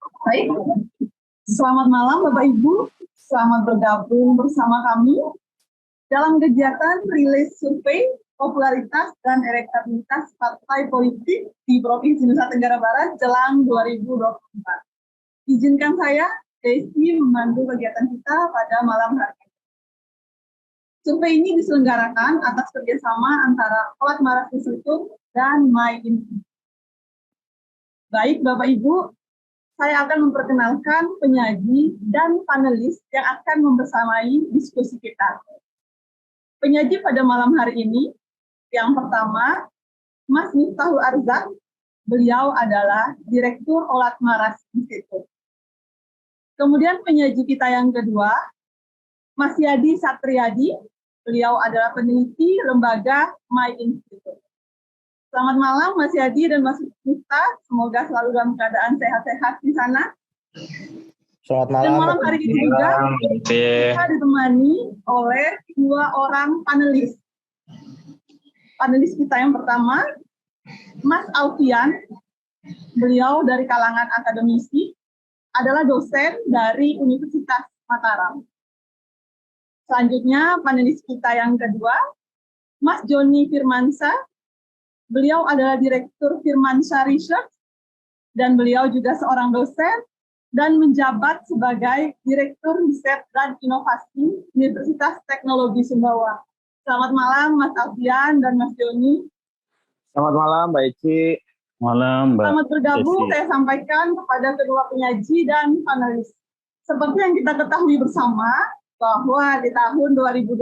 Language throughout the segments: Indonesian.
Baik, selamat malam Bapak Ibu, selamat bergabung bersama kami dalam kegiatan rilis survei popularitas dan elektabilitas partai politik di Provinsi Nusa Tenggara Barat jelang 2024. Izinkan saya, Desi, memandu kegiatan kita pada malam hari ini. Survei ini diselenggarakan atas kerjasama antara Olat Maras Institute dan MyInfo. Baik Bapak Ibu, saya akan memperkenalkan penyaji dan panelis yang akan membersamai diskusi kita. Penyaji pada malam hari ini, yang pertama, Mas Miftahul Arzak. Beliau adalah Direktur Olat Maras Institute. Kemudian penyaji kita yang kedua, Mas Yadi Satriadi. Beliau adalah peneliti lembaga MyInstitute. Selamat malam Mas Yadi dan Mas Miftah, semoga selalu dalam keadaan sehat-sehat di sana. Selamat malam. Dan malam hari ini juga kita ditemani oleh dua orang panelis. Panelis kita yang pertama, Mas Alfian, beliau dari kalangan akademisi, adalah dosen dari Universitas Mataram. Selanjutnya panelis kita yang kedua, Mas Joni Firmansyah. Beliau adalah Direktur Firmansyah Research, dan beliau juga seorang dosen dan menjabat sebagai Direktur Riset dan Inovasi Universitas Teknologi Sumbawa. Selamat malam Mas Alfian dan Mas Joni. Selamat malam Mbak Eci. Malam Mbak. Selamat bergabung, saya sampaikan kepada kedua penyaji dan panelis. Seperti yang kita ketahui bersama, bahwa di tahun 2024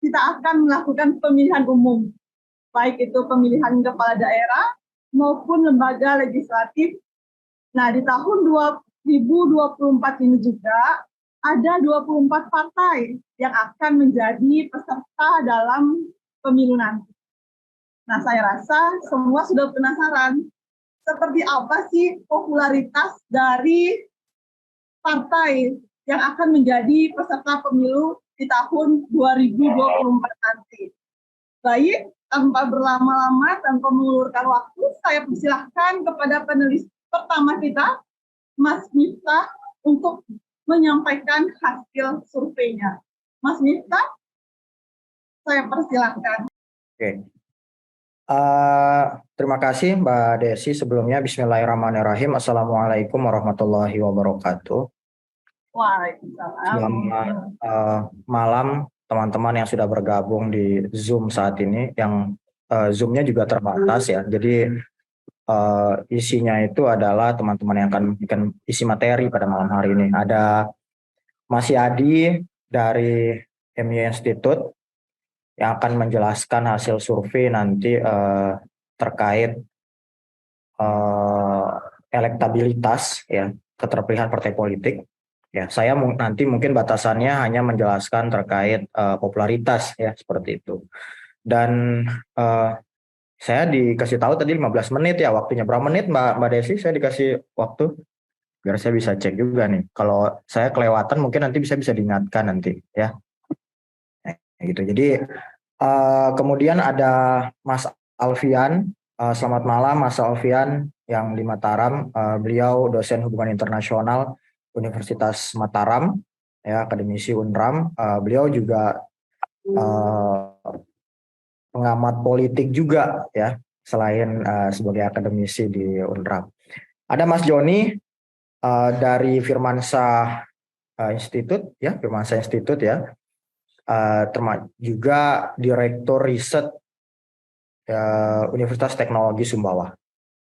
kita akan melakukan pemilihan umum, baik itu pemilihan kepala daerah maupun lembaga legislatif. Nah, di tahun 2024 ini juga ada 24 partai yang akan menjadi peserta dalam pemilu nanti. Nah, saya rasa semua sudah penasaran, seperti apa sih popularitas dari partai yang akan menjadi peserta pemilu di tahun 2024 nanti. Baik, tanpa berlama-lama, tanpa mengulurkan waktu, saya persilahkan kepada panelis pertama kita, Mas Miftah, untuk menyampaikan hasil surveinya. Mas Miftah, saya persilahkan. Oke. Terima kasih Mbak Desi. Sebelumnya Bismillahirrahmanirrahim. Assalamualaikum warahmatullahi wabarakatuh. Waalaikumsalam. Selamat malam teman-teman yang sudah bergabung di Zoom saat ini, yang Zoom-nya juga terbatas ya. Jadi isinya itu adalah teman-teman yang akan bikin isi materi pada malam hari ini. Ada Mas Yadi dari MY Institute yang akan menjelaskan hasil survei nanti terkait elektabilitas ya, keterpilihan partai politik. Ya, saya nanti mungkin batasannya hanya menjelaskan terkait popularitas ya, seperti itu. Dan saya dikasih tahu tadi 15 menit ya waktunya. Berapa menit Mbak Desi saya dikasih waktu? Biar saya bisa cek juga nih. Kalau saya kelewatan mungkin nanti bisa diingatkan nanti ya. Gitu. Jadi kemudian ada Mas Alfian. Selamat malam Mas Alfian yang di Mataram. Beliau dosen hubungan internasional Universitas Mataram, ya, akademisi UNRAM. Beliau juga pengamat politik juga, ya, selain sebagai akademisi di UNRAM. Ada Mas Joni dari Firmansyah Institute, ya, Firmansyah Institute, ya, juga Direktur Riset Universitas Teknologi Sumbawa.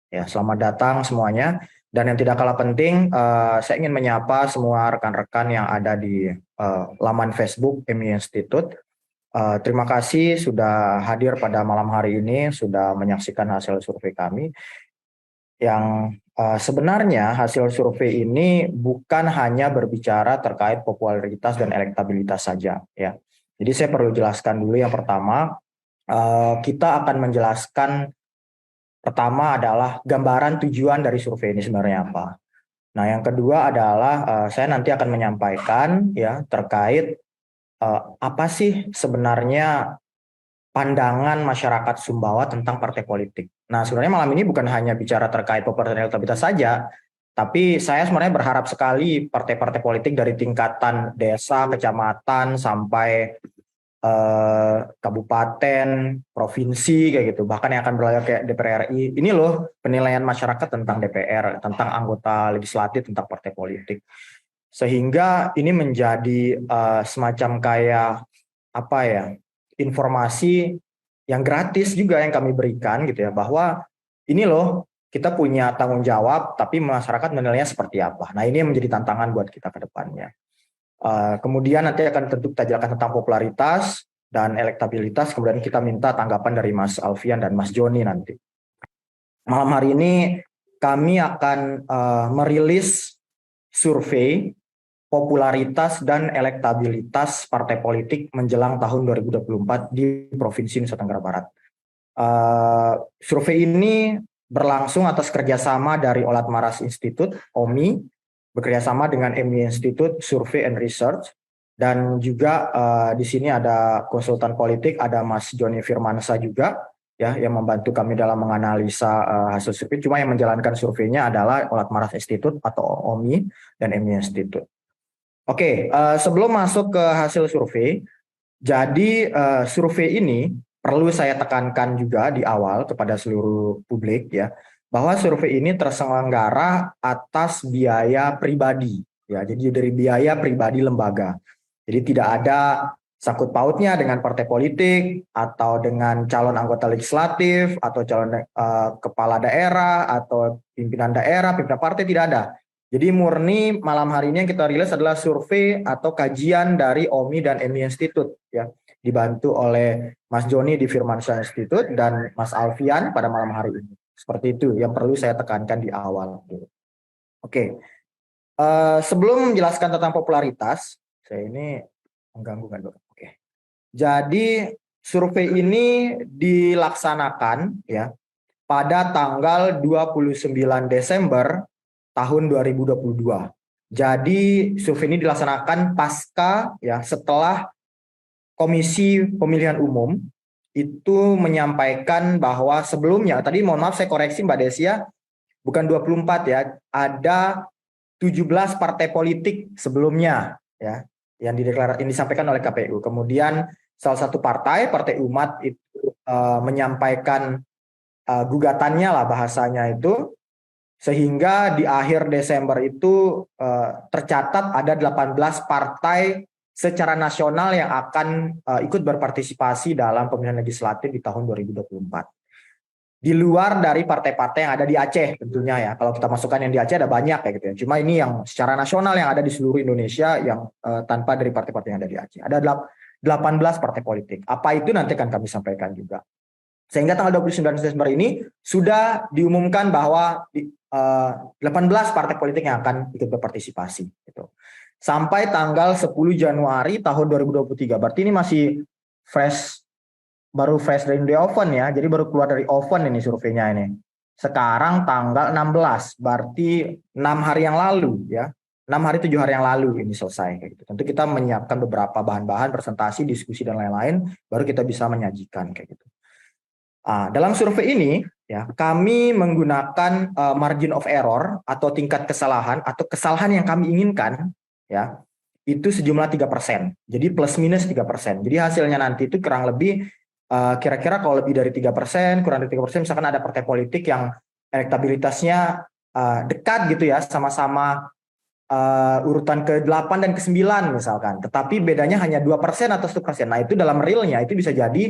Ya, selamat datang semuanya. Dan yang tidak kalah penting, saya ingin menyapa semua rekan-rekan yang ada di laman Facebook MY Institute. Terima kasih sudah hadir pada malam hari ini, sudah menyaksikan hasil survei kami. Yang sebenarnya hasil survei ini bukan hanya berbicara terkait popularitas dan elektabilitas saja, ya. Jadi saya perlu jelaskan dulu yang pertama, kita akan menjelaskan pertama adalah gambaran tujuan dari survei ini sebenarnya apa. Nah, yang kedua adalah saya nanti akan menyampaikan ya terkait apa sih sebenarnya pandangan masyarakat Sumbawa tentang partai politik. Nah, sebenarnya malam ini bukan hanya bicara terkait popularitas elektabilitas saja, Tapi saya sebenarnya berharap sekali partai-partai politik dari tingkatan desa, kecamatan, sampai kabupaten, provinsi kayak gitu, bahkan yang akan berlayar kayak DPR RI. Ini loh penilaian masyarakat tentang DPR, tentang anggota legislatif, tentang partai politik. Sehingga ini menjadi semacam kayak apa ya, informasi yang gratis juga yang kami berikan gitu ya, bahwa ini loh kita punya tanggung jawab, tapi masyarakat menilainya seperti apa. Nah, ini yang menjadi tantangan buat kita ke depannya. Kemudian nanti akan tentu kita jelaskan tentang popularitas dan elektabilitas. Kemudian kita minta tanggapan dari Mas Alfian dan Mas Joni nanti. Malam hari ini kami akan merilis survei popularitas dan elektabilitas partai politik menjelang tahun 2024 di Provinsi Nusa Tenggara Barat. Survei ini berlangsung atas kerjasama dari Olat Maras Institute, OMI, bekerjasama dengan MI Institute Survey and Research, dan juga di sini ada konsultan politik, ada Mas Joni Firmansa juga ya, yang membantu kami dalam menganalisa hasil survei. Cuma yang menjalankan surveinya adalah Olat Maras Institute atau OMI dan MI Institute. Oke, sebelum masuk ke hasil survei, jadi survei ini perlu saya tekankan juga di awal kepada seluruh publik ya, bahwa survei ini terselenggara atas biaya pribadi ya, jadi dari biaya pribadi lembaga. Jadi tidak ada sangkut pautnya dengan partai politik atau dengan calon anggota legislatif atau calon kepala daerah atau pimpinan daerah, pimpinan partai, tidak ada. Jadi murni malam hari ini yang kita rilis adalah survei atau kajian dari OMI dan MI Institute ya, dibantu oleh Mas Joni di Firmansyah Institute dan Mas Alfian pada malam hari ini. Seperti itu yang perlu saya tekankan di awal. Oke, sebelum menjelaskan tentang popularitas, saya ini mengganggu kan, Dok? Oke. Jadi survei ini dilaksanakan ya pada tanggal 29 Desember tahun 2022. Jadi survei ini dilaksanakan pasca ya setelah Komisi Pemilihan Umum itu menyampaikan bahwa sebelumnya, tadi mohon maaf saya koreksi Mbak Desia, bukan 24 ya, ada 17 partai politik sebelumnya ya yang disampaikan oleh KPU. Kemudian salah satu partai, Partai Umat itu menyampaikan gugatannya lah bahasanya itu, sehingga di akhir Desember itu tercatat ada 18 partai secara nasional yang akan ikut berpartisipasi dalam pemilihan legislatif di tahun 2024. Di luar dari partai-partai yang ada di Aceh tentunya ya. Kalau kita masukkan yang di Aceh ada banyak kayak gitu ya. Cuma ini yang secara nasional yang ada di seluruh Indonesia yang tanpa dari partai-partai yang ada di Aceh. Ada 18 partai politik. Apa itu nanti akan kami sampaikan juga. Sehingga tanggal 29 Desember ini sudah diumumkan bahwa 18 partai politik yang akan ikut berpartisipasi gitu. Sampai tanggal 10 Januari tahun 2023. Berarti ini masih baru fresh dari the oven ya. Jadi baru keluar dari oven ini surveinya ini. Sekarang tanggal 16, berarti 6 hari yang lalu ya. 6 hari 7 hari yang lalu ini selesai kayak gitu. Tentu kita menyiapkan beberapa bahan-bahan, presentasi, diskusi dan lain-lain, baru kita bisa menyajikan kayak gitu. Dalam survei ini ya, kami menggunakan margin of error atau tingkat kesalahan atau kesalahan yang kami inginkan ya, itu sejumlah 3%. Jadi plus minus 3%. Jadi hasilnya nanti itu kurang lebih kira-kira kalau lebih dari 3%, kurang dari 3%, misalkan ada partai politik yang elektabilitasnya dekat gitu ya, sama-sama urutan ke-8 dan ke-9 misalkan. Tetapi bedanya hanya 2% atau 1%. Nah, itu dalam realnya itu bisa jadi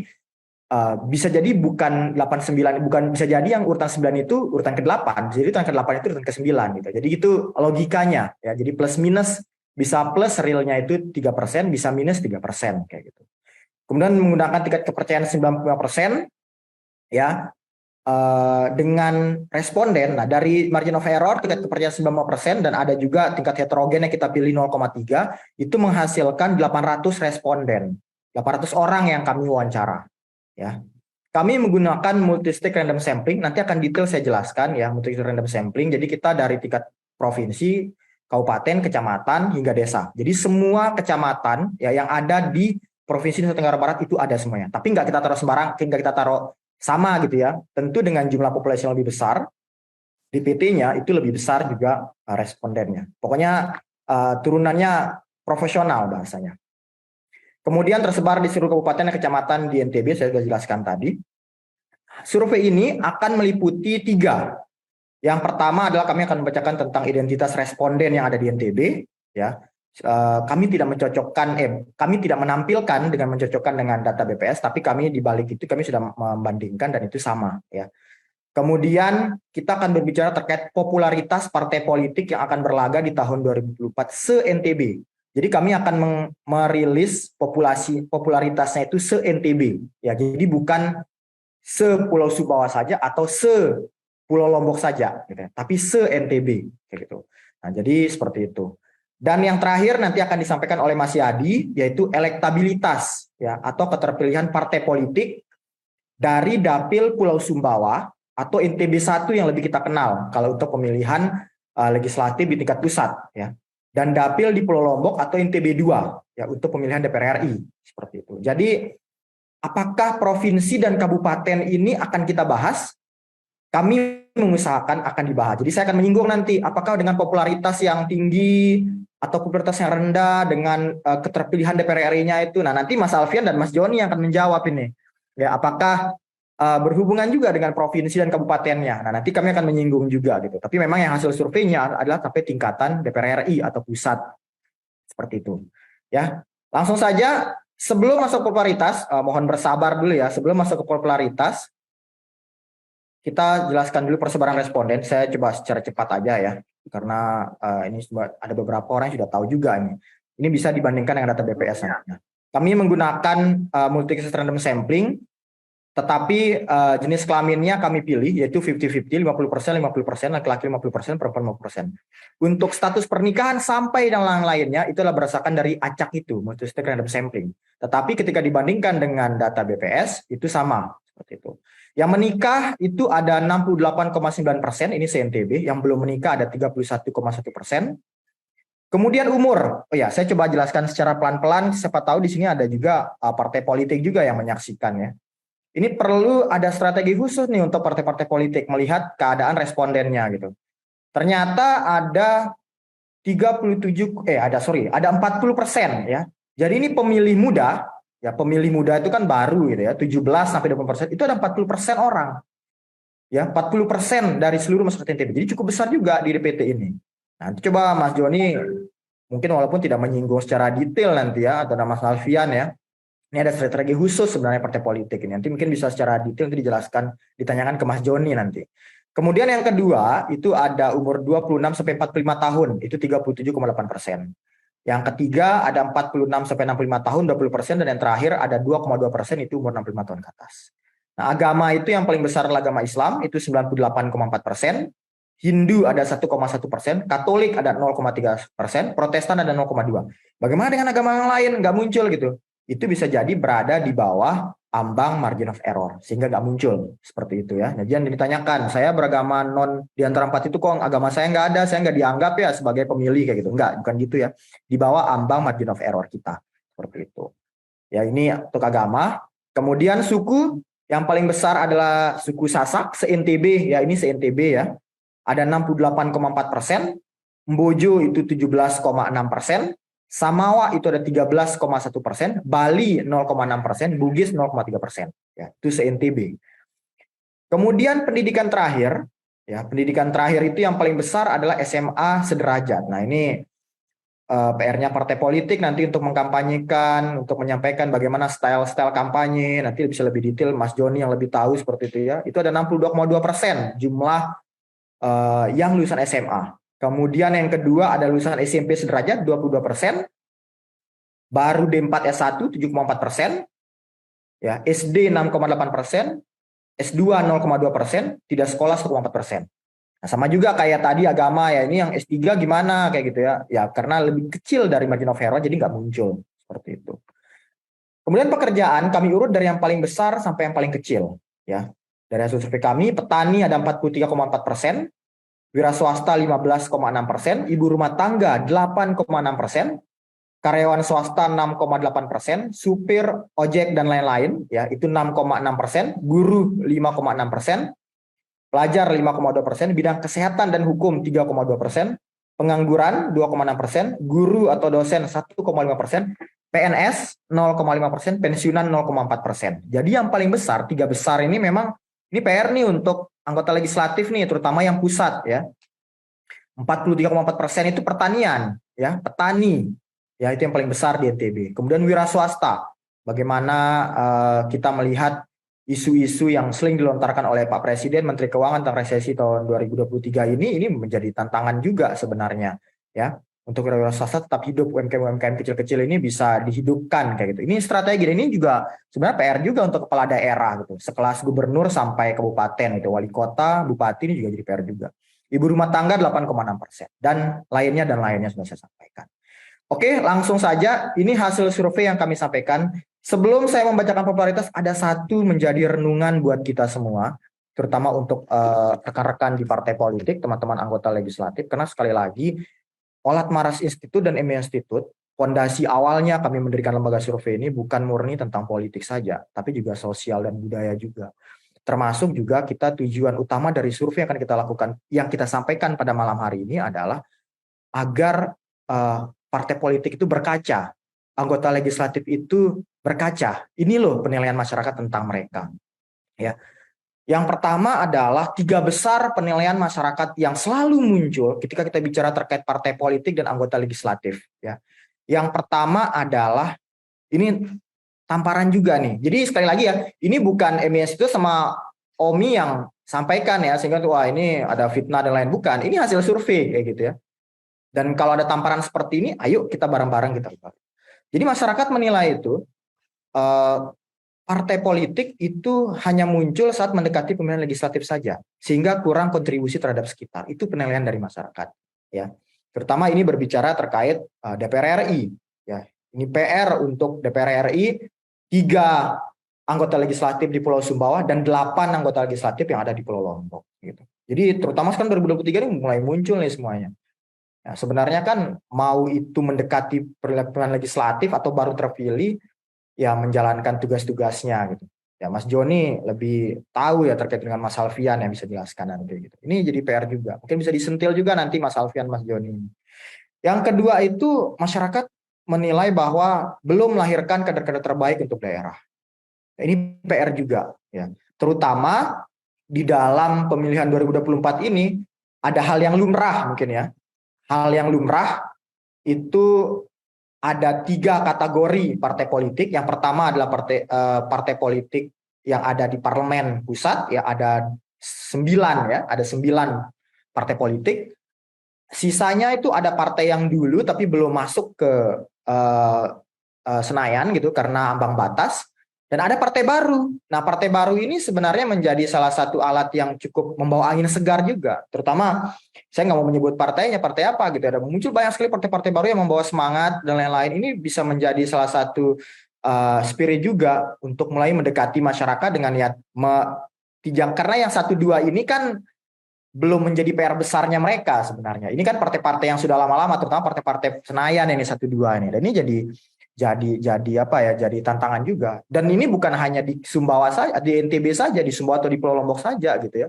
bukan 89, bukan, bisa jadi yang urutan 9 itu urutan ke-8, jadi urutan ke-8 itu urutan ke-9 gitu. Jadi itu logikanya ya. Jadi plus minus, bisa plus realnya itu 3%, bisa minus 3% kayak gitu. Kemudian menggunakan tingkat kepercayaan 95% ya, dengan responden. Nah, dari margin of error tingkat kepercayaan 95% dan ada juga tingkat heterogen yang kita pilih 0,3, itu menghasilkan 800 responden, 800 orang yang kami wawancara. Ya, kami menggunakan multistage random sampling. Nanti akan detail saya jelaskan ya, multistage random sampling. Jadi kita dari tingkat provinsi, kabupaten, kecamatan hingga desa. Jadi semua kecamatan ya yang ada di Provinsi Nusa Tenggara Barat itu ada semuanya. Tapi nggak kita taruh sembarang, nggak kita taruh sama gitu ya. Tentu dengan jumlah populasi yang lebih besar, DPT-nya itu lebih besar juga respondennya. Pokoknya turunannya profesional bahasanya. Kemudian tersebar di seluruh kabupaten dan kecamatan di NTB, saya sudah jelaskan tadi. Survei ini akan meliputi 3. Yang pertama adalah kami akan membacakan tentang identitas responden yang ada di NTB, ya. Kami tidak menampilkan dengan mencocokkan dengan data BPS, tapi kami di balik itu kami sudah membandingkan dan itu sama, ya. Kemudian kita akan berbicara terkait popularitas partai politik yang akan berlaga di tahun 2024 se-NTB. Jadi kami akan merilis popularitasnya itu se-NTB, ya. Jadi bukan se-Pulau Sumbawa saja atau se-Pulau Lombok saja, gitu ya, tapi se-NTB, kayak gitu. Nah, jadi seperti itu. Dan yang terakhir nanti akan disampaikan oleh Mas Yadi, yaitu elektabilitas, ya, atau keterpilihan partai politik dari Dapil Pulau Sumbawa atau NTB 1 yang lebih kita kenal kalau untuk pemilihan legislatif di tingkat pusat, ya. Dan Dapil di Pulau Lombok atau NTB 2 ya untuk pemilihan DPR RI, seperti itu. Jadi apakah provinsi dan kabupaten ini akan kita bahas? Kami mengusahakan akan dibahas. Jadi saya akan menyinggung nanti apakah dengan popularitas yang tinggi atau popularitas yang rendah dengan keterpilihan DPR RI-nya itu. Nah, nanti Mas Alfian dan Mas Joni yang akan menjawab ini. Ya, apakah berhubungan juga dengan provinsi dan kabupatennya. Nah, nanti kami akan menyinggung juga gitu. Tapi memang yang hasil surveinya adalah sampai tingkatan DPR RI atau pusat. Seperti itu. Ya. Langsung saja sebelum masuk popularitas, mohon bersabar dulu ya. Sebelum masuk ke popularitas, kita jelaskan dulu persebaran responden. Saya coba secara cepat aja ya. Karena ini ada beberapa orang yang sudah tahu juga ini. Ini bisa dibandingkan dengan data BPS. Kami menggunakan multi-case random sampling. Tetapi jenis kelaminnya kami pilih yaitu 50-50, 50%, 50%, laki-laki 50%, perempuan 50%. Untuk status pernikahan sampai dan lain-lainnya itu adalah berdasarkan dari acak itu, multi-case random sampling. Tetapi ketika dibandingkan dengan data BPS itu sama seperti itu. Yang menikah itu ada 68,9%, ini CNTB, yang belum menikah ada 31,1%. Kemudian umur, oh ya saya coba jelaskan secara pelan-pelan, siapa tahu di sini ada juga partai politik juga yang menyaksikan ya. Ini perlu ada strategi khusus nih untuk partai-partai politik melihat keadaan respondennya gitu. Ternyata ada 40% ya. Jadi ini pemilih muda, ya pemilih muda itu kan baru gitu ya, 17 sampai 20%, itu ada 40% orang. Ya, 40% dari seluruh masyarakat NTB. Jadi cukup besar juga di DPT ini. Nanti coba Mas Joni mungkin walaupun tidak menyinggung secara detail nanti ya, atau Mas Alfian ya. Ini ada strategi khusus sebenarnya partai politik ini. Nanti mungkin bisa secara detail nanti dijelaskan, ditanyakan ke Mas Joni nanti. Kemudian yang kedua itu ada umur 26 sampai 45 tahun, itu 37,8%. Yang ketiga ada 46 sampai 65 tahun 20%, dan yang terakhir ada 2,2% itu umur 65 tahun ke atas. Nah, agama itu yang paling besar adalah agama Islam itu 98,4%, Hindu ada 1,1%, Katolik ada 0,3%, Protestan ada 0,2%. Bagaimana dengan agama yang lain? Nggak muncul gitu. Itu bisa jadi berada di bawah ambang margin of error sehingga nggak muncul seperti itu ya. Nah, jangan ditanyakan saya beragama non di antara 4 itu kok agama saya nggak ada, saya nggak dianggap ya sebagai pemilih kayak gitu. Enggak, bukan gitu ya. Di bawah ambang margin of error kita seperti itu. Ya, ini untuk agama. Kemudian suku yang paling besar adalah suku Sasak se-NTB ya, ini se-NTB ya. Ada 68,4%, Mbojo itu 17,6%. Samawa itu ada 13,1%, Bali 0,6%, Bugis 0,3%. Ya, itu se-NTB. Kemudian pendidikan terakhir, ya pendidikan terakhir itu yang paling besar adalah SMA sederajat. Nah ini PR-nya partai politik nanti untuk mengkampanyekan, untuk menyampaikan bagaimana style-style kampanye. Nanti bisa lebih detail Mas Joni yang lebih tahu seperti itu ya. Itu ada 62,2% jumlah yang lulusan SMA. Kemudian yang kedua ada lulusan SMP sederajat 22%, baru D4 S1 7,4%, ya SD 6,8%, S2 0,2%, tidak sekolah 1,4%. Nah, sama juga kayak tadi agama ya, ini yang S3 gimana kayak gitu ya. Ya karena lebih kecil dari margin of error jadi nggak muncul seperti itu. Kemudian pekerjaan kami urut dari yang paling besar sampai yang paling kecil ya. Dari hasil survei kami, petani ada 43,4%, wira swasta 15,6%, ibu rumah tangga 8,6%, karyawan swasta 6,8%, supir, ojek dan lain-lain ya itu 6,6%, guru 5,6%, pelajar 5,2%, bidang kesehatan dan hukum 3,2%, pengangguran 2,6%, guru atau dosen 1,5%, PNS 0,5%, pensiunan 0,4%. Jadi yang paling besar, 3 besar ini memang ini PR nih untuk anggota legislatif nih, terutama yang pusat ya. 43,4% itu pertanian, ya, petani, ya itu yang paling besar di NTB. Kemudian wira swasta, bagaimana kita melihat isu-isu yang sering dilontarkan oleh Pak Presiden, Menteri Keuangan tentang resesi tahun 2023 ini menjadi tantangan juga sebenarnya, ya. Untuk wira swasta tetap hidup, UMKM kecil-kecil ini bisa dihidupkan kayak gitu. Ini strategi, dan ini juga sebenarnya PR juga untuk kepala daerah gitu, sekelas gubernur sampai kabupaten itu, wali kota, bupati ini juga jadi PR juga. Ibu rumah tangga 8,6%, dan lainnya sudah saya sampaikan. Oke, langsung saja, ini hasil survei yang kami sampaikan. Sebelum saya membacakan popularitas, ada satu menjadi renungan buat kita semua, terutama untuk rekan-rekan di partai politik, teman-teman anggota legislatif, karena sekali lagi, Olat Maras Institute dan MI Institute, fondasi awalnya kami mendirikan lembaga survei ini bukan murni tentang politik saja, tapi juga sosial dan budaya juga. Termasuk juga kita tujuan utama dari survei yang akan kita lakukan, yang kita sampaikan pada malam hari ini adalah agar partai politik itu berkaca, anggota legislatif itu berkaca. Ini loh penilaian masyarakat tentang mereka. Ya, yang pertama adalah 3 besar penilaian masyarakat yang selalu muncul ketika kita bicara terkait partai politik dan anggota legislatif. Ya, yang pertama adalah ini tamparan juga nih. Jadi sekali lagi ya, ini bukan MES itu sama Omi yang sampaikan ya, sehingga wah ini ada fitnah dan lain, bukan. Ini hasil survei kayak gitu ya. Dan kalau ada tamparan seperti ini, ayo kita bareng-bareng kita. Jadi masyarakat menilai itu partai politik itu hanya muncul saat mendekati pemilihan legislatif saja, sehingga kurang kontribusi terhadap sekitar. Itu penilaian dari masyarakat. Ya, terutama ini berbicara terkait DPR RI. Ya, ini PR untuk DPR RI, 3 anggota legislatif di Pulau Sumbawa dan 8 anggota legislatif yang ada di Pulau Lombok. Gitu. Jadi terutama sekarang 2023 ini mulai muncul nih semuanya. Nah, sebenarnya kan mau itu mendekati pemilihan legislatif atau baru terpilih, ya menjalankan tugas-tugasnya gitu. Ya Mas Joni lebih tahu ya terkait dengan Mas Alfian yang bisa jelaskan nanti gitu. Ini jadi PR juga. Mungkin bisa disentil juga nanti Mas Alfian, Mas Joni. Yang kedua itu masyarakat menilai bahwa belum melahirkan kader-kader terbaik untuk daerah. Ini PR juga ya. Terutama di dalam pemilihan 2024 ini ada hal yang lumrah mungkin ya. Hal yang lumrah itu ada 3 kategori partai politik. Yang pertama adalah partai politik yang ada di parlemen pusat, ya ada 9 ya, ada 9 partai politik. Sisanya itu ada partai yang dulu tapi belum masuk ke Senayan gitu karena ambang batas. Dan ada partai baru. Nah, partai baru ini sebenarnya menjadi salah satu alat yang cukup membawa angin segar juga. Terutama, saya nggak mau menyebut partainya, partai apa gitu. Ada muncul banyak sekali partai-partai baru yang membawa semangat dan lain-lain. Ini bisa menjadi salah satu spirit juga untuk mulai mendekati masyarakat dengan niat karena yang 1-2 ini kan belum menjadi PR besarnya mereka sebenarnya. Ini kan partai-partai yang sudah lama-lama, terutama partai-partai Senayan ini 1-2 ini. Dan ini jadi apa ya, jadi tantangan juga. Dan ini bukan hanya di Sumbawa saja, di NTB saja, di Sumbawa atau di Pulau Lombok saja gitu ya.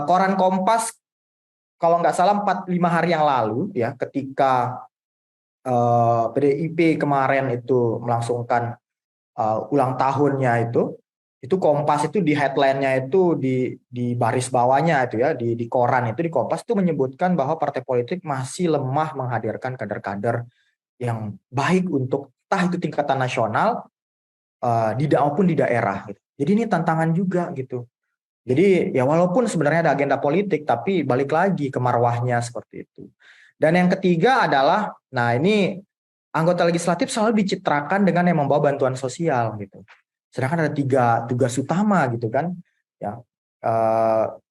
Koran Kompas kalau nggak salah 4-5 hari yang lalu ya, ketika PDIP kemarin itu melangsungkan ulang tahunnya itu Kompas itu di headline-nya itu di baris bawahnya itu ya, di koran itu, di Kompas itu menyebutkan bahwa partai politik masih lemah menghadirkan kader-kader yang baik untuk entah itu tingkatan nasional maupun di daerah gitu. Jadi ini tantangan juga gitu. Jadi ya walaupun sebenarnya ada agenda politik, tapi balik lagi ke marwahnya seperti itu. Dan yang ketiga adalah, nah ini anggota legislatif selalu dicitrakan dengan yang membawa bantuan sosial gitu. Sedangkan ada 3 tugas utama gitu kan, ya.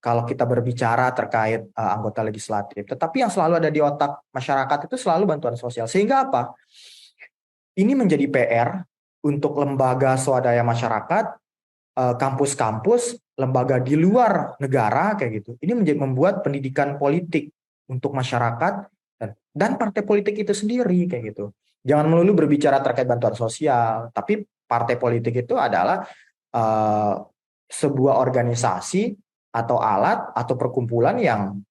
Kalau kita berbicara terkait anggota legislatif, tetapi yang selalu ada di otak masyarakat itu selalu bantuan sosial. Sehingga apa? Ini menjadi PR untuk lembaga swadaya masyarakat, kampus-kampus, lembaga di luar negara kayak gitu. Ini membuat pendidikan politik untuk masyarakat dan partai politik itu sendiri kayak gitu. Jangan melulu berbicara terkait bantuan sosial, tapi partai politik itu adalah sebuah organisasi atau alat atau perkumpulan yang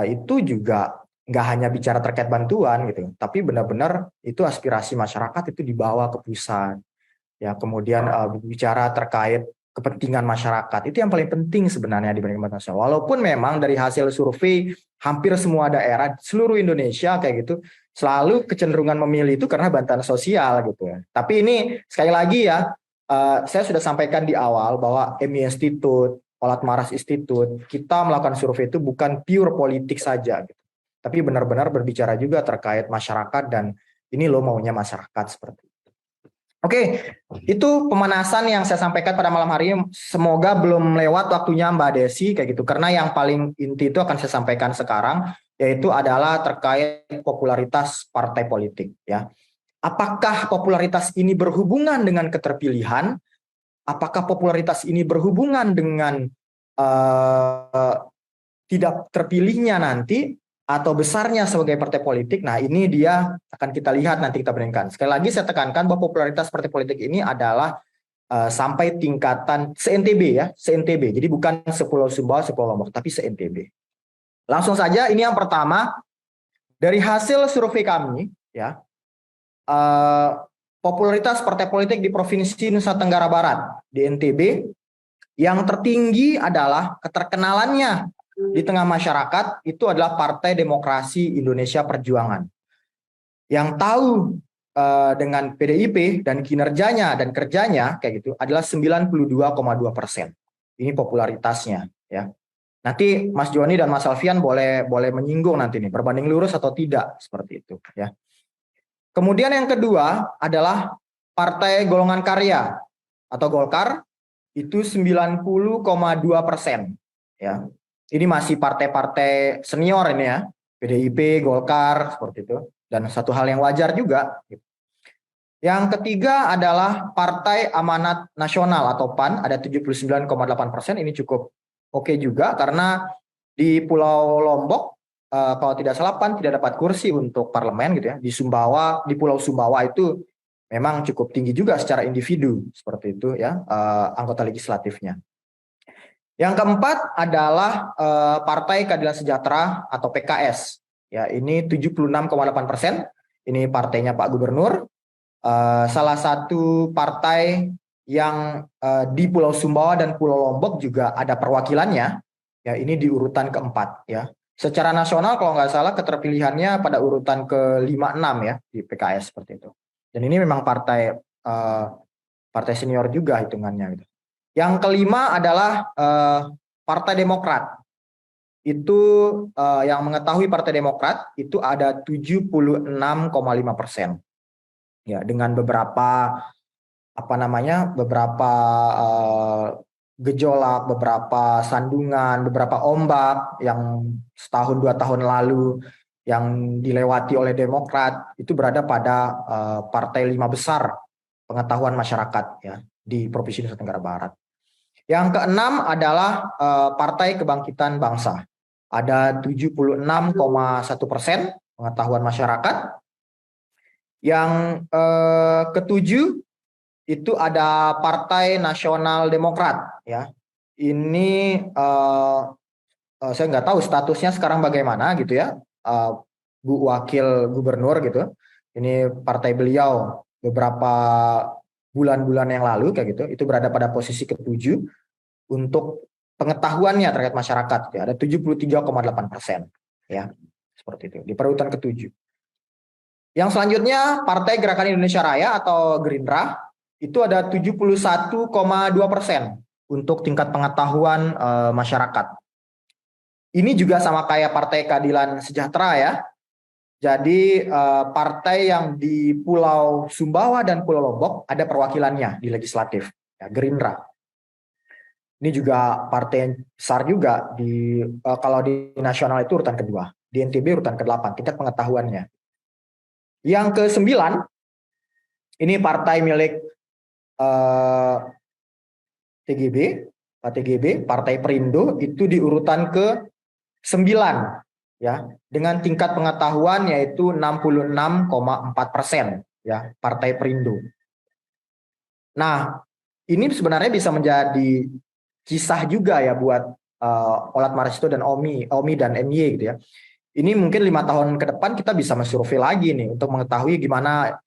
itu juga nggak hanya bicara terkait bantuan gitu, tapi benar-benar itu aspirasi masyarakat itu dibawa ke pusat. Ya, kemudian bicara terkait kepentingan masyarakat. Itu yang paling penting sebenarnya dibanding bantuan sosial. Walaupun memang dari hasil survei hampir semua daerah seluruh Indonesia kayak gitu selalu kecenderungan memilih itu karena bantuan sosial gitu ya. Tapi ini sekali lagi ya, saya sudah sampaikan di awal bahwa MI Institute, Olat Maras Institute, kita melakukan survei itu bukan pure politik saja gitu. Tapi benar-benar berbicara juga terkait masyarakat dan ini loh maunya masyarakat seperti itu. Oke, itu pemanasan yang saya sampaikan pada malam hari ini. Semoga belum lewat waktunya Mbak Desi kayak gitu. Karena yang paling inti itu akan saya sampaikan sekarang, yaitu adalah terkait popularitas partai politik. Ya, apakah popularitas ini berhubungan dengan keterpilihan? Apakah popularitas ini berhubungan dengan tidak terpilihnya nanti atau besarnya sebagai partai politik? Nah, ini dia akan kita lihat nanti kita bandingkan. Sekali lagi saya tekankan bahwa popularitas partai politik ini adalah sampai tingkatan se-NTB ya, se-NTB. Jadi bukan Sepulau Sumbawa, Sepulau Lombok, tapi se-NTB. Langsung saja, ini yang pertama dari hasil survei kami ya, popularitas partai politik di Provinsi Nusa Tenggara Barat di NTB yang tertinggi adalah keterkenalannya di tengah masyarakat itu adalah Partai Demokrasi Indonesia Perjuangan. Yang tahu dengan PDIP dan kinerjanya dan kerjanya kayak gitu adalah 92,2%. Ini popularitasnya ya. Nanti Mas Joni dan Mas Alfian boleh menyinggung nanti nih berbanding lurus atau tidak seperti itu ya. Kemudian yang kedua adalah Partai Golongan Karya atau Golkar itu 90,2% ya. Ini masih partai-partai senior ini ya, PDIP, Golkar seperti itu, dan satu hal yang wajar juga. Yang ketiga adalah Partai Amanat Nasional atau PAN ada 79,8%. Ini cukup oke juga karena di Pulau Lombok kalau tidak salah PAN tidak dapat kursi untuk parlemen gitu ya. Di Sumbawa, di Pulau Sumbawa itu memang cukup tinggi juga secara individu seperti itu ya anggota legislatifnya. Yang keempat adalah Partai Keadilan Sejahtera atau PKS. Ya, ini 76,8%. Ini partainya Pak Gubernur. Salah satu partai yang di Pulau Sumbawa dan Pulau Lombok juga ada perwakilannya. Ya, ini di urutan keempat ya. Secara nasional kalau nggak salah keterpilihannya pada urutan ke-5-6 ya di PKS seperti itu. Dan ini memang partai senior juga hitungannya gitu. Yang kelima adalah Partai Demokrat. Itu yang mengetahui Partai Demokrat itu ada 76,5%. Ya, dengan beberapa gejolak, beberapa sandungan, beberapa ombak yang setahun 2 tahun lalu yang dilewati oleh Demokrat itu berada pada partai 5 besar pengetahuan masyarakat ya di Provinsi Nusa Tenggara Barat. Yang keenam adalah Partai Kebangkitan Bangsa. Ada 76,1% pengetahuan masyarakat. Yang ketujuh itu ada Partai Nasional Demokrat ya. Ini saya nggak tahu statusnya sekarang bagaimana gitu ya, Bu Wakil Gubernur gitu. Ini partai beliau beberapa bulan-bulan yang lalu kayak gitu, itu berada pada posisi ke-7 untuk pengetahuannya terkait masyarakat ya, ada 73,8% ya, seperti itu di perutan ke-7. Yang selanjutnya Partai Gerakan Indonesia Raya atau Gerindra itu ada 71,2% untuk tingkat pengetahuan masyarakat. Ini juga sama kayak Partai Keadilan Sejahtera ya. Jadi partai yang di Pulau Sumbawa dan Pulau Lombok ada perwakilannya di legislatif, ya, Gerindra. Ini juga partai yang besar juga di kalau di nasional itu urutan kedua, di NTB urutan ke-8 tingkat pengetahuannya. Yang ke-9 ini partai milik TGB, Partai Perindo itu di urutan ke-9 ya, dengan tingkat pengetahuan yaitu 66,4% ya, Partai Perindo. Nah, ini sebenarnya bisa menjadi kisah juga ya buat Olat Maristo dan Omi dan MY gitu ya. Ini mungkin 5 tahun ke depan kita bisa mensurvei lagi nih untuk mengetahui gimana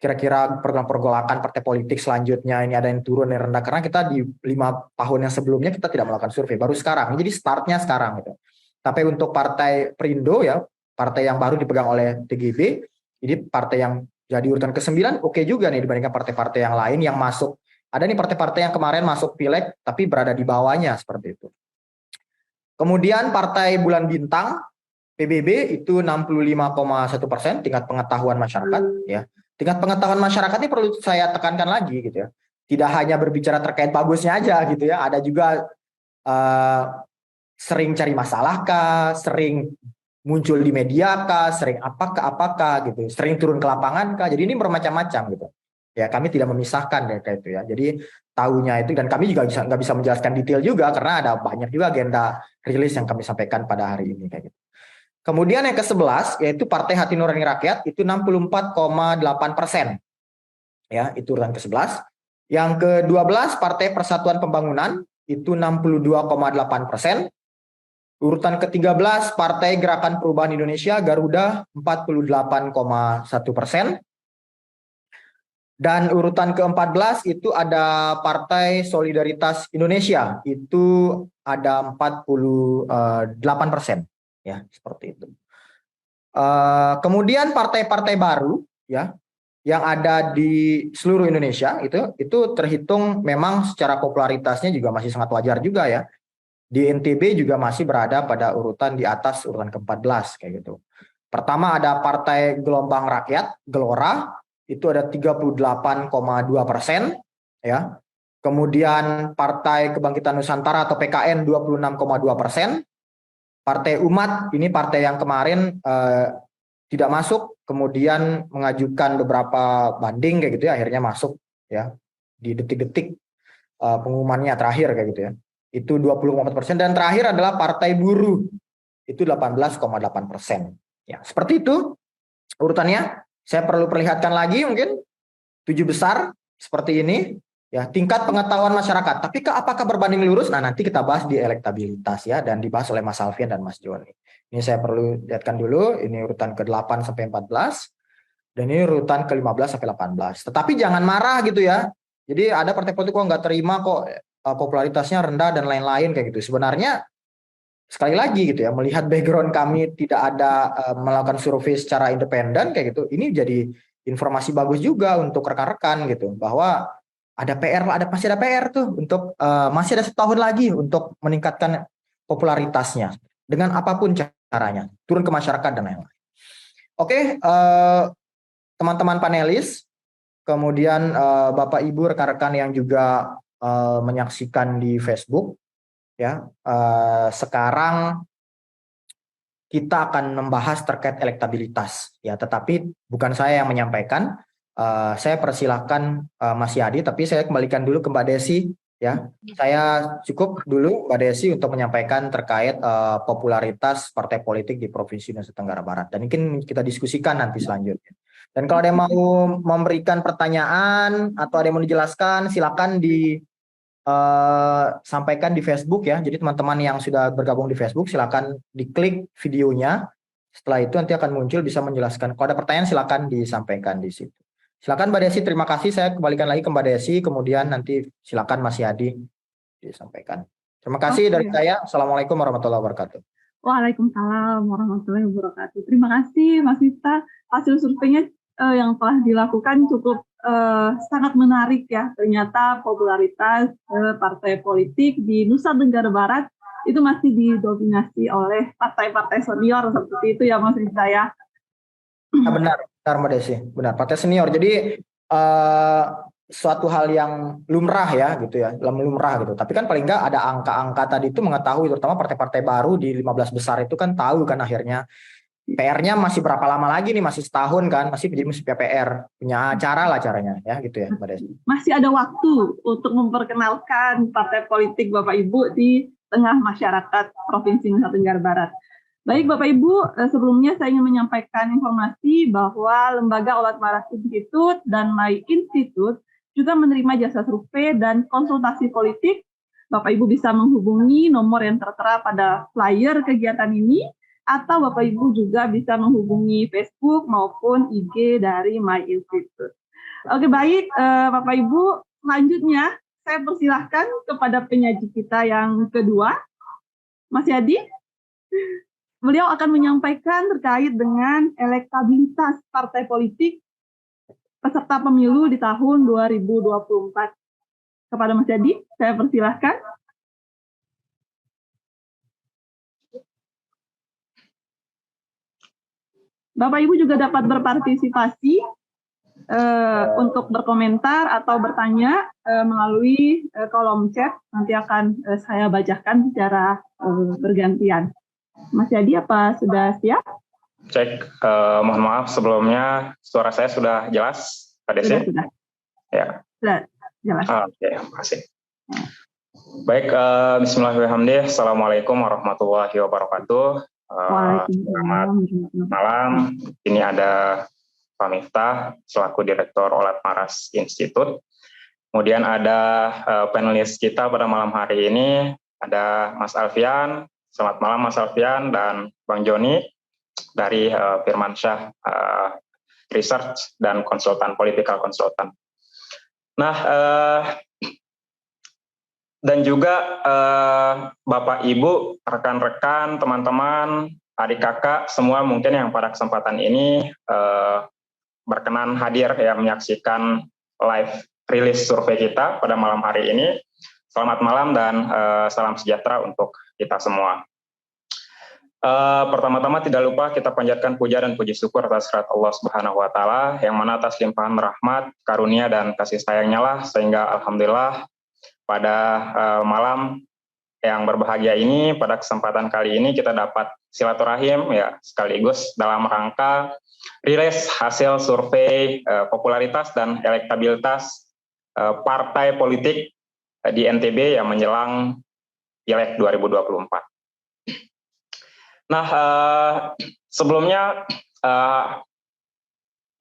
kira-kira program pergolakan partai politik selanjutnya, ini ada yang turun yang rendah, karena kita di 5 tahun yang sebelumnya kita tidak melakukan survei, baru sekarang, jadi startnya sekarang gitu. Tapi untuk partai Perindo ya, partai yang baru dipegang oleh TGB, ini partai yang jadi urutan ke-9 oke juga nih dibandingkan partai-partai yang lain yang masuk. Ada nih partai-partai yang kemarin masuk pileg tapi berada di bawahnya seperti itu. Kemudian partai Bulan Bintang PBB itu 65,1% tingkat pengetahuan masyarakat ya. Tingkat pengetahuan masyarakat ini perlu saya tekankan lagi gitu ya. Tidak hanya berbicara terkait bagusnya aja gitu ya, ada juga sering cari masalah kah, sering muncul di media kah, sering apakah gitu, sering turun ke lapangan kah. Jadi ini bermacam-macam gitu. Ya kami tidak memisahkan ya kayak itu ya. Jadi tahunya itu, dan kami juga nggak bisa menjelaskan detail juga karena ada banyak juga agenda rilis yang kami sampaikan pada hari ini kayak gitu. Kemudian yang ke-11 yaitu Partai Hati Nurani Rakyat itu 64,8%. Ya, itu urutan ke-11. Yang ke-12 Partai Persatuan Pembangunan itu 62,8%. Urutan ke-13 Partai Gerakan Perubahan Indonesia Garuda 48,1%. Dan urutan ke-14 itu ada Partai Solidaritas Indonesia, itu ada 48%. Ya, seperti itu. Kemudian partai-partai baru ya yang ada di seluruh Indonesia itu terhitung memang secara popularitasnya juga masih sangat wajar juga ya. Di NTB juga masih berada pada urutan di atas urutan ke-14 kayak gitu. Pertama ada Partai Gelombang Rakyat Gelora, itu ada 38,2% ya. Kemudian Partai Kebangkitan Nusantara atau PKN 26,2%. Partai Umat ini partai yang kemarin tidak masuk, kemudian mengajukan beberapa banding kayak gitu ya, akhirnya masuk ya di detik-detik pengumumannya terakhir kayak gitu ya. Itu 24%, dan terakhir adalah Partai Buruh itu 18,8%. Ya, seperti itu urutannya. Saya perlu perlihatkan lagi mungkin 7 besar seperti ini. Ya, tingkat pengetahuan masyarakat. Tapi apakah berbanding lurus? Nah, nanti kita bahas di elektabilitas ya, dan dibahas oleh Mas Alfian dan Mas Joni. Ini saya perlu lihatkan dulu, ini urutan ke-8 sampai 14, dan ini urutan ke-15 sampai 18. Tetapi jangan marah gitu ya. Jadi ada partai politik kok nggak terima kok popularitasnya rendah dan lain-lain kayak gitu. Sebenarnya sekali lagi gitu ya, melihat background kami tidak ada melakukan survei secara independen kayak gitu, ini jadi informasi bagus juga untuk rekan-rekan gitu, bahwa ada PR, masih ada PR tuh untuk masih ada setahun lagi untuk meningkatkan popularitasnya dengan apapun caranya, turun ke masyarakat dan lain-lain. Oke, teman-teman panelis, kemudian Bapak Ibu rekan-rekan yang juga menyaksikan di Facebook, ya sekarang kita akan membahas terkait elektabilitas, ya. Tetapi bukan saya yang menyampaikan. Saya persilahkan Mas Yadi, tapi saya kembalikan dulu ke Mbak Desi ya. Saya cukup dulu Mbak Desi untuk menyampaikan terkait popularitas partai politik di Provinsi Nusa Tenggara Barat, dan mungkin kita diskusikan nanti selanjutnya. Dan kalau ada yang mau memberikan pertanyaan atau ada yang mau dijelaskan, silakan sampaikan di Facebook ya. Jadi teman-teman yang sudah bergabung di Facebook silakan diklik videonya. Setelah itu nanti akan muncul bisa menjelaskan. Kalau ada pertanyaan silakan disampaikan di situ. Silakan Mbak Desi, terima kasih. Saya kembalikan lagi ke Mbak Desi, kemudian nanti silakan Mas Yadi disampaikan. Terima kasih dari saya. Assalamualaikum warahmatullahi wabarakatuh. Waalaikumsalam warahmatullahi wabarakatuh. Terima kasih Mas Miftah. Hasil surveinya yang telah dilakukan cukup sangat menarik ya. Ternyata popularitas partai politik di Nusa Tenggara Barat itu masih didominasi oleh partai-partai senior seperti itu ya Mas Miftah ya. Benar Mbak Desi, benar, partai senior. Jadi suatu hal yang lumrah ya gitu ya, lumrah gitu. Tapi kan paling nggak ada angka-angka tadi itu mengetahui, terutama partai-partai baru di 15 besar itu kan tahu kan akhirnya PR-nya masih berapa lama lagi nih, masih setahun kan, masih PR, punya cara lah caranya ya gitu ya Mbak Desi. Masih ada waktu untuk memperkenalkan partai politik Bapak Ibu di tengah masyarakat Provinsi Nusa Tenggara Barat. Baik Bapak Ibu, sebelumnya saya ingin menyampaikan informasi bahwa Lembaga Olat Maras Institute dan My Institute juga menerima jasa survei dan konsultasi politik Bapak Ibu bisa menghubungi nomor yang tertera pada flyer kegiatan ini, atau Bapak Ibu juga bisa menghubungi Facebook maupun IG dari My Institute. Oke, baik Bapak Ibu, selanjutnya saya persilahkan kepada penyaji kita yang kedua, Mas Yadi. Beliau akan menyampaikan terkait dengan elektabilitas partai politik peserta pemilu di tahun 2024. Kepada Mas Yadi, saya persilahkan. Bapak Ibu juga dapat berpartisipasi untuk berkomentar atau bertanya melalui kolom chat. Nanti akan saya bacakan secara bergantian. Mas Yadi, apa sudah siap? Cek, mohon maaf sebelumnya suara saya sudah jelas, Pak Desi? Sudah. Ya. Sudah jelas. Oke, makasih. Baik, bismillahirrahmanirrahim. Assalamualaikum warahmatullahi wabarakatuh. Selamat malam. Ini ada Pak Miftah selaku Direktur Olat Maras Institute. Kemudian ada panelis kita pada malam hari ini, ada Mas Alfian. Selamat malam Mas Alfian dan Bang Joni dari Firmansyah Research dan konsultan, political consultant. Nah, dan juga Bapak Ibu, rekan-rekan, teman-teman, adik kakak, semua mungkin yang pada kesempatan ini berkenan hadir ya menyaksikan live rilis survei kita pada malam hari ini. Selamat malam dan salam sejahtera untuk kita semua. Pertama-tama tidak lupa kita panjatkan puja dan puji syukur atas hadirat Allah Subhanahu wa taala yang mana atas limpahan rahmat, karunia dan kasih sayangnya lah sehingga alhamdulillah pada malam yang berbahagia ini, pada kesempatan kali ini kita dapat silaturahim ya sekaligus dalam rangka rilis hasil survei popularitas dan elektabilitas partai politik di NTB yang menjelang Pileg 2024. Nah, sebelumnya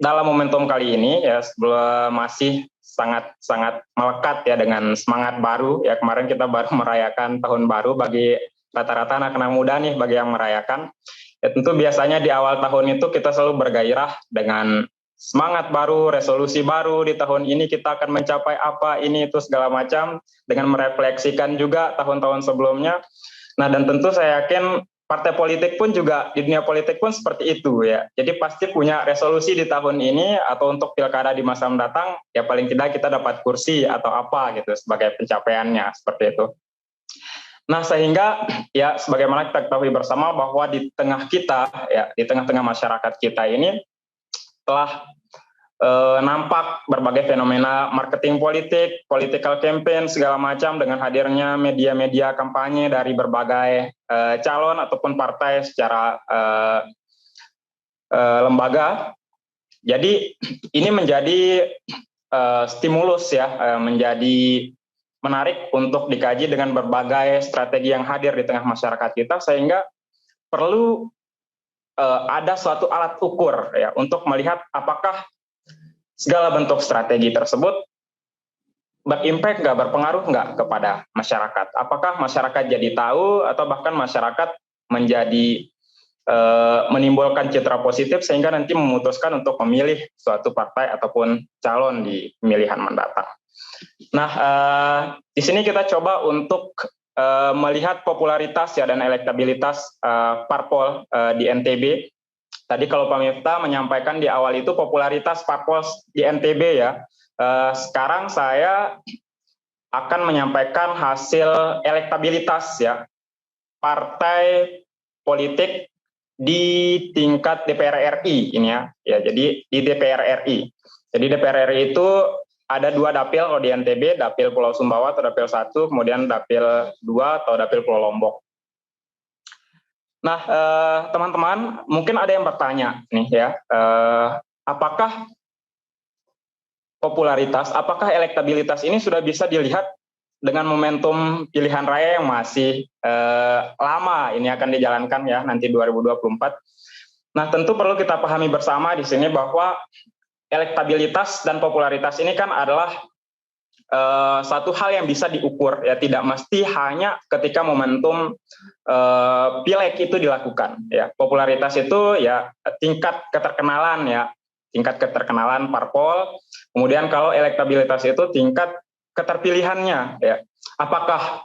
dalam momentum kali ini ya sebelum masih sangat melekat ya dengan semangat baru ya, kemarin kita baru merayakan tahun baru bagi rata-rata anak-anak muda nih, bagi yang merayakan ya tentu biasanya di awal tahun itu kita selalu bergairah dengan semangat baru, resolusi baru, di tahun ini kita akan mencapai apa, ini itu segala macam, dengan merefleksikan juga tahun-tahun sebelumnya. Nah, dan tentu saya yakin partai politik pun juga, di dunia politik pun seperti itu ya. Jadi pasti punya resolusi di tahun ini, atau untuk pilkada di masa mendatang, ya paling tidak kita dapat kursi atau apa gitu sebagai pencapaiannya, seperti itu. Nah, sehingga ya sebagaimana kita ketahui bersama bahwa di tengah kita, ya di tengah-tengah masyarakat kita ini, telah nampak berbagai fenomena marketing politik, political campaign, segala macam dengan hadirnya media-media kampanye dari berbagai calon ataupun partai secara lembaga. Jadi ini menjadi stimulus ya, menjadi menarik untuk dikaji dengan berbagai strategi yang hadir di tengah masyarakat kita, sehingga perlu ada suatu alat ukur ya untuk melihat apakah segala bentuk strategi tersebut berimpact nggak, berpengaruh nggak kepada masyarakat. Apakah masyarakat jadi tahu atau bahkan masyarakat menjadi menimbulkan citra positif sehingga nanti memutuskan untuk memilih suatu partai ataupun calon di pemilihan mendatang. Nah, di sini kita coba untuk melihat popularitas ya dan elektabilitas parpol di NTB. Tadi kalau Pak Miftah menyampaikan di awal itu popularitas parpol di NTB ya. Sekarang saya akan menyampaikan hasil elektabilitas ya partai politik di tingkat DPR RI ini ya. Ya, jadi di DPR RI. Jadi DPR RI itu ada 2 dapil kalau di NTB, dapil Pulau Sumbawa atau dapil 1, kemudian dapil 2 atau dapil Pulau Lombok. Nah, teman-teman, mungkin ada yang bertanya nih ya, apakah popularitas, apakah elektabilitas ini sudah bisa dilihat dengan momentum pilihan raya yang masih lama ini akan dijalankan ya nanti 2024. Nah, tentu perlu kita pahami bersama di sini bahwa elektabilitas dan popularitas ini kan adalah satu hal yang bisa diukur, ya tidak mesti hanya ketika momentum pileg itu dilakukan. Ya, popularitas itu ya tingkat keterkenalan ya, tingkat keterkenalan parpol. Kemudian kalau elektabilitas itu tingkat keterpilihannya. Ya, apakah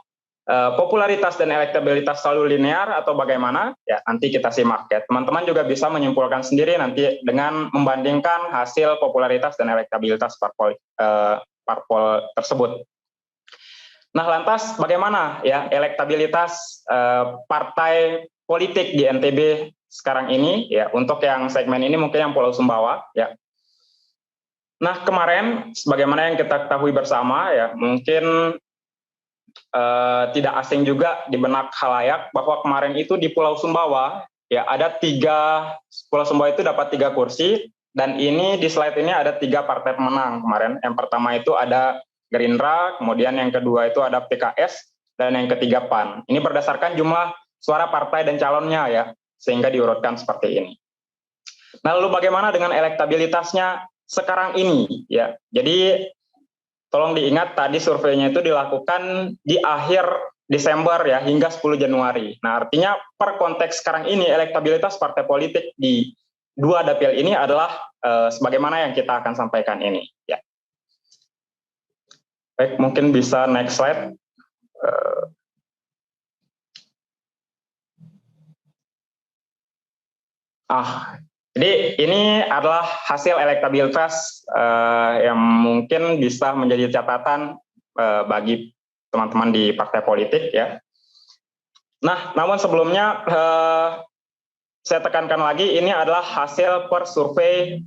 popularitas dan elektabilitas selalu linear atau bagaimana? Ya, nanti kita simak ya. Teman-teman juga bisa menyimpulkan sendiri nanti dengan membandingkan hasil popularitas dan elektabilitas parpol tersebut. Nah, lantas bagaimana ya elektabilitas partai politik di NTB sekarang ini ya, untuk yang segmen ini mungkin yang Pulau Sumbawa ya. Nah, kemarin sebagaimana yang kita ketahui bersama ya, mungkin tidak asing juga di benak khalayak bahwa kemarin itu di Pulau Sumbawa ya ada Pulau Sumbawa itu dapat 3 kursi, dan ini di slide ini ada 3 partai pemenang kemarin. Yang pertama itu ada Gerindra, kemudian yang kedua itu ada PKS, dan yang ketiga PAN. Ini berdasarkan jumlah suara partai dan calonnya ya, sehingga diurutkan seperti ini. Nah, lalu bagaimana dengan elektabilitasnya sekarang ini ya? Jadi tolong diingat tadi surveinya itu dilakukan di akhir Desember ya, hingga 10 Januari. Nah, artinya per konteks sekarang ini elektabilitas partai politik di 2 dapil ini adalah sebagaimana yang kita akan sampaikan ini ya. Baik, mungkin bisa next slide. Jadi ini adalah hasil elektabilitas yang mungkin bisa menjadi catatan bagi teman-teman di partai politik ya. Nah, namun sebelumnya saya tekankan lagi, ini adalah hasil per survei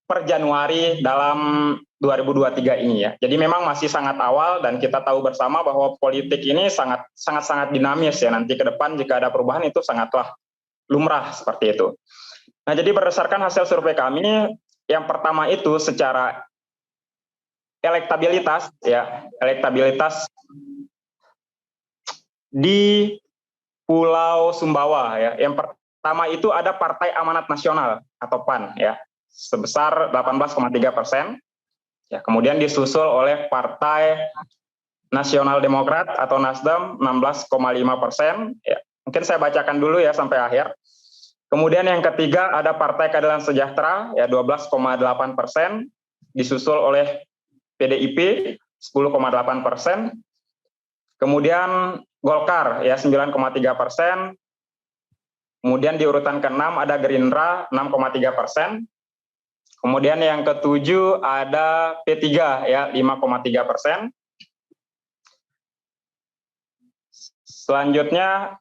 per Januari dalam 2023 ini ya. Jadi memang masih sangat awal, dan kita tahu bersama bahwa politik ini sangat dinamis ya. Nanti ke depan jika ada perubahan itu sangatlah lumrah seperti itu. Nah, jadi berdasarkan hasil survei kami, yang pertama itu secara elektabilitas ya, elektabilitas di Pulau Sumbawa ya. Yang pertama itu ada Partai Amanat Nasional atau PAN ya, sebesar 18,3%. Ya, kemudian disusul oleh Partai Nasional Demokrat atau Nasdem 16,5%. Ya, mungkin saya bacakan dulu ya sampai akhir. Kemudian yang ketiga ada Partai Keadilan Sejahtera ya 12,8%, disusul oleh PDIP 10,8%. Kemudian Golkar ya 9,3%. Kemudian di urutan ke-6 ada Gerindra 6,3%. Kemudian yang ke-7 ada P3 ya 5,3%. Selanjutnya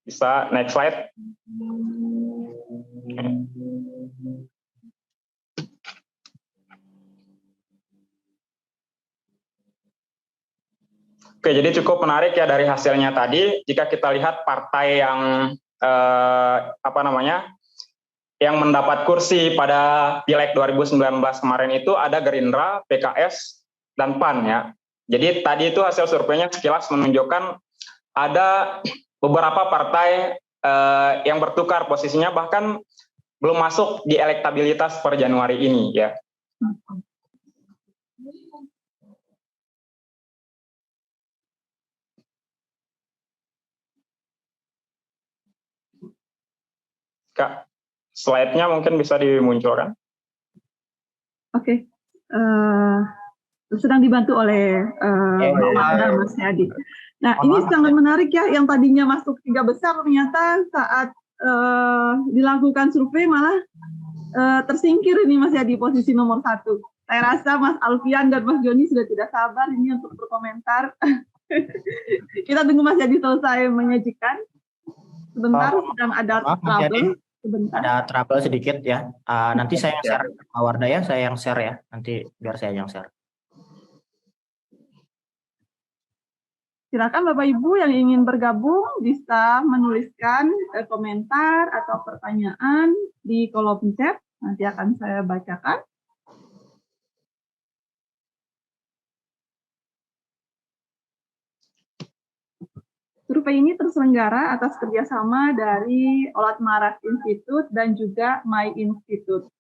bisa next slide. Oke, jadi cukup menarik ya dari hasilnya tadi. Jika kita lihat partai yang yang mendapat kursi pada Pileg 2019 kemarin itu ada Gerindra, PKS, dan PAN ya. Jadi tadi itu hasil surveinya sekilas menunjukkan ada beberapa partai yang bertukar posisinya, bahkan belum masuk di elektabilitas per Januari ini ya. Kak, slide-nya mungkin bisa dimunculkan. Oke. Sedang dibantu oleh Mas Yadi. Nah, ini sangat menarik ya, yang tadinya masuk 3 besar ternyata saat dilakukan survei malah tersingkir ini Mas Yadi, posisi nomor 1. Saya rasa Mas Alfian dan Mas Joni sudah tidak sabar ini untuk berkomentar. Kita tunggu Mas Yadi selesai menyajikan. Sebentar, sedang ada trouble. Sebentar. Ada trouble sedikit ya. Nanti saya yang share, Pak Wardah ya, saya yang share ya. Nanti biar saya yang share. Silakan Bapak Ibu yang ingin bergabung bisa menuliskan komentar atau pertanyaan di kolom chat. Nanti akan saya bacakan. Survei ini terselenggara atas kerjasama dari Olat Maras Institute dan juga My Institute.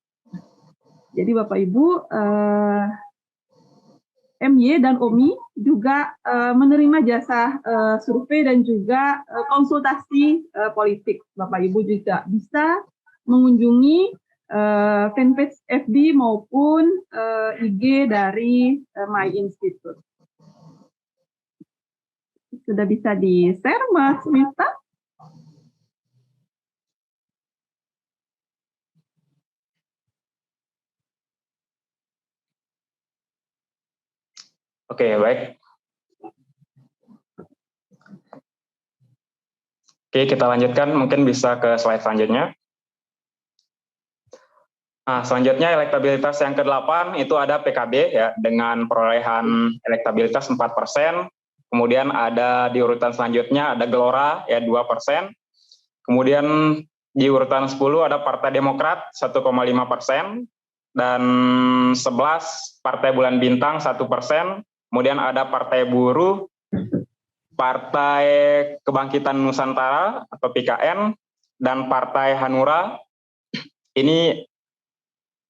Jadi Bapak Ibu, MY dan OMI juga menerima jasa survei dan juga konsultasi politik. Bapak Ibu juga bisa mengunjungi fanpage FB maupun IG dari My Institute. Sudah bisa di-share, Mas Miftah? Oke, baik. Oke, kita lanjutkan. Mungkin bisa ke slide selanjutnya. Nah, selanjutnya elektabilitas yang ke-8 itu ada PKB ya dengan perolehan elektabilitas 4%. Kemudian ada di urutan selanjutnya ada Gelora ya 2%. Kemudian di urutan 10 ada Partai Demokrat 1,5% dan 11 Partai Bulan Bintang 1%. Kemudian ada Partai Buruh, Partai Kebangkitan Nusantara atau PKN dan Partai Hanura ini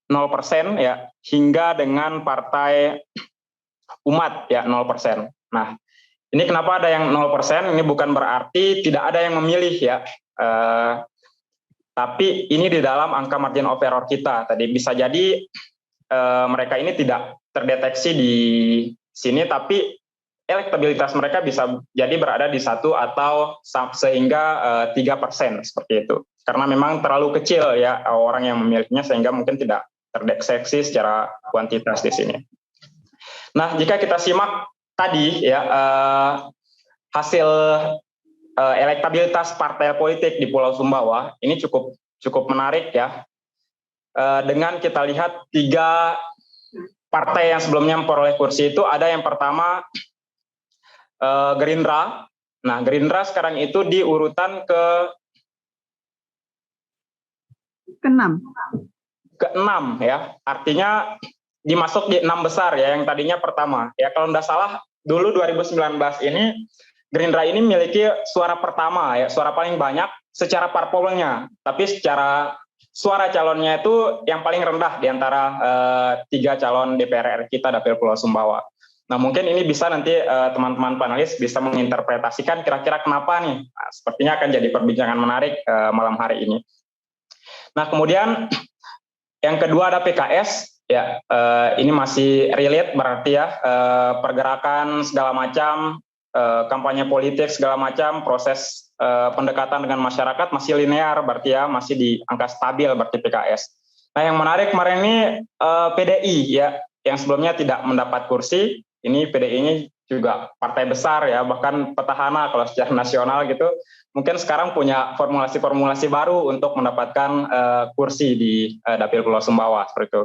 0% ya, hingga dengan Partai Umat ya 0%. Nah, ini kenapa ada yang 0%? Ini bukan berarti tidak ada yang memilih ya. Tapi ini di dalam angka margin of error kita. Tadi bisa jadi mereka ini tidak terdeteksi di sini, tapi elektabilitas mereka bisa jadi berada di 1 atau sehingga 3% seperti itu. Karena memang terlalu kecil ya orang yang memilikinya sehingga mungkin tidak terdeteksi secara kuantitas di sini. Nah, jika kita simak tadi ya hasil elektabilitas partai politik di Pulau Sumbawa ini cukup menarik ya. Dengan kita lihat 3 partai yang sebelumnya memperoleh kursi itu ada yang pertama Gerindra. Nah, Gerindra sekarang itu di urutan ke-6 ya. Artinya dimasuk di 6 besar ya, yang tadinya pertama. Ya kalau tidak salah dulu 2019 ini Gerindra ini memiliki suara pertama ya, suara paling banyak secara parpolnya. Tapi secara suara calonnya itu yang paling rendah di antara 3 calon DPR RI kita Dapil Pulau Sumbawa. Nah, mungkin ini bisa nanti teman-teman panelis bisa menginterpretasikan kira-kira kenapa nih. Nah, sepertinya akan jadi perbincangan menarik malam hari ini. Nah, kemudian yang kedua ada PKS. Ya, ini masih relate berarti ya pergerakan segala macam, kampanye politik segala macam, proses pendekatan dengan masyarakat masih linear berarti ya, masih di angka stabil berarti PKS. Nah, yang menarik kemarin ini PDI ya, yang sebelumnya tidak mendapat kursi, ini PDI-nya juga partai besar ya, bahkan petahana kalau secara nasional gitu, mungkin sekarang punya formulasi-formulasi baru untuk mendapatkan kursi di Dapil Pulau Sumbawa seperti itu.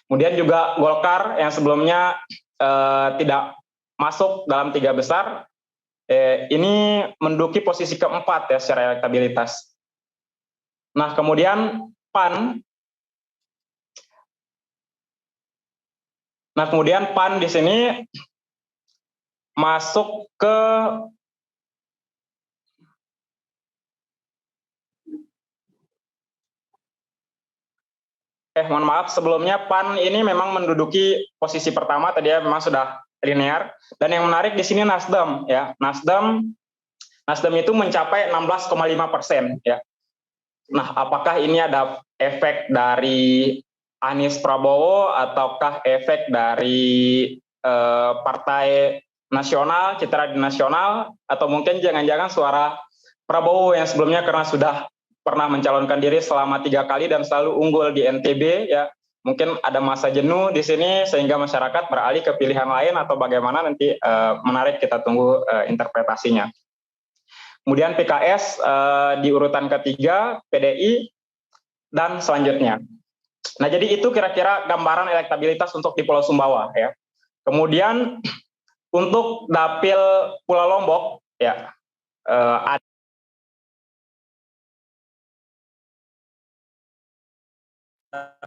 Kemudian juga Golkar yang sebelumnya tidak masuk dalam 3 besar, ini menduduki posisi ke-4 ya secara elektabilitas. Nah, kemudian PAN. Nah, kemudian PAN di sini masuk ke mohon maaf, sebelumnya PAN ini memang menduduki posisi pertama tadi ya, memang sudah linear. Dan yang menarik di sini Nasdem ya. Nasdem itu mencapai 16,5% ya. Nah, apakah ini ada efek dari Anies Prabowo ataukah efek dari partai nasional, citra di nasional, atau mungkin jangan-jangan suara Prabowo yang sebelumnya karena sudah pernah mencalonkan diri selama 3 kali dan selalu unggul di NTB ya, mungkin ada masa jenuh di sini sehingga masyarakat beralih ke pilihan lain atau bagaimana, nanti menarik, kita tunggu interpretasinya. Kemudian PKS di urutan ketiga, PDI dan selanjutnya. Nah, jadi itu kira-kira gambaran elektabilitas untuk di Pulau Sumbawa ya. Kemudian untuk Dapil Pulau Lombok ya,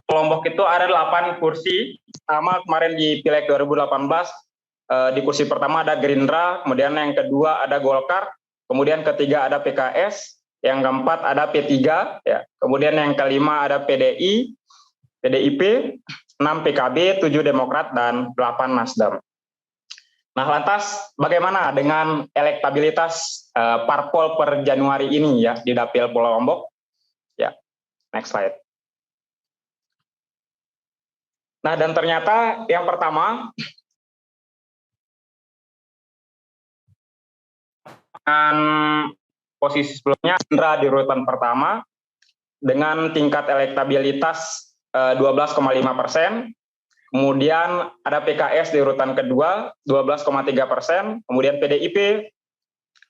Lombok itu ada 8 kursi. Sama kemarin di Pileg 2018 di kursi pertama ada Gerindra, kemudian yang kedua ada Golkar, kemudian ketiga ada PKS, yang keempat ada P3 ya. Kemudian yang kelima ada PDI, PDIP. 6 PKB, 7 Demokrat, dan 8 Nasdem. Nah, lantas bagaimana dengan elektabilitas parpol per Januari ini ya di Dapil Pulau Lombok? Ya, next slide. Nah, dan ternyata yang pertama, dengan posisi sebelumnya, Indra di urutan pertama dengan tingkat elektabilitas 12,5%. Kemudian ada PKS di urutan kedua 12,3%, kemudian PDIP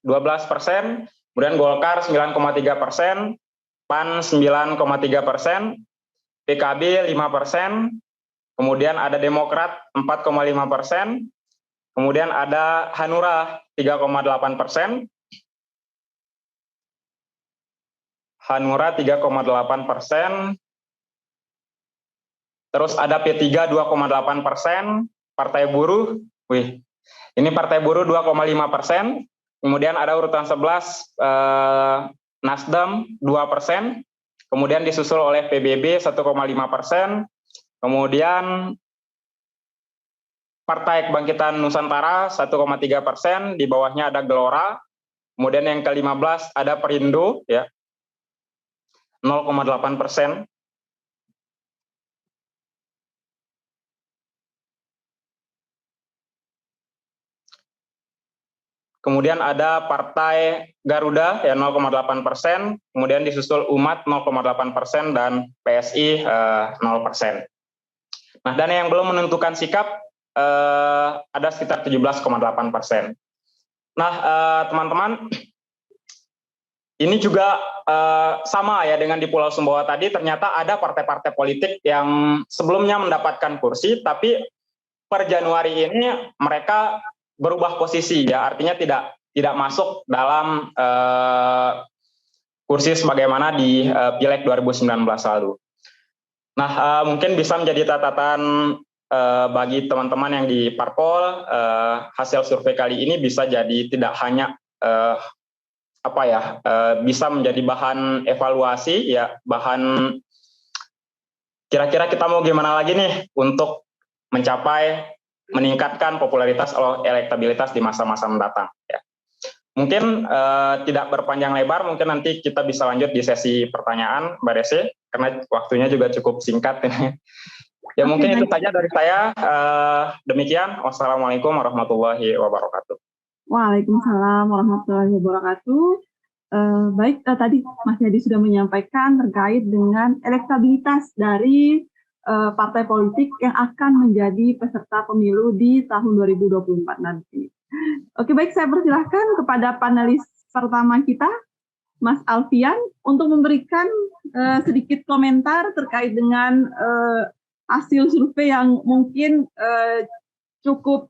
12%, kemudian Golkar 9,3%, PAN 9,3%, PKB 5%, kemudian ada Demokrat 4,5%, kemudian ada Hanura 3,8%, Hanura 3,8%, terus ada P3 2,8%, Partai Buruh, ini Partai Buruh 2,5%, kemudian ada urutan 11 Nasdem 2%, kemudian disusul oleh PBB 1,5%, kemudian Partai Kebangkitan Nusantara 1,3%, di bawahnya ada Gelora, kemudian yang ke-15 ada Perindo ya 0,8%. Kemudian ada Partai Garuda ya 0,8%, kemudian disusul Umat 0,8% dan PSI 0%. Nah, dan yang belum menentukan sikap ada sekitar 17,8%. Nah, teman-teman, ini juga sama ya dengan di Pulau Sumbawa tadi, ternyata ada partai-partai politik yang sebelumnya mendapatkan kursi, tapi per Januari ini mereka berubah posisi ya, artinya tidak masuk dalam kursi sebagaimana di Pileg 2019 lalu. Nah, mungkin bisa menjadi catatan bagi teman-teman yang di parpol, hasil survei kali ini bisa jadi tidak hanya bisa menjadi bahan evaluasi ya, bahan kira-kira kita mau gimana lagi nih untuk meningkatkan popularitas atau elektabilitas di masa-masa mendatang ya. Mungkin tidak berpanjang lebar, mungkin nanti kita bisa lanjut di sesi pertanyaan Mbak Desi, karena waktunya juga cukup singkat. Ya mungkin itu saja dari saya. Demikian, wassalamualaikum warahmatullahi wabarakatuh. Waalaikumsalam warahmatullahi wabarakatuh. Baik, tadi Mas Yadi sudah menyampaikan terkait dengan elektabilitas dari partai politik yang akan menjadi peserta pemilu di tahun 2024 nanti. Oke, baik, saya persilahkan kepada panelis pertama kita, Mas Alfian, untuk memberikan sedikit komentar terkait dengan hasil survei yang mungkin cukup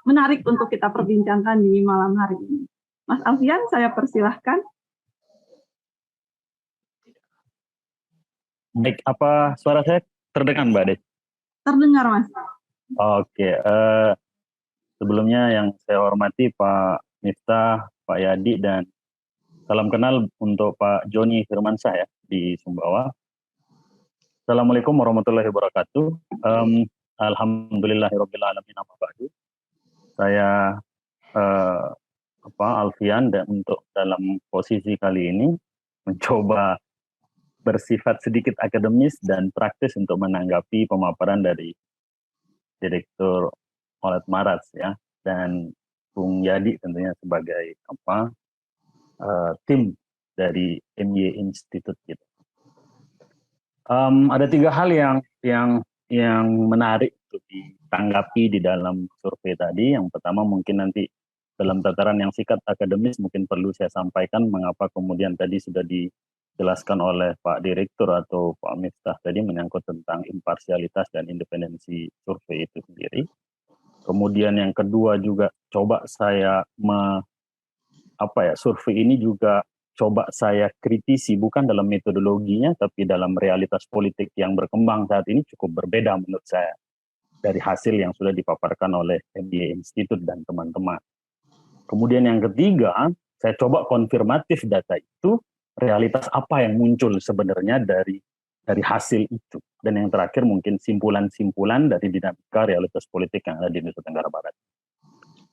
menarik untuk kita perbincangkan di malam hari ini. Mas Alfian, saya persilahkan. Baik, apa suara saya terdengar Mbak Des? Terdengar, Mas. Oke, sebelumnya yang saya hormati Pak Miftah, Pak Yadi, dan salam kenal untuk Pak Joni Firmansyah ya di Sumbawa. Assalamualaikum warahmatullahi wabarakatuh. Alhamdulillahirobbilalamin. Saya Alfian, dan untuk dalam posisi kali ini mencoba bersifat sedikit akademis dan praktis untuk menanggapi pemaparan dari Direktur Olet Maras ya, dan Bung Yadi tentunya sebagai tim dari MY Institute gitu. Ada 3 hal yang menarik untuk ditanggapi di dalam survei tadi. Yang pertama, mungkin nanti dalam tataran yang singkat akademis mungkin perlu saya sampaikan mengapa kemudian tadi sudah dijelaskan oleh Pak Direktur atau Pak Miftah tadi menyangkut tentang imparsialitas dan independensi survei itu sendiri. Kemudian yang kedua juga coba saya survei ini juga coba saya kritisi bukan dalam metodologinya tapi dalam realitas politik yang berkembang saat ini cukup berbeda menurut saya dari hasil yang sudah dipaparkan oleh MY Institute dan teman-teman. Kemudian yang ketiga, saya coba konfirmatif data itu, realitas apa yang muncul sebenarnya dari hasil itu. Dan yang terakhir mungkin simpulan-simpulan dari dinamika realitas politik yang ada di Nusa Tenggara Barat.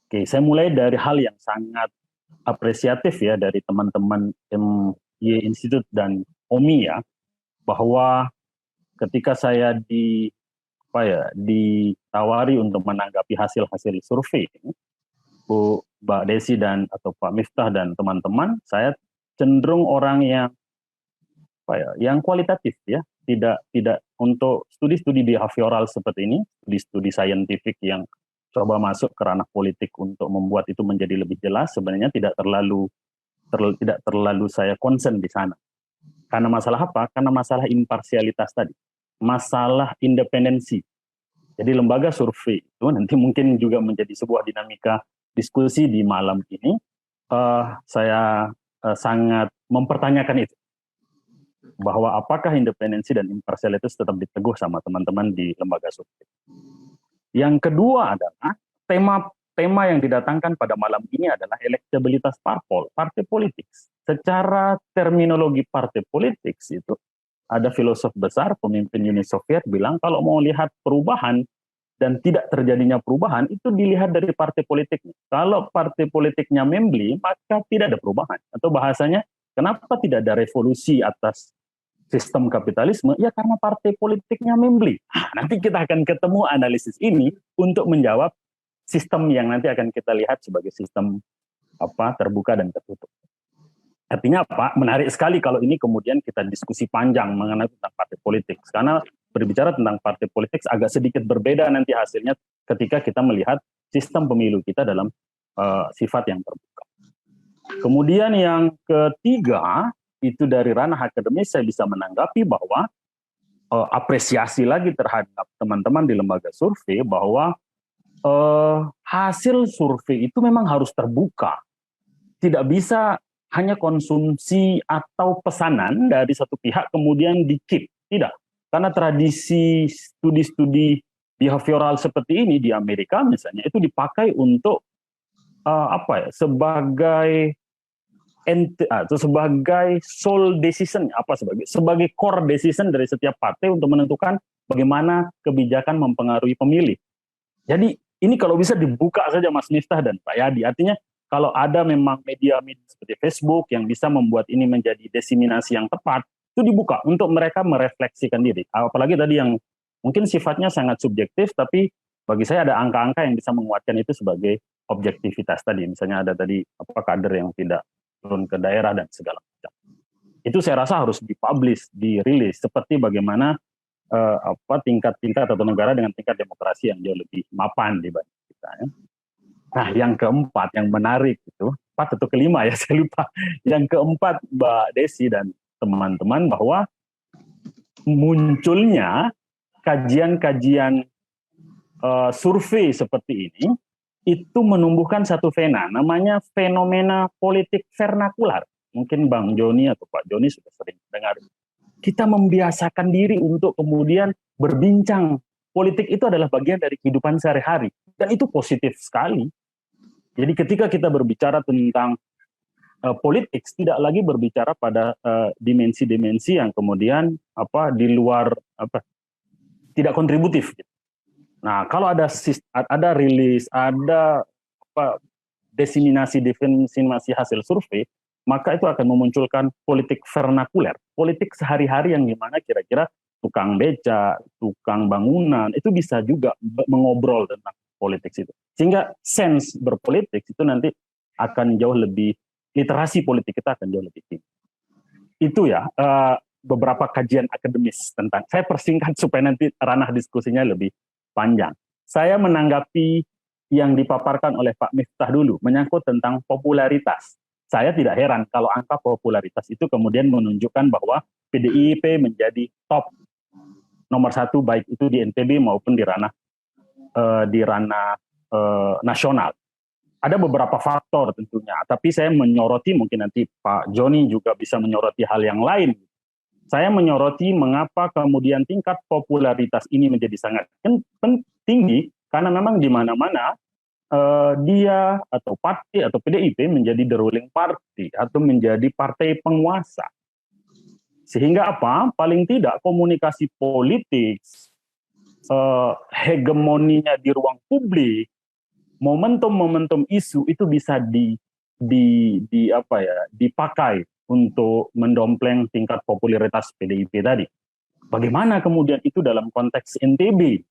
Oke, saya mulai dari hal yang sangat apresiatif ya dari teman-teman MY Institute dan OMI ya, bahwa ketika saya ditawari untuk menanggapi hasil-hasil survei, Bu Mbak Desi dan atau Pak Miftah dan teman-teman, saya cenderung orang yang kualitatif ya, tidak untuk studi-studi behavioral seperti ini, studi-studi saintifik yang coba masuk ke ranah politik untuk membuat itu menjadi lebih jelas, sebenarnya tidak terlalu saya concern di sana. Karena masalah apa? Karena masalah imparsialitas tadi, masalah independensi. Jadi lembaga survei itu nanti mungkin juga menjadi sebuah dinamika diskusi di malam ini. Saya sangat mempertanyakan itu, bahwa apakah independensi dan imparsialitas tetap diteguh sama teman-teman di lembaga survei. Yang kedua adalah tema yang didatangkan pada malam ini adalah elektabilitas partai politik. Secara terminologi partai politik itu ada filosof besar pemimpin Uni Soviet bilang kalau mau lihat perubahan dan tidak terjadinya perubahan itu dilihat dari partai politiknya. Kalau partai politiknya membeli maka tidak ada perubahan. Atau bahasanya kenapa tidak ada revolusi atas sistem kapitalisme? Ya karena partai politiknya membeli. Nanti kita akan ketemu analisis ini untuk menjawab sistem yang nanti akan kita lihat sebagai sistem terbuka dan tertutup. Artinya apa? Menarik sekali kalau ini kemudian kita diskusi panjang mengenai tentang partai politik. Karena berbicara tentang partai politik agak sedikit berbeda nanti hasilnya ketika kita melihat sistem pemilu kita dalam sifat yang terbuka. Kemudian yang ketiga, itu dari ranah akademis saya bisa menanggapi bahwa apresiasi lagi terhadap teman-teman di lembaga survei bahwa hasil survei itu memang harus terbuka. Tidak bisa hanya konsumsi atau pesanan dari satu pihak kemudian di-keep. Tidak. Karena tradisi studi-studi behavioral seperti ini di Amerika misalnya itu dipakai untuk sebagai atau sebagai sole decision, sebagai core decision dari setiap partai untuk menentukan bagaimana kebijakan mempengaruhi pemilih. Jadi ini kalau bisa dibuka saja Mas Miftah dan Pak Yadi. Artinya kalau ada memang media-media seperti Facebook yang bisa membuat ini menjadi diseminasi yang tepat, itu dibuka untuk mereka merefleksikan diri. Apalagi tadi yang mungkin sifatnya sangat subjektif, tapi bagi saya ada angka-angka yang bisa menguatkan itu sebagai objektivitas tadi. Misalnya ada tadi kader yang tidak turun ke daerah dan segala macam. Itu saya rasa harus dipublish, dirilis seperti bagaimana tingkat-tingkat atau negara dengan tingkat demokrasi yang jauh lebih mapan dibanding kita. Ya. Nah, yang keempat yang menarik itu 4 atau kelima ya saya lupa. Yang keempat Mbak Desi dan teman-teman bahwa munculnya kajian-kajian survei seperti ini itu menumbuhkan satu namanya fenomena politik vernakular. Mungkin Bang Joni atau Pak Joni sudah sering dengar. Kita membiasakan diri untuk kemudian berbincang. Politik itu adalah bagian dari kehidupan sehari-hari. Dan itu positif sekali. Jadi ketika kita berbicara tentang politik, tidak lagi berbicara pada dimensi-dimensi yang kemudian di luar tidak kontributif. Nah, kalau ada rilis, ada diseminasi hasil survei, maka itu akan memunculkan politik vernakuler, politik sehari-hari yang dimana kira-kira tukang beca, tukang bangunan, itu bisa juga mengobrol tentang politik itu. Sehingga sense berpolitik itu nanti akan jauh lebih, literasi politik kita akan jauh lebih tinggi. Itu ya, beberapa kajian akademis tentang, saya persingkat supaya nanti ranah diskusinya lebih panjang. Saya menanggapi yang dipaparkan oleh Pak Miftah dulu, menyangkut tentang popularitas. Saya tidak heran kalau angka popularitas itu kemudian menunjukkan bahwa PDIP menjadi top nomor 1 baik itu di NTB maupun di ranah nasional. Ada beberapa faktor tentunya, tapi saya menyoroti, mungkin nanti Pak Joni juga bisa menyoroti hal yang lain. Saya menyoroti mengapa kemudian tingkat popularitas ini menjadi sangat tinggi, karena memang di mana-mana dia atau partai atau PDIP menjadi the ruling party atau menjadi partai penguasa. Sehingga apa? Paling tidak komunikasi politik, hegemoninya di ruang publik, momentum-momentum isu itu bisa dipakai untuk mendompleng tingkat popularitas PDIP tadi. Bagaimana kemudian itu dalam konteks NTB?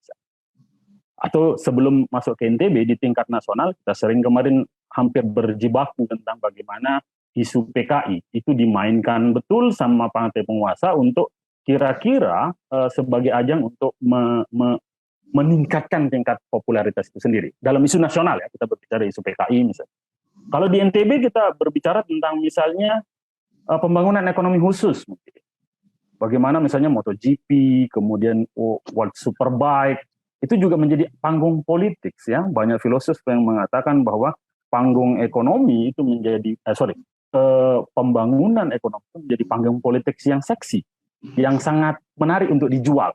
Atau sebelum masuk ke NTB di tingkat nasional, kita sering kemarin hampir berjibaku tentang bagaimana isu PKI itu dimainkan betul sama partai penguasa untuk kira-kira sebagai ajang untuk meningkatkan tingkat popularitas itu sendiri. Dalam isu nasional ya, kita berbicara isu PKI misalnya. Kalau di NTB kita berbicara tentang misalnya pembangunan ekonomi khusus. Bagaimana misalnya MotoGP, kemudian World Superbike, itu juga menjadi panggung politik ya. Banyak filosof yang mengatakan bahwa panggung ekonomi itu menjadi pembangunan ekonomi itu menjadi panggung politik yang seksi, yang sangat menarik untuk dijual.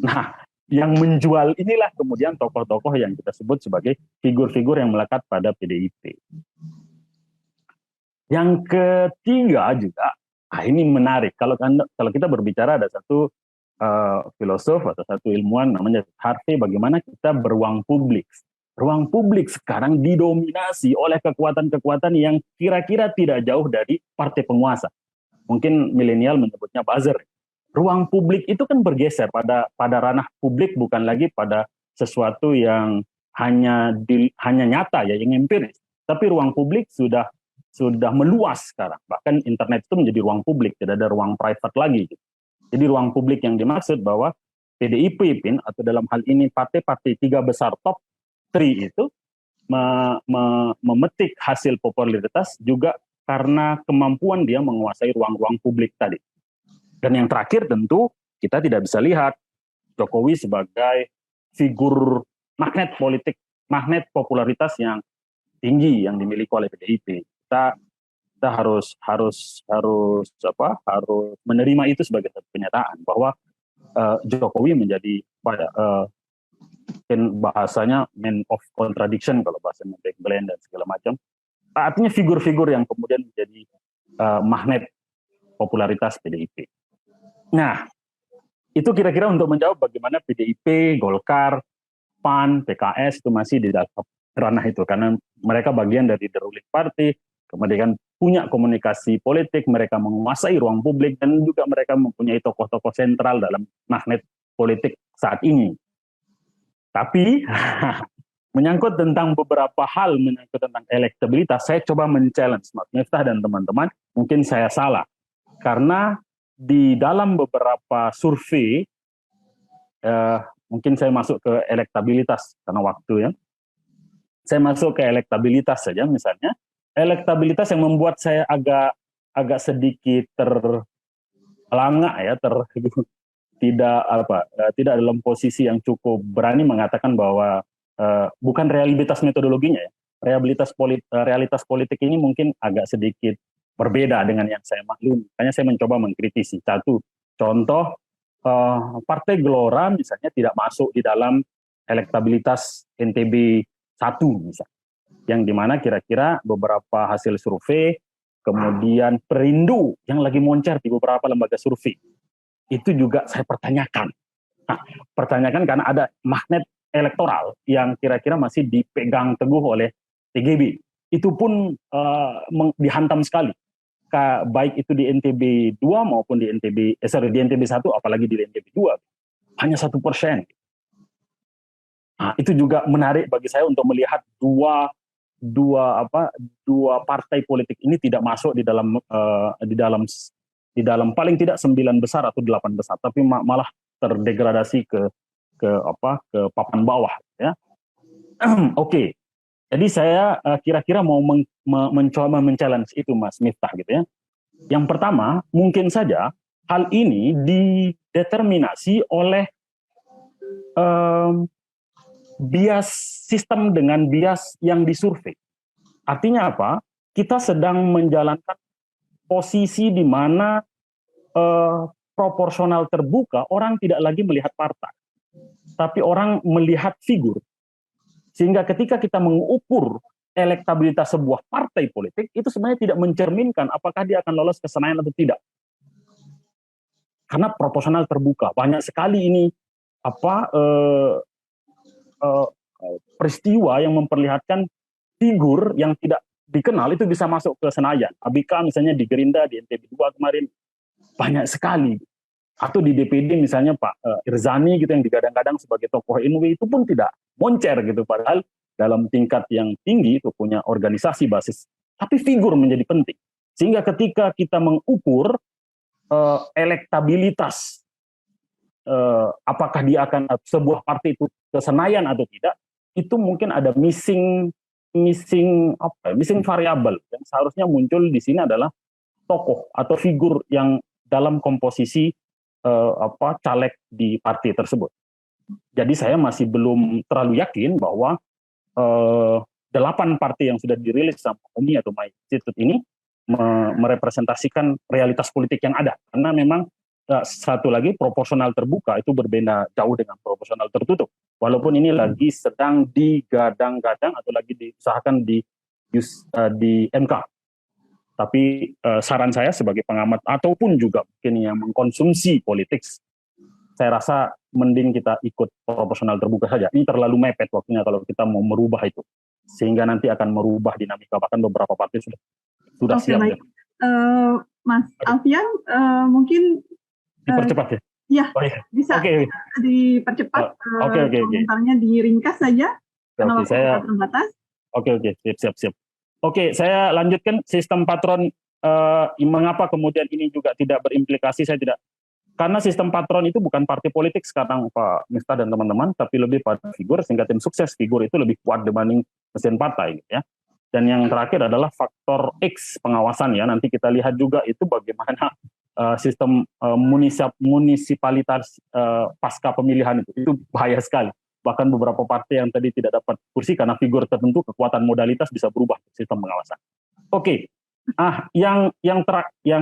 Nah, yang menjual inilah kemudian tokoh-tokoh yang kita sebut sebagai figur-figur yang melekat pada PDIP. Yang ketiga juga, ini menarik. Kalau kita berbicara ada satu filosof atau satu ilmuwan namanya Harvey, bagaimana kita beruang publik. Ruang publik sekarang didominasi oleh kekuatan-kekuatan yang kira-kira tidak jauh dari partai penguasa. Mungkin milenial menyebutnya buzzer. Ruang publik itu kan bergeser pada ranah publik, bukan lagi pada sesuatu yang hanya nyata ya, yang empiris. Tapi ruang publik sudah meluas sekarang. Bahkan internet itu menjadi ruang publik, tidak ada ruang private lagi. Jadi ruang publik yang dimaksud bahwa PDIP atau dalam hal ini partai-partai tiga besar top 3 itu memetik hasil popularitas juga karena kemampuan dia menguasai ruang-ruang publik tadi. Dan yang terakhir tentu kita tidak bisa lihat Jokowi sebagai figur magnet politik, magnet popularitas yang tinggi yang dimiliki oleh PDIP. Kita harus menerima itu sebagai satu kenyataan bahwa Jokowi menjadi bahasanya man of contradiction kalau bahasanya Beck Glenn dan segala macam. Artinya figur-figur yang kemudian menjadi magnet popularitas PDIP. Nah, itu kira-kira untuk menjawab bagaimana PDIP, Golkar, PAN, PKS itu masih di dalam ranah itu karena mereka bagian dari the ruling party, kemudian punya komunikasi politik, mereka menguasai ruang publik dan juga mereka mempunyai tokoh-tokoh sentral dalam magnet politik saat ini. Tapi menyangkut tentang beberapa hal, menyangkut tentang elektabilitas, saya coba men-challenge Mas Miftah dan teman-teman, mungkin saya salah. Karena di dalam beberapa survei, mungkin saya masuk ke elektabilitas, karena waktu ya. Saya masuk ke elektabilitas saja misalnya. Elektabilitas yang membuat saya agak sedikit terlangak ya, tidak dalam posisi yang cukup berani mengatakan bahwa bukan realitas metodologinya ya. Realitas politik ini mungkin agak sedikit berbeda dengan yang saya maklumi. Makanya saya mencoba mengkritisi. Satu contoh, Partai Gelora misalnya tidak masuk di dalam elektabilitas NTB 1 misalnya. Yang dimana kira-kira beberapa hasil survei, kemudian Perindo yang lagi moncer di beberapa lembaga survei, itu juga saya pertanyakan. Nah, pertanyakan karena ada magnet elektoral yang kira-kira masih dipegang teguh oleh TGB. Itu pun dihantam sekali. Baik itu di NTB 2 maupun di NTB 1, apalagi di NTB 2. Hanya 1%. Nah, itu juga menarik bagi saya untuk melihat dua partai politik ini tidak masuk di dalam paling tidak 9 besar atau 8 besar, tapi malah terdegradasi ke papan bawah ya. Oke. Jadi saya kira-kira mau mencoba men-challenge itu Mas Miftah gitu ya. Yang pertama, mungkin saja hal ini dideterminasi oleh bias sistem dengan bias yang disurvei. Artinya apa? Kita sedang menjalankan posisi di mana proporsional terbuka, orang tidak lagi melihat partai, tapi orang melihat figur. Sehingga ketika kita mengukur elektabilitas sebuah partai politik, itu sebenarnya tidak mencerminkan apakah dia akan lolos ke Senayan atau tidak. karena proporsional terbuka. Banyak sekali ini peristiwa yang memperlihatkan figur yang tidak dikenal itu bisa masuk ke Senayan. ABK misalnya di Gerindra, di NTB 2 kemarin, banyak sekali. Atau di DPD misalnya Pak Irzani gitu yang digadang-gadang sebagai tokoh NW itu pun tidak moncer gitu. Padahal dalam tingkat yang tinggi itu punya organisasi basis. Tapi figur menjadi penting. Sehingga ketika kita mengukur elektabilitas, apakah dia akan sebuah partai itu ke Senayan atau tidak, itu mungkin ada missing variabel yang seharusnya muncul di sini adalah tokoh atau figur yang dalam komposisi caleg di partai tersebut. Jadi saya masih belum terlalu yakin bahwa 8 partai yang sudah dirilis sama UMI atau My Institute ini merepresentasikan realitas politik yang ada. Karena memang satu lagi proporsional terbuka itu berbeda jauh dengan proporsional tertutup. Walaupun ini lagi sedang digadang-gadang atau lagi diusahakan di MK. Tapi saran saya sebagai pengamat ataupun juga mungkin yang mengkonsumsi politik, saya rasa mending kita ikut proporsional terbuka saja. Ini terlalu mepet waktunya kalau kita mau merubah itu. Sehingga nanti akan merubah dinamika, bahkan beberapa partai sudah siap. Baik. Mas Alfian, mungkin dipercepat ya? Ya, bisa dipercepat komentarnya, diringkas saja karena waktu kita terbatas. Siap. Oke, saya lanjutkan sistem patron. Mengapa kemudian ini juga tidak berimplikasi? Karena sistem patron itu bukan partai politik sekarang Pak Miftah dan teman-teman, tapi lebih pada figur, sehingga tim sukses figur itu lebih kuat dibanding mesin partai, gitu ya. Dan yang terakhir adalah faktor X pengawasan ya. Nanti kita lihat juga itu bagaimana sistem munisipalitas pasca pemilihan itu bahaya sekali. Bahkan beberapa partai yang tadi tidak dapat kursi karena figur tertentu, kekuatan modalitas bisa berubah sistem pengawasan. Oke. Yang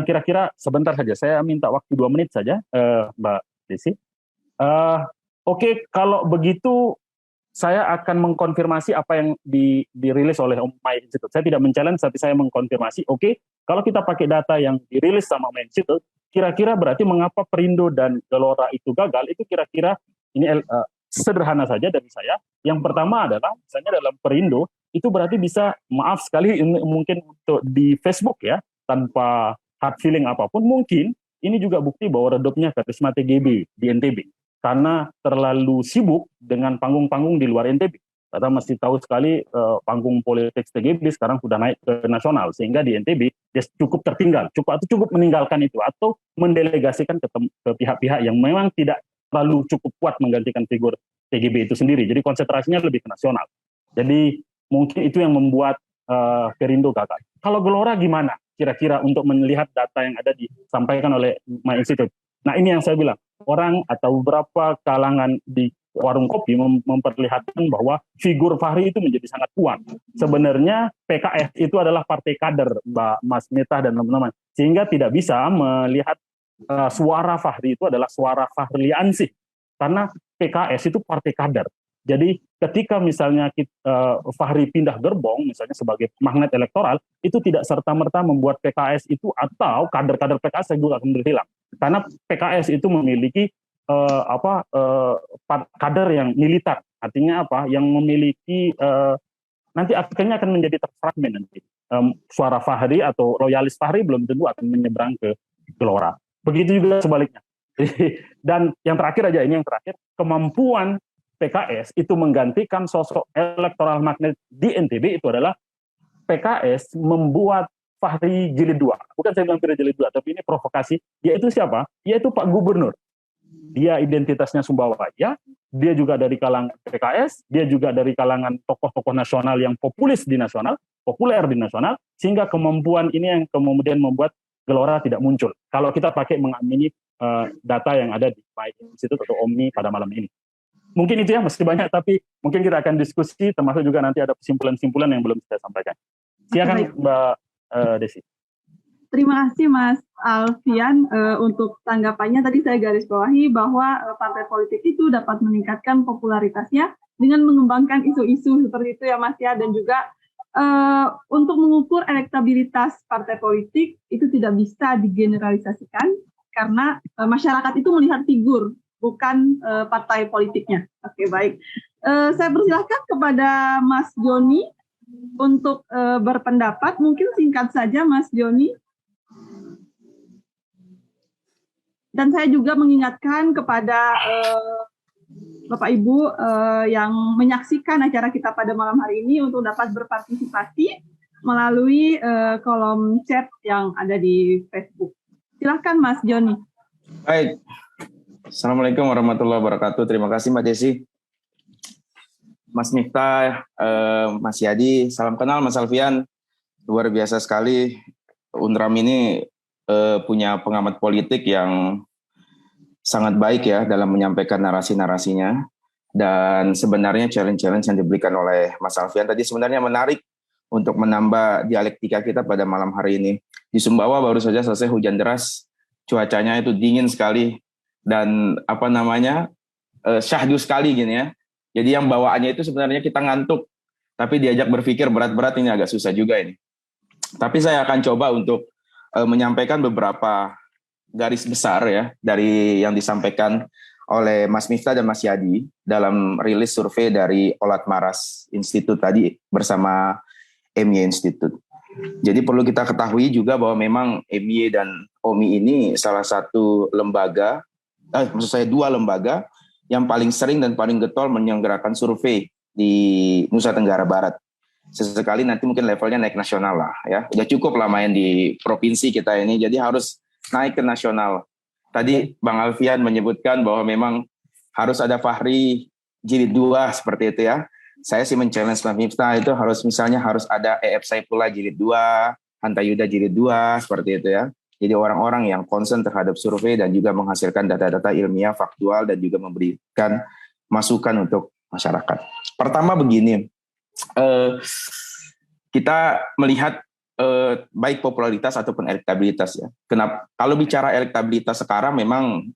kira-kira sebentar saja, saya minta waktu 2 menit saja, Mbak Desi. Oke, kalau begitu saya akan mengkonfirmasi apa yang dirilis oleh My Institute. Saya tidak men-challenge, tapi saya mengkonfirmasi. Oke, kalau kita pakai data yang dirilis sama My Institute, kira-kira berarti mengapa Perindo dan Gelora itu gagal? Itu kira-kira ini sederhana saja dari saya. Yang pertama adalah, misalnya dalam Perindo, itu berarti bisa, maaf sekali mungkin untuk di Facebook ya, tanpa hard feeling apapun, mungkin ini juga bukti bahwa redupnya karisma TGB di NTB. Karena terlalu sibuk dengan panggung-panggung di luar NTB. Kita mesti tahu sekali panggung politik TGB sekarang sudah naik ke nasional, sehingga di NTB dia cukup tertinggal, cukup meninggalkan itu, atau mendelegasikan ke pihak-pihak yang memang tidak terlalu cukup kuat menggantikan figur TGB itu sendiri. Jadi konsentrasinya lebih ke nasional. Jadi mungkin itu yang membuat Perindo gagal. Kalau Gelora gimana? Kira-kira untuk melihat data yang ada disampaikan oleh My Institute. Nah ini yang saya bilang, orang atau beberapa kalangan di warung kopi memperlihatkan bahwa figur Fahri itu menjadi sangat kuat. Sebenarnya PKS itu adalah partai kader, Mbak Mas Miftah dan teman-teman. Sehingga tidak bisa melihat suara Fahri itu adalah suara Fahriansih. Karena PKS itu partai kader. Jadi ketika misalnya Fahri pindah gerbong, misalnya sebagai magnet elektoral, itu tidak serta-merta membuat PKS itu atau kader-kader PKS juga akan berhilang. Karena PKS itu memiliki kader yang militer, artinya apa? Yang memiliki nanti akhirnya akan menjadi terfragmen nanti. Suara Fahri atau loyalis Fahri belum tentu akan menyeberang ke Gelora. Begitu juga sebaliknya. Dan yang terakhir aja, ini yang terakhir, kemampuan PKS itu menggantikan sosok elektoral magnet di NTB itu adalah PKS membuat Fahri jilid 2. Bukan saya bilang tidak jilid 2, tapi ini provokasi. Dia itu siapa? Yaitu Pak Gubernur. Dia identitasnya Sumbawaya, dia juga dari kalangan PKS, dia juga dari kalangan tokoh-tokoh nasional yang populer di nasional, sehingga kemampuan ini yang kemudian membuat Gelora tidak muncul. Kalau kita pakai mengamini data yang ada di My Institute atau OMNI pada malam ini. Mungkin itu ya, masih banyak, tapi mungkin kita akan diskusi, termasuk juga nanti ada kesimpulan-kesimpulan yang belum saya sampaikan. Silakan Mbak Desi. Terima kasih Mas Alfian untuk tanggapannya. Tadi saya garis bawahi bahwa partai politik itu dapat meningkatkan popularitasnya dengan mengembangkan isu-isu seperti itu ya Mas ya, dan juga untuk mengukur elektabilitas partai politik itu tidak bisa digeneralisasikan karena masyarakat itu melihat figur, bukan partai politiknya. Oke, baik. Saya persilahkan kepada Mas Joni untuk berpendapat. Mungkin singkat saja, Mas Joni. Dan saya juga mengingatkan kepada Bapak Ibu yang menyaksikan acara kita pada malam hari ini untuk dapat berpartisipasi melalui kolom chat yang ada di Facebook. Silakan Mas Joni. Baik. Assalamualaikum warahmatullahi wabarakatuh. Terima kasih Mbak Desi. Mas Miftah, Mas Yadi, salam kenal Mas Alfian. Luar biasa sekali. UNRAM ini punya pengamat politik yang sangat baik ya dalam menyampaikan narasi-narasinya. Dan sebenarnya challenge-challenge yang diberikan oleh Mas Alfian tadi sebenarnya menarik untuk menambah dialektika kita pada malam hari ini. Di Sumbawa baru saja selesai hujan deras, cuacanya itu dingin sekali dan syahdu sekali gini ya. Jadi yang bawaannya itu sebenarnya kita ngantuk, tapi diajak berpikir berat-berat ini agak susah juga ini. Tapi saya akan coba untuk menyampaikan beberapa garis besar ya dari yang disampaikan oleh Mas Miftah dan Mas Yadi dalam rilis survei dari Olat Maras Institute tadi bersama MY Institute. Jadi perlu kita ketahui juga bahwa memang MY dan OMI ini salah satu lembaga, dua lembaga yang paling sering dan paling getol menyelenggarakan survei di Nusa Tenggara Barat. Sesekali nanti mungkin levelnya naik nasional lah ya. Udah cukup lah main di provinsi kita ini, jadi harus naik ke nasional. Tadi Bang Alfian menyebutkan bahwa memang harus ada Fahri jilid 2 seperti itu ya. Saya sih men-challenge Mas Miftah itu harus ada EF Saifullah jilid 2, Hanta Yuda jilid 2 seperti itu ya. Jadi orang-orang yang concern terhadap survei dan juga menghasilkan data-data ilmiah, faktual dan juga memberikan masukan untuk masyarakat. Pertama begini, kita melihat baik popularitas ataupun elektabilitas ya. Kenapa? Kalau bicara elektabilitas sekarang memang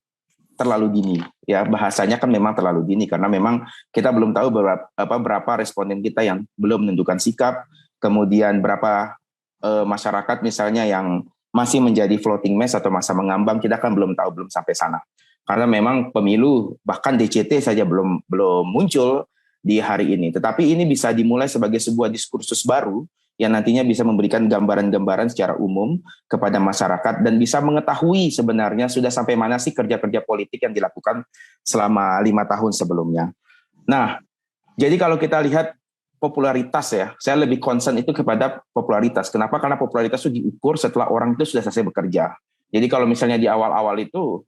terlalu dini ya, bahasanya kan memang terlalu dini karena memang kita belum tahu berapa responden kita yang belum menentukan sikap, kemudian berapa masyarakat misalnya yang masih menjadi floating mass atau masa mengambang, kita kan belum tahu, belum sampai sana. Karena memang pemilu bahkan DCT saja belum muncul di hari ini. Tetapi ini bisa dimulai sebagai sebuah diskursus baru yang nantinya bisa memberikan gambaran-gambaran secara umum kepada masyarakat dan bisa mengetahui sebenarnya sudah sampai mana sih kerja-kerja politik yang dilakukan selama 5 tahun sebelumnya. Nah, jadi kalau kita lihat popularitas ya, saya lebih concern itu kepada popularitas. Kenapa? Karena popularitas itu diukur setelah orang itu sudah selesai bekerja. Jadi kalau misalnya di awal-awal itu,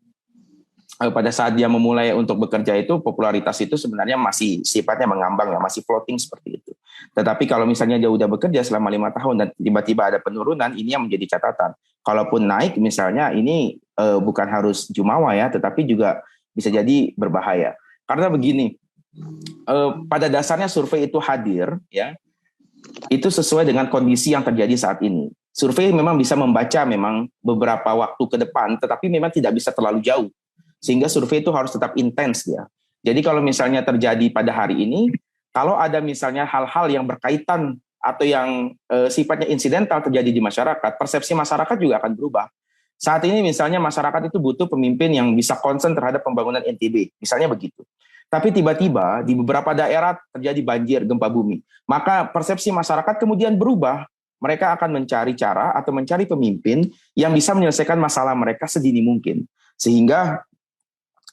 pada saat dia memulai untuk bekerja itu, popularitas itu sebenarnya masih sifatnya mengambang ya, masih floating seperti itu. Tetapi kalau misalnya dia udah bekerja selama 5 tahun dan tiba-tiba ada penurunan, ini yang menjadi catatan. Kalaupun naik misalnya, ini bukan harus jumawa ya, tetapi juga bisa jadi berbahaya. Karena begini, pada dasarnya survei itu hadir ya, itu sesuai dengan kondisi yang terjadi saat ini. Survei memang bisa membaca memang beberapa waktu ke depan, tetapi memang tidak bisa terlalu jauh. Sehingga survei itu harus tetap intens ya. Jadi kalau misalnya terjadi pada hari ini, kalau ada misalnya hal-hal yang berkaitan atau yang sifatnya insidental terjadi di masyarakat, persepsi masyarakat juga akan berubah. Saat ini misalnya masyarakat itu butuh pemimpin yang bisa concern terhadap pembangunan NTB, misalnya begitu. Tapi tiba-tiba di beberapa daerah terjadi banjir, gempa bumi. Maka persepsi masyarakat kemudian berubah. Mereka akan mencari cara atau mencari pemimpin yang bisa menyelesaikan masalah mereka sedini mungkin. Sehingga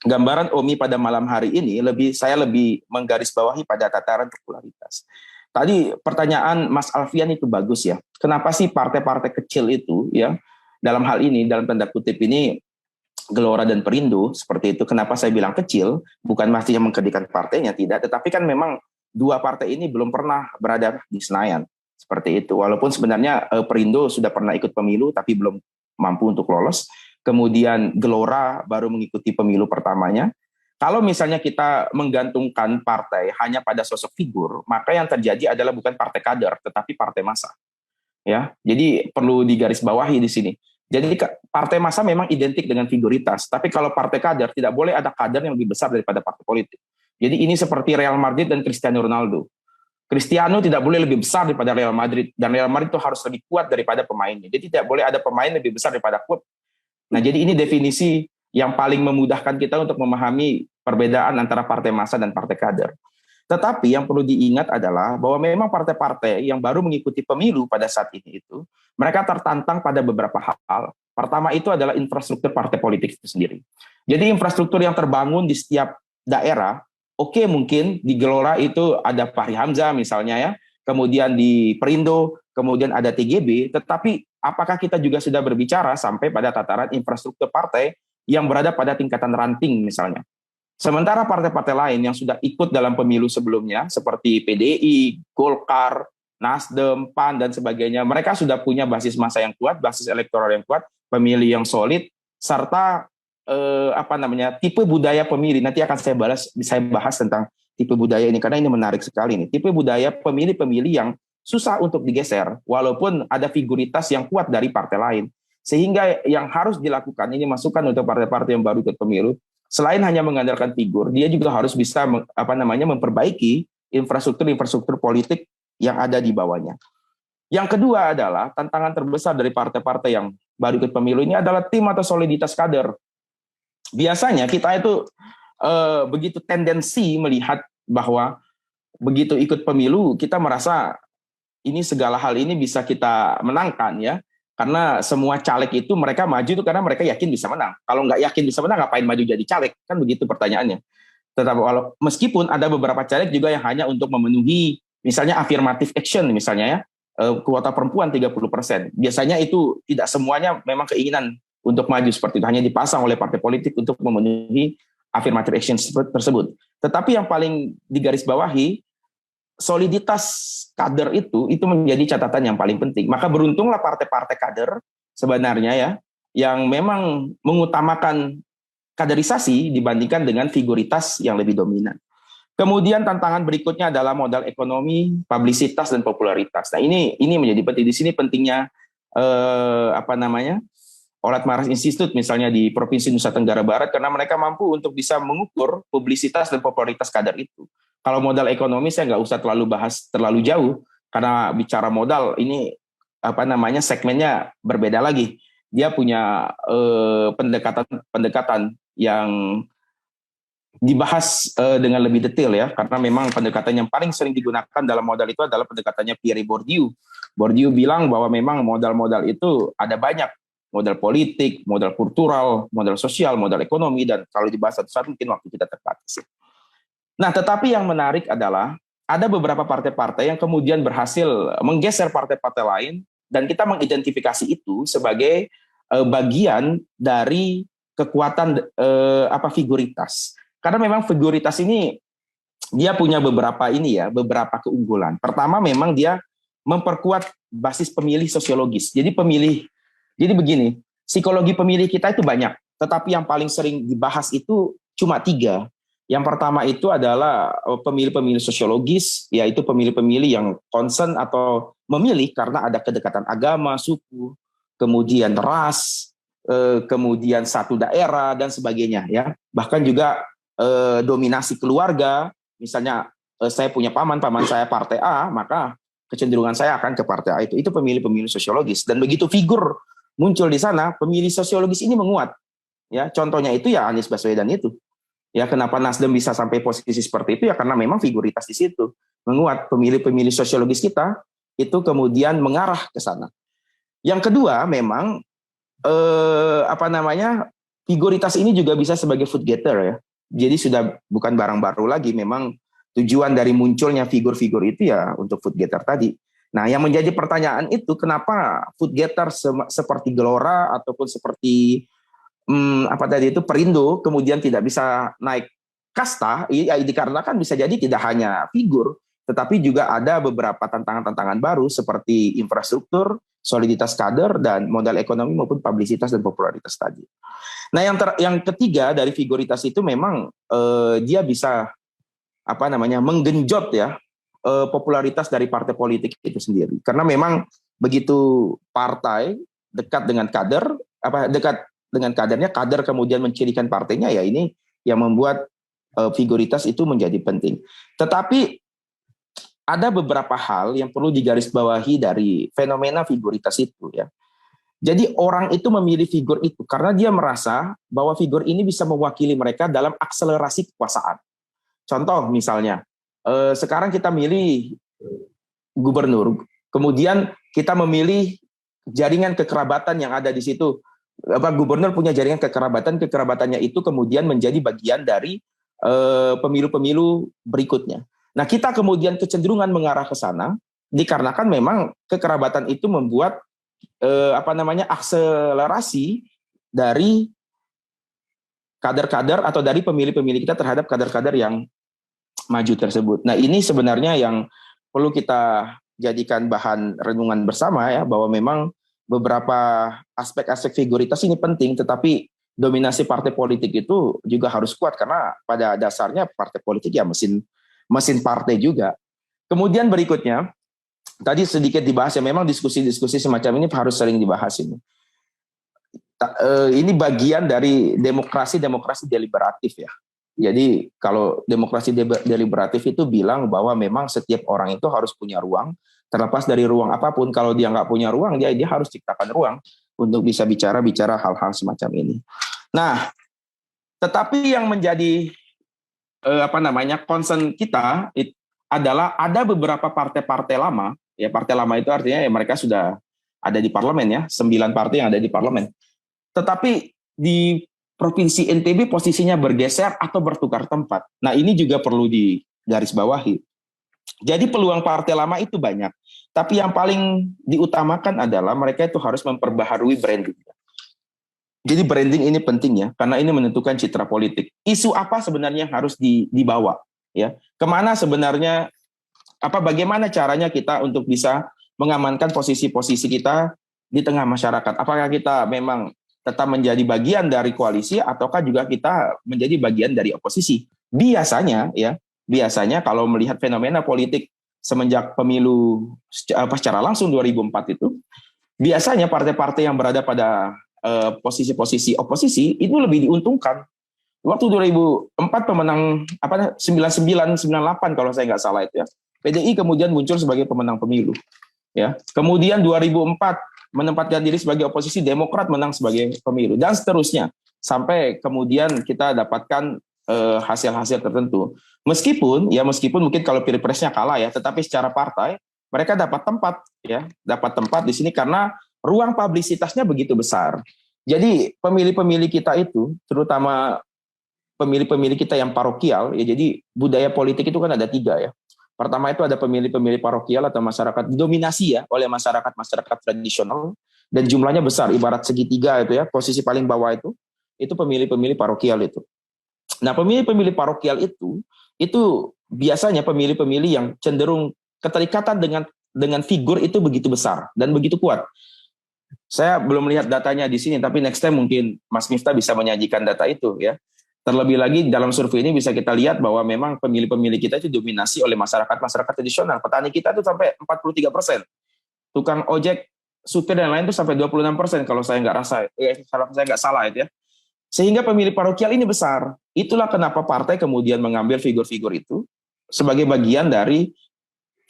gambaran OMI pada malam hari ini saya lebih menggarisbawahi pada tataran popularitas. Tadi pertanyaan Mas Alfian itu bagus ya. Kenapa sih partai-partai kecil itu ya dalam hal ini, dalam tanda kutip ini, Gelora dan Perindo seperti itu. Kenapa saya bilang kecil? Bukan maksudnya mengkerdilkan partainya, tidak. Tetapi kan memang dua partai ini belum pernah berada di Senayan seperti itu. Walaupun sebenarnya Perindo sudah pernah ikut pemilu tapi belum mampu untuk lolos. Kemudian Gelora baru mengikuti pemilu pertamanya. Kalau misalnya kita menggantungkan partai hanya pada sosok figur, maka yang terjadi adalah bukan partai kader, tetapi partai massa. Ya, jadi perlu digarisbawahi di sini. Jadi partai massa memang identik dengan figuritas, tapi kalau partai kader tidak boleh ada kader yang lebih besar daripada partai politik. Jadi ini seperti Real Madrid dan Cristiano Ronaldo. Cristiano tidak boleh lebih besar daripada Real Madrid, dan Real Madrid itu harus lebih kuat daripada pemainnya. Jadi tidak boleh ada pemain lebih besar daripada klub. Nah, jadi ini definisi yang paling memudahkan kita untuk memahami perbedaan antara partai massa dan partai kader. Tetapi yang perlu diingat adalah bahwa memang partai-partai yang baru mengikuti pemilu pada saat ini itu, mereka tertantang pada beberapa hal. Pertama itu adalah infrastruktur partai politik itu sendiri. Jadi infrastruktur yang terbangun di setiap daerah, oke, mungkin di Gelora itu ada Fahri Hamzah misalnya ya, kemudian di Perindo, kemudian ada TGB, tetapi apakah kita juga sudah berbicara sampai pada tataran infrastruktur partai yang berada pada tingkatan ranting misalnya. Sementara partai-partai lain yang sudah ikut dalam pemilu sebelumnya, seperti PDI, Golkar, Nasdem, PAN, dan sebagainya, mereka sudah punya basis massa yang kuat, basis elektoral yang kuat, pemilih yang solid, serta tipe budaya pemilih. Nanti akan saya bahas tentang tipe budaya ini, karena ini menarik sekali nih. Tipe budaya pemilih-pemilih yang susah untuk digeser, walaupun ada figuritas yang kuat dari partai lain. Sehingga yang harus dilakukan, ini masukan untuk partai-partai yang baru ikut pemilu, selain hanya mengandalkan figur, dia juga harus bisa memperbaiki infrastruktur politik yang ada di bawahnya. Yang kedua adalah tantangan terbesar dari partai-partai yang baru ikut pemilu ini adalah tim atau soliditas kader. Biasanya kita itu begitu tendensi melihat bahwa begitu ikut pemilu kita merasa ini segala hal ini bisa kita menangkan ya. Karena semua caleg itu mereka maju itu karena mereka yakin bisa menang. Kalau nggak yakin bisa menang, ngapain maju jadi caleg? Kan begitu pertanyaannya. Tetapi meskipun ada beberapa caleg juga yang hanya untuk memenuhi, misalnya affirmative action misalnya ya, kuota perempuan 30%. Biasanya itu tidak semuanya memang keinginan untuk maju seperti itu. Hanya dipasang oleh partai politik untuk memenuhi affirmative action tersebut. Tetapi yang paling digarisbawahi, soliditas kader itu menjadi catatan yang paling penting. Maka beruntunglah partai-partai kader sebenarnya ya, yang memang mengutamakan kaderisasi dibandingkan dengan figuritas yang lebih dominan. Kemudian tantangan berikutnya adalah modal ekonomi, publisitas dan popularitas. Nah ini menjadi penting. Di sini pentingnya Orat Maras Institute misalnya di Provinsi Nusa Tenggara Barat, karena mereka mampu untuk bisa mengukur publisitas dan popularitas kader itu. Kalau modal ekonomi saya nggak usah bahas terlalu jauh, karena bicara modal ini segmennya berbeda lagi. Dia punya pendekatan yang dibahas dengan lebih detail ya, karena memang pendekatan yang paling sering digunakan dalam modal itu adalah pendekatannya Pierre Bourdieu. Bourdieu bilang bahwa memang modal-modal itu ada banyak, modal politik, modal kultural, modal sosial, modal ekonomi, dan kalau dibahas satu-satu mungkin waktu kita terbatas. Nah, tetapi yang menarik adalah ada beberapa partai-partai yang kemudian berhasil menggeser partai-partai lain, dan kita mengidentifikasi itu sebagai bagian dari kekuatan figuritas. Karena memang figuritas ini dia punya beberapa keunggulan. Pertama memang dia memperkuat basis pemilih sosiologis. Jadi begini, psikologi pemilih kita itu banyak, tetapi yang paling sering dibahas itu cuma 3. Yang pertama itu adalah pemilih-pemilih sosiologis, yaitu pemilih-pemilih yang concern atau memilih karena ada kedekatan agama, suku, kemudian ras, kemudian satu daerah dan sebagainya ya. Bahkan juga dominasi keluarga, misalnya saya punya paman saya partai A, maka kecenderungan saya akan ke partai A itu. Itu pemilih-pemilih sosiologis, dan begitu figur muncul di sana, pemilih sosiologis ini menguat. Ya, contohnya itu ya Anies Baswedan itu. Ya, kenapa Nasdem bisa sampai posisi seperti itu ya karena memang figuritas di situ menguat. Pemilih-pemilih sosiologis kita itu kemudian mengarah ke sana. Yang kedua memang figuritas ini juga bisa sebagai food getter ya. Jadi sudah bukan barang baru lagi, memang tujuan dari munculnya figur-figur itu ya untuk food getter tadi. Nah, yang menjadi pertanyaan itu kenapa food getter seperti Gelora ataupun seperti Perindo kemudian tidak bisa naik kasta, ya dikarenakan bisa jadi tidak hanya figur, tetapi juga ada beberapa tantangan-tantangan baru seperti infrastruktur, soliditas kader, dan modal ekonomi maupun publisitas dan popularitas tadi. Nah, yang ketiga dari figuritas itu memang dia bisa menggenjot ya popularitas dari partai politik itu sendiri. Karena memang begitu partai dekat dengan kadernya, kader kemudian mencirikan partainya, ya ini yang membuat figuritas itu menjadi penting. Tetapi ada beberapa hal yang perlu digarisbawahi dari fenomena figuritas itu ya. Jadi orang itu memilih figur itu karena dia merasa bahwa figur ini bisa mewakili mereka dalam akselerasi kekuasaan. Contoh misalnya, sekarang kita milih gubernur, kemudian kita memilih jaringan kekerabatan yang ada di situ. Gubernur punya jaringan kekerabatannya itu kemudian menjadi bagian dari pemilu-pemilu berikutnya. Nah, kita kemudian kecenderungan mengarah ke sana dikarenakan memang kekerabatan itu membuat akselerasi dari kader-kader atau dari pemilih-pemilih kita terhadap kader-kader yang maju tersebut. Nah, ini sebenarnya yang perlu kita jadikan bahan renungan bersama ya, bahwa memang beberapa aspek-aspek figuritas ini penting, tetapi dominasi partai politik itu juga harus kuat karena pada dasarnya partai politik ya mesin partai juga. Kemudian berikutnya, tadi sedikit dibahas ya, memang diskusi-diskusi semacam ini harus sering dibahas ini. Ini bagian dari demokrasi deliberatif ya. Jadi kalau demokrasi deliberatif itu bilang bahwa memang setiap orang itu harus punya ruang, terlepas dari ruang apapun. Kalau dia nggak punya ruang, dia harus ciptakan ruang untuk bisa bicara hal-hal semacam ini. Nah, tetapi yang menjadi concern kita adalah ada beberapa partai-partai lama. Ya, partai lama itu artinya ya mereka sudah ada di parlemen ya, 9 partai yang ada di parlemen. Tetapi di Provinsi NTB posisinya bergeser atau bertukar tempat. Nah, ini juga perlu digarisbawahi. Jadi peluang partai lama itu banyak. Tapi yang paling diutamakan adalah mereka itu harus memperbaharui branding. Jadi branding ini penting ya, karena ini menentukan citra politik. Isu apa sebenarnya harus dibawa? Ya, kemana sebenarnya? Bagaimana caranya kita untuk bisa mengamankan posisi-posisi kita di tengah masyarakat? Apakah kita memang tetap menjadi bagian dari koalisi ataukah juga kita menjadi bagian dari oposisi? Biasanya kalau melihat fenomena politik semenjak pemilu secara langsung 2004 itu, biasanya partai-partai yang berada pada posisi-posisi oposisi itu lebih diuntungkan. Waktu 2004 pemenang 99-98 kalau saya nggak salah itu ya. PDI kemudian muncul sebagai pemenang pemilu. Ya. Kemudian 2004 menempatkan diri sebagai oposisi, Demokrat menang sebagai pemilu dan seterusnya sampai kemudian kita dapatkan hasil-hasil tertentu. Meskipun mungkin kalau pilpresnya kalah ya, tetapi secara partai mereka dapat tempat di sini karena ruang publisitasnya begitu besar. Jadi pemilih-pemilih kita itu, terutama pemilih-pemilih kita yang parokial ya, jadi budaya politik itu kan ada 3 ya. Pertama itu ada pemilih-pemilih parokial atau masyarakat didominasi ya oleh masyarakat tradisional dan jumlahnya besar, ibarat segitiga itu ya, posisi paling bawah itu pemilih-pemilih parokial itu. Nah, pemilih-pemilih parokial itu biasanya pemilih-pemilih yang cenderung keterikatan dengan figur itu begitu besar dan begitu kuat. Saya belum melihat datanya di sini, tapi next time mungkin Mas Miftah bisa menyajikan data itu ya. Terlebih lagi dalam survei ini bisa kita lihat bahwa memang pemilih-pemilih kita itu dominasi oleh masyarakat tradisional. Petani kita itu sampai 43%. Tukang ojek, supir dan lain itu sampai 26% kalau saya nggak salah itu ya. Sehingga pemilih parokial ini besar. Itulah kenapa partai kemudian mengambil figur-figur itu sebagai bagian dari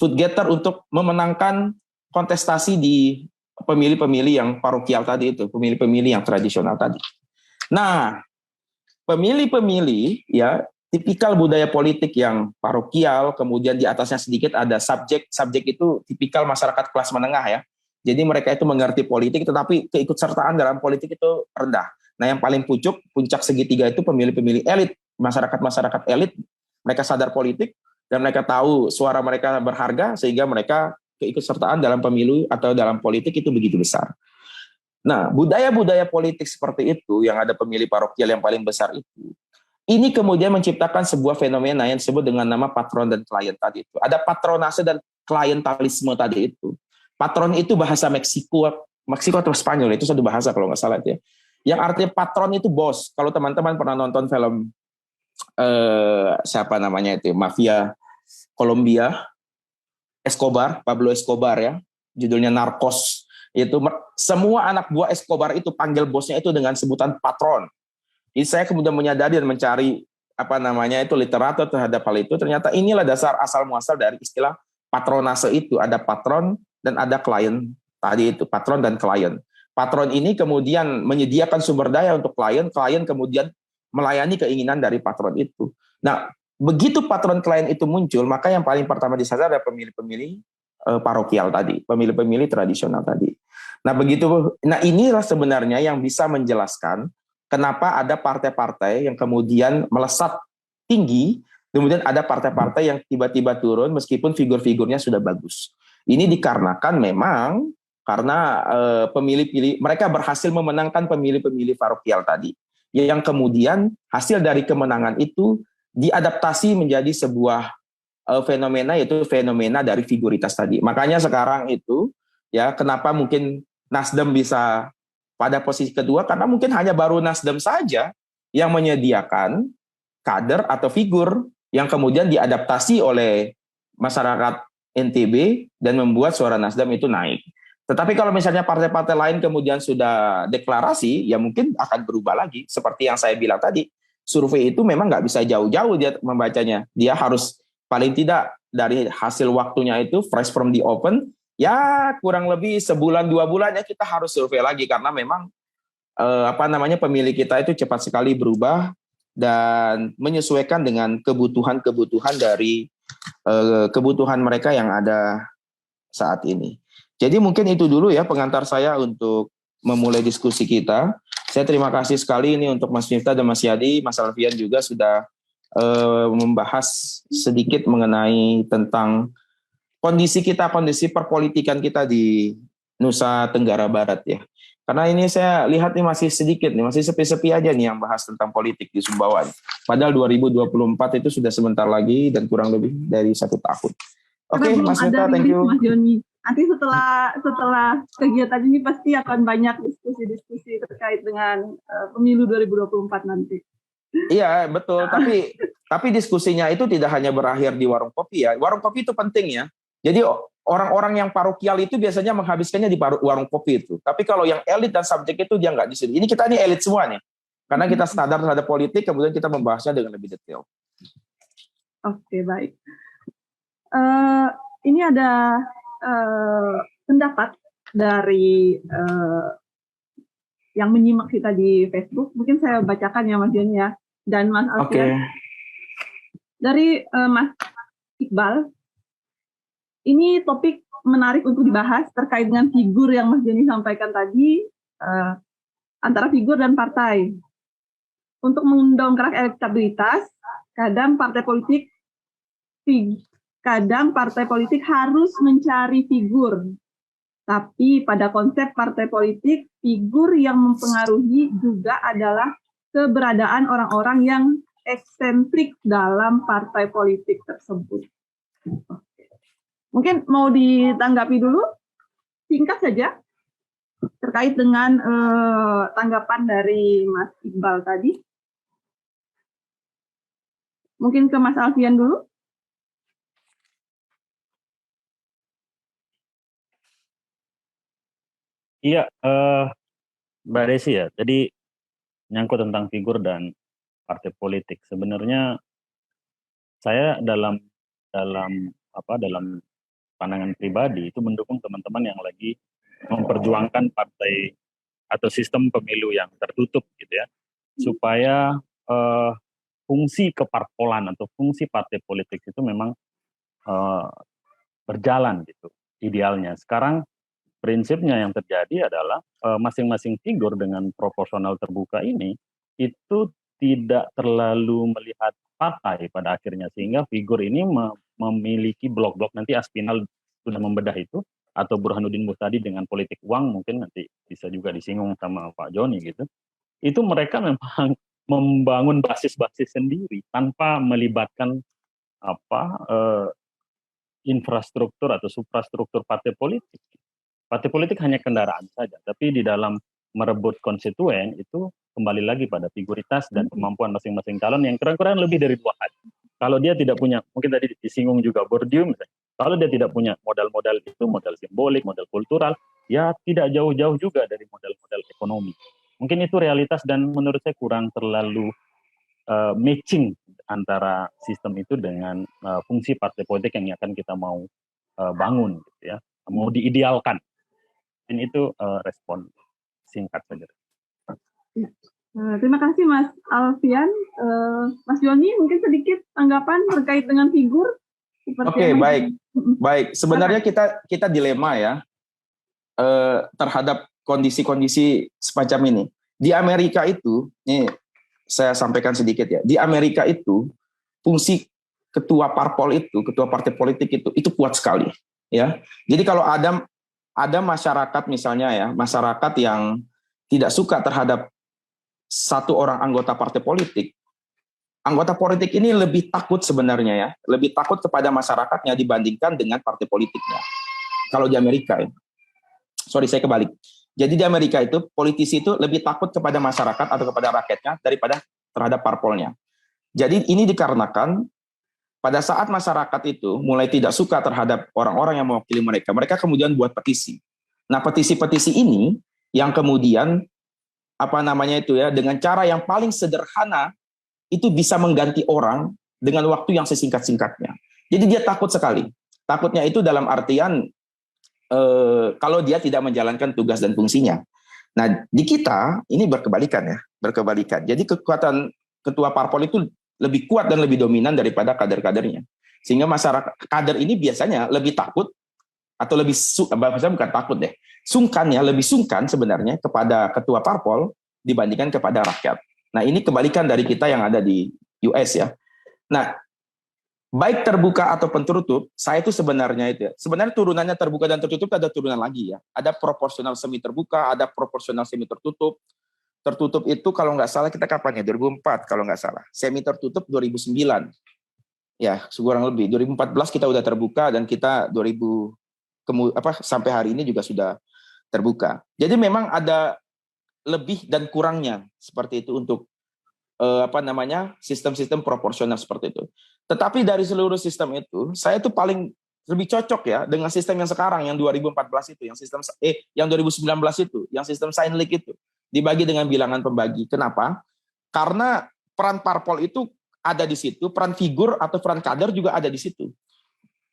foot getter untuk memenangkan kontestasi di pemilih-pemilih yang parokial tadi itu, pemilih-pemilih yang tradisional tadi. Nah, pemilih-pemilih ya tipikal budaya politik yang parokial, kemudian di atasnya sedikit ada subjek itu tipikal masyarakat kelas menengah ya. Jadi mereka itu mengerti politik tetapi keikutsertaan dalam politik itu rendah. Nah, yang paling puncak segitiga itu pemilih-pemilih elit, masyarakat elit, mereka sadar politik dan mereka tahu suara mereka berharga sehingga mereka keikutsertaan dalam pemilu atau dalam politik itu begitu besar. Nah, budaya-budaya politik seperti itu yang ada pemilih parokial yang paling besar itu, ini kemudian menciptakan sebuah fenomena yang disebut dengan nama patron dan klien tadi itu. Ada patronase dan klientelisme tadi itu. Patron itu bahasa Meksiko atau Spanyol, itu satu bahasa kalau nggak salah itu ya. Yang artinya patron itu bos. Kalau teman-teman pernah nonton film siapa namanya itu, Mafia Kolombia, Pablo Escobar ya, judulnya Narcos. Itu semua anak buah Escobar itu panggil bosnya itu dengan sebutan patron. Jadi saya kemudian menyadari dan mencari literatur terhadap hal itu. Ternyata inilah dasar asal muasal dari istilah patronase itu. Ada patron dan ada klien tadi itu, patron dan klien. patron ini kemudian menyediakan sumber daya untuk klien, klien kemudian melayani keinginan dari patron itu. Nah, begitu patron klien itu muncul, maka yang paling pertama disasar adalah pemilih-pemilih parokial tadi, pemilih-pemilih tradisional tadi. Nah inilah sebenarnya yang bisa menjelaskan kenapa ada partai-partai yang kemudian melesat tinggi, kemudian ada partai-partai yang tiba-tiba turun meskipun figur-figurnya sudah bagus. Ini dikarenakan memang karena pemilih-pemilih mereka berhasil memenangkan pemilih-pemilih parokial tadi, yang kemudian hasil dari kemenangan itu diadaptasi menjadi sebuah fenomena, yaitu fenomena dari figuritas tadi. Makanya sekarang itu ya kenapa mungkin Nasdem bisa pada posisi kedua, karena mungkin hanya baru Nasdem saja yang menyediakan kader atau figur yang kemudian diadaptasi oleh masyarakat NTB dan membuat suara Nasdem itu naik. Tetapi kalau misalnya partai-partai lain kemudian sudah deklarasi, ya mungkin akan berubah lagi. Seperti yang saya bilang tadi, survei itu memang nggak bisa jauh-jauh dia membacanya. Dia harus paling tidak dari hasil waktunya itu fresh from the oven, ya kurang lebih sebulan 2 bulan ya kita harus survei lagi, karena memang pemilih kita itu cepat sekali berubah dan menyesuaikan dengan kebutuhan-kebutuhan dari kebutuhan mereka yang ada saat ini. Jadi mungkin itu dulu ya pengantar saya untuk memulai diskusi kita. Saya terima kasih sekali ini untuk Mas Miftah dan Mas Yadi, Mas Alfian juga sudah membahas sedikit mengenai tentang kondisi perpolitikan kita di Nusa Tenggara Barat ya. Karena ini saya lihat nih masih sedikit nih, masih sepi-sepi aja nih yang bahas tentang politik di Sumbawa. Padahal 2024 itu sudah sebentar lagi dan kurang lebih dari 1 tahun. Oke, Mas Miftah, thank you. Mas Joni. Nanti setelah kegiatan ini pasti akan banyak diskusi-diskusi terkait dengan pemilu 2024 nanti. Iya, betul. Tapi diskusinya itu tidak hanya berakhir di warung kopi ya. Warung kopi itu penting ya. Jadi orang-orang yang parokial itu biasanya menghabiskannya di warung kopi itu. Tapi kalau yang elit dan subjek itu dia nggak di sini. Ini kita elit semua nih. Karena kita sadar terhadap politik, kemudian kita membahasnya dengan lebih detail. Oke, baik. Ini ada pendapat dari yang menyimak kita di Facebook. Mungkin saya bacakan ya Mas Joni ya, dan Mas Alfian. Dari Mas Iqbal, ini topik menarik untuk dibahas terkait dengan figur yang Mas Joni sampaikan tadi, antara figur dan partai. Untuk mendongkrak elektabilitas, kadang partai politik harus mencari figur. Tapi pada konsep partai politik, figur yang mempengaruhi juga adalah keberadaan orang-orang yang eksentrik dalam partai politik tersebut. Mungkin mau ditanggapi dulu, singkat saja, terkait dengan tanggapan dari Mas Iqbal tadi. Mungkin ke Mas Alfian dulu. Iya, Mbak Desi ya. Jadi nyangkut tentang figur dan partai politik. Sebenarnya saya dalam pandangan pribadi itu mendukung teman-teman yang lagi memperjuangkan partai atau sistem pemilu yang tertutup gitu ya, supaya fungsi keparpolan atau fungsi partai politik itu memang berjalan gitu idealnya. Sekarang prinsipnya yang terjadi adalah masing-masing figur dengan proporsional terbuka ini itu tidak terlalu melihat partai pada akhirnya, sehingga figur ini memiliki blok-blok. Nanti Aspinal sudah membedah itu, atau Burhanuddin Muhtadi dengan politik uang, mungkin nanti bisa juga disinggung sama Pak Joni gitu. Itu mereka memang membangun basis-basis sendiri tanpa melibatkan infrastruktur atau suprastruktur partai politik. Partai politik hanya kendaraan saja, tapi di dalam merebut konstituen itu kembali lagi pada figuritas dan kemampuan masing-masing calon yang kurang-kurang lebih dari 2 hal. Kalau dia tidak punya, mungkin tadi disinggung juga Bourdieu misalnya, kalau dia tidak punya modal-modal itu, modal simbolik, modal kultural, ya tidak jauh-jauh juga dari modal-modal ekonomi. Mungkin itu realitas dan menurut saya kurang terlalu matching antara sistem itu dengan fungsi partai politik yang akan kita mau bangun gitu ya, mau diidealkan. Dan itu respon singkat saja. Terima kasih Mas Alfian. Mas Joni, mungkin sedikit tanggapan terkait dengan figur. Oke, baik. Sebenarnya kita dilema ya terhadap kondisi-kondisi semacam ini. Di Amerika itu, ini saya sampaikan sedikit ya. Di Amerika itu fungsi ketua parpol itu, ketua partai politik itu kuat sekali, ya. Jadi kalau ada masyarakat misalnya ya, masyarakat yang tidak suka terhadap satu orang anggota partai politik, anggota politik ini lebih takut sebenarnya ya, lebih takut kepada masyarakatnya dibandingkan dengan partai politiknya. Kalau di Amerika ya. Sorry, saya kebalik. Jadi di Amerika itu politisi itu lebih takut kepada masyarakat atau kepada rakyatnya daripada terhadap parpolnya. Jadi ini dikarenakan pada saat masyarakat itu mulai tidak suka terhadap orang-orang yang mewakili mereka, mereka kemudian buat petisi. Nah, petisi-petisi ini yang kemudian dengan cara yang paling sederhana itu bisa mengganti orang dengan waktu yang sesingkat-singkatnya. Jadi dia takut sekali. Takutnya itu dalam artian kalau dia tidak menjalankan tugas dan fungsinya. Nah, di kita ini berkebalikan ya, berkebalikan. Jadi kekuatan ketua parpol itu lebih kuat dan lebih dominan daripada kader-kadernya. Sehingga masyarakat kader ini biasanya lebih takut atau lebih bukan takut deh. Lebih sungkan sebenarnya kepada ketua parpol dibandingkan kepada rakyat. Nah, ini kebalikan dari kita yang ada di US ya. Nah, baik terbuka ataupun tertutup, saya itu sebenarnya turunannya terbuka dan tertutup ada turunan lagi ya. Ada proporsional semi terbuka, ada proporsional semi tertutup. Tertutup itu kalau nggak salah kita kapan ya? 2004 kalau nggak salah. Semi tertutup 2009. Ya, kurang lebih. 2014 kita udah terbuka dan kita sampai hari ini juga sudah terbuka. Jadi memang ada lebih dan kurangnya seperti itu untuk sistem-sistem proporsional seperti itu. Tetapi dari seluruh sistem itu, saya itu paling lebih cocok ya dengan sistem yang sekarang yang 2014 itu, yang 2019 itu, yang sistem Sainlik itu dibagi dengan bilangan pembagi. Kenapa? Karena peran parpol itu ada di situ, peran figur atau peran kader juga ada di situ.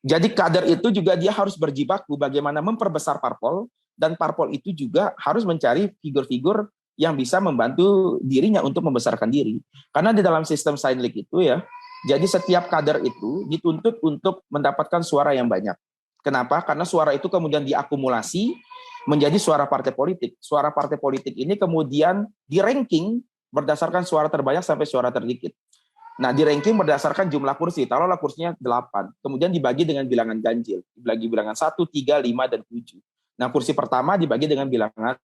Jadi kader itu juga dia harus berjibaku bagaimana memperbesar parpol, dan parpol itu juga harus mencari figur-figur yang bisa membantu dirinya untuk membesarkan diri. Karena di dalam sistem Sainlik itu ya, jadi setiap kader itu dituntut untuk mendapatkan suara yang banyak. Kenapa? Karena suara itu kemudian diakumulasi menjadi suara partai politik. Suara partai politik ini kemudian di-ranking berdasarkan suara terbanyak sampai suara terdikit. Nah, di-ranking berdasarkan jumlah kursi. Taruhlah kursinya 8. Kemudian dibagi dengan bilangan ganjil. Dibagi bilangan 1, 3, 5, dan 7. Nah, kursi pertama dibagi dengan bilangan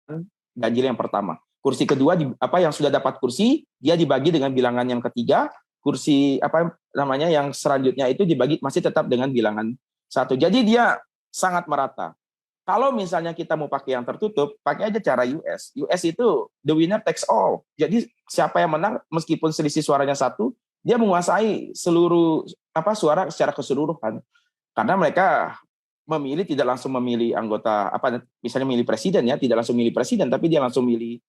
ganjil yang pertama. Kursi kedua yang sudah dapat kursi, dia dibagi dengan bilangan yang ketiga. Kursi yang selanjutnya itu dibagi masih tetap dengan bilangan 1. Jadi dia sangat merata. Kalau misalnya kita mau pakai yang tertutup, pakai aja cara US. US itu the winner takes all. Jadi siapa yang menang meskipun selisih suaranya 1, dia menguasai seluruh suara secara keseluruhan. Karena mereka memilih tidak langsung memilih anggota misalnya milih presiden ya, tidak langsung milih presiden tapi dia langsung milih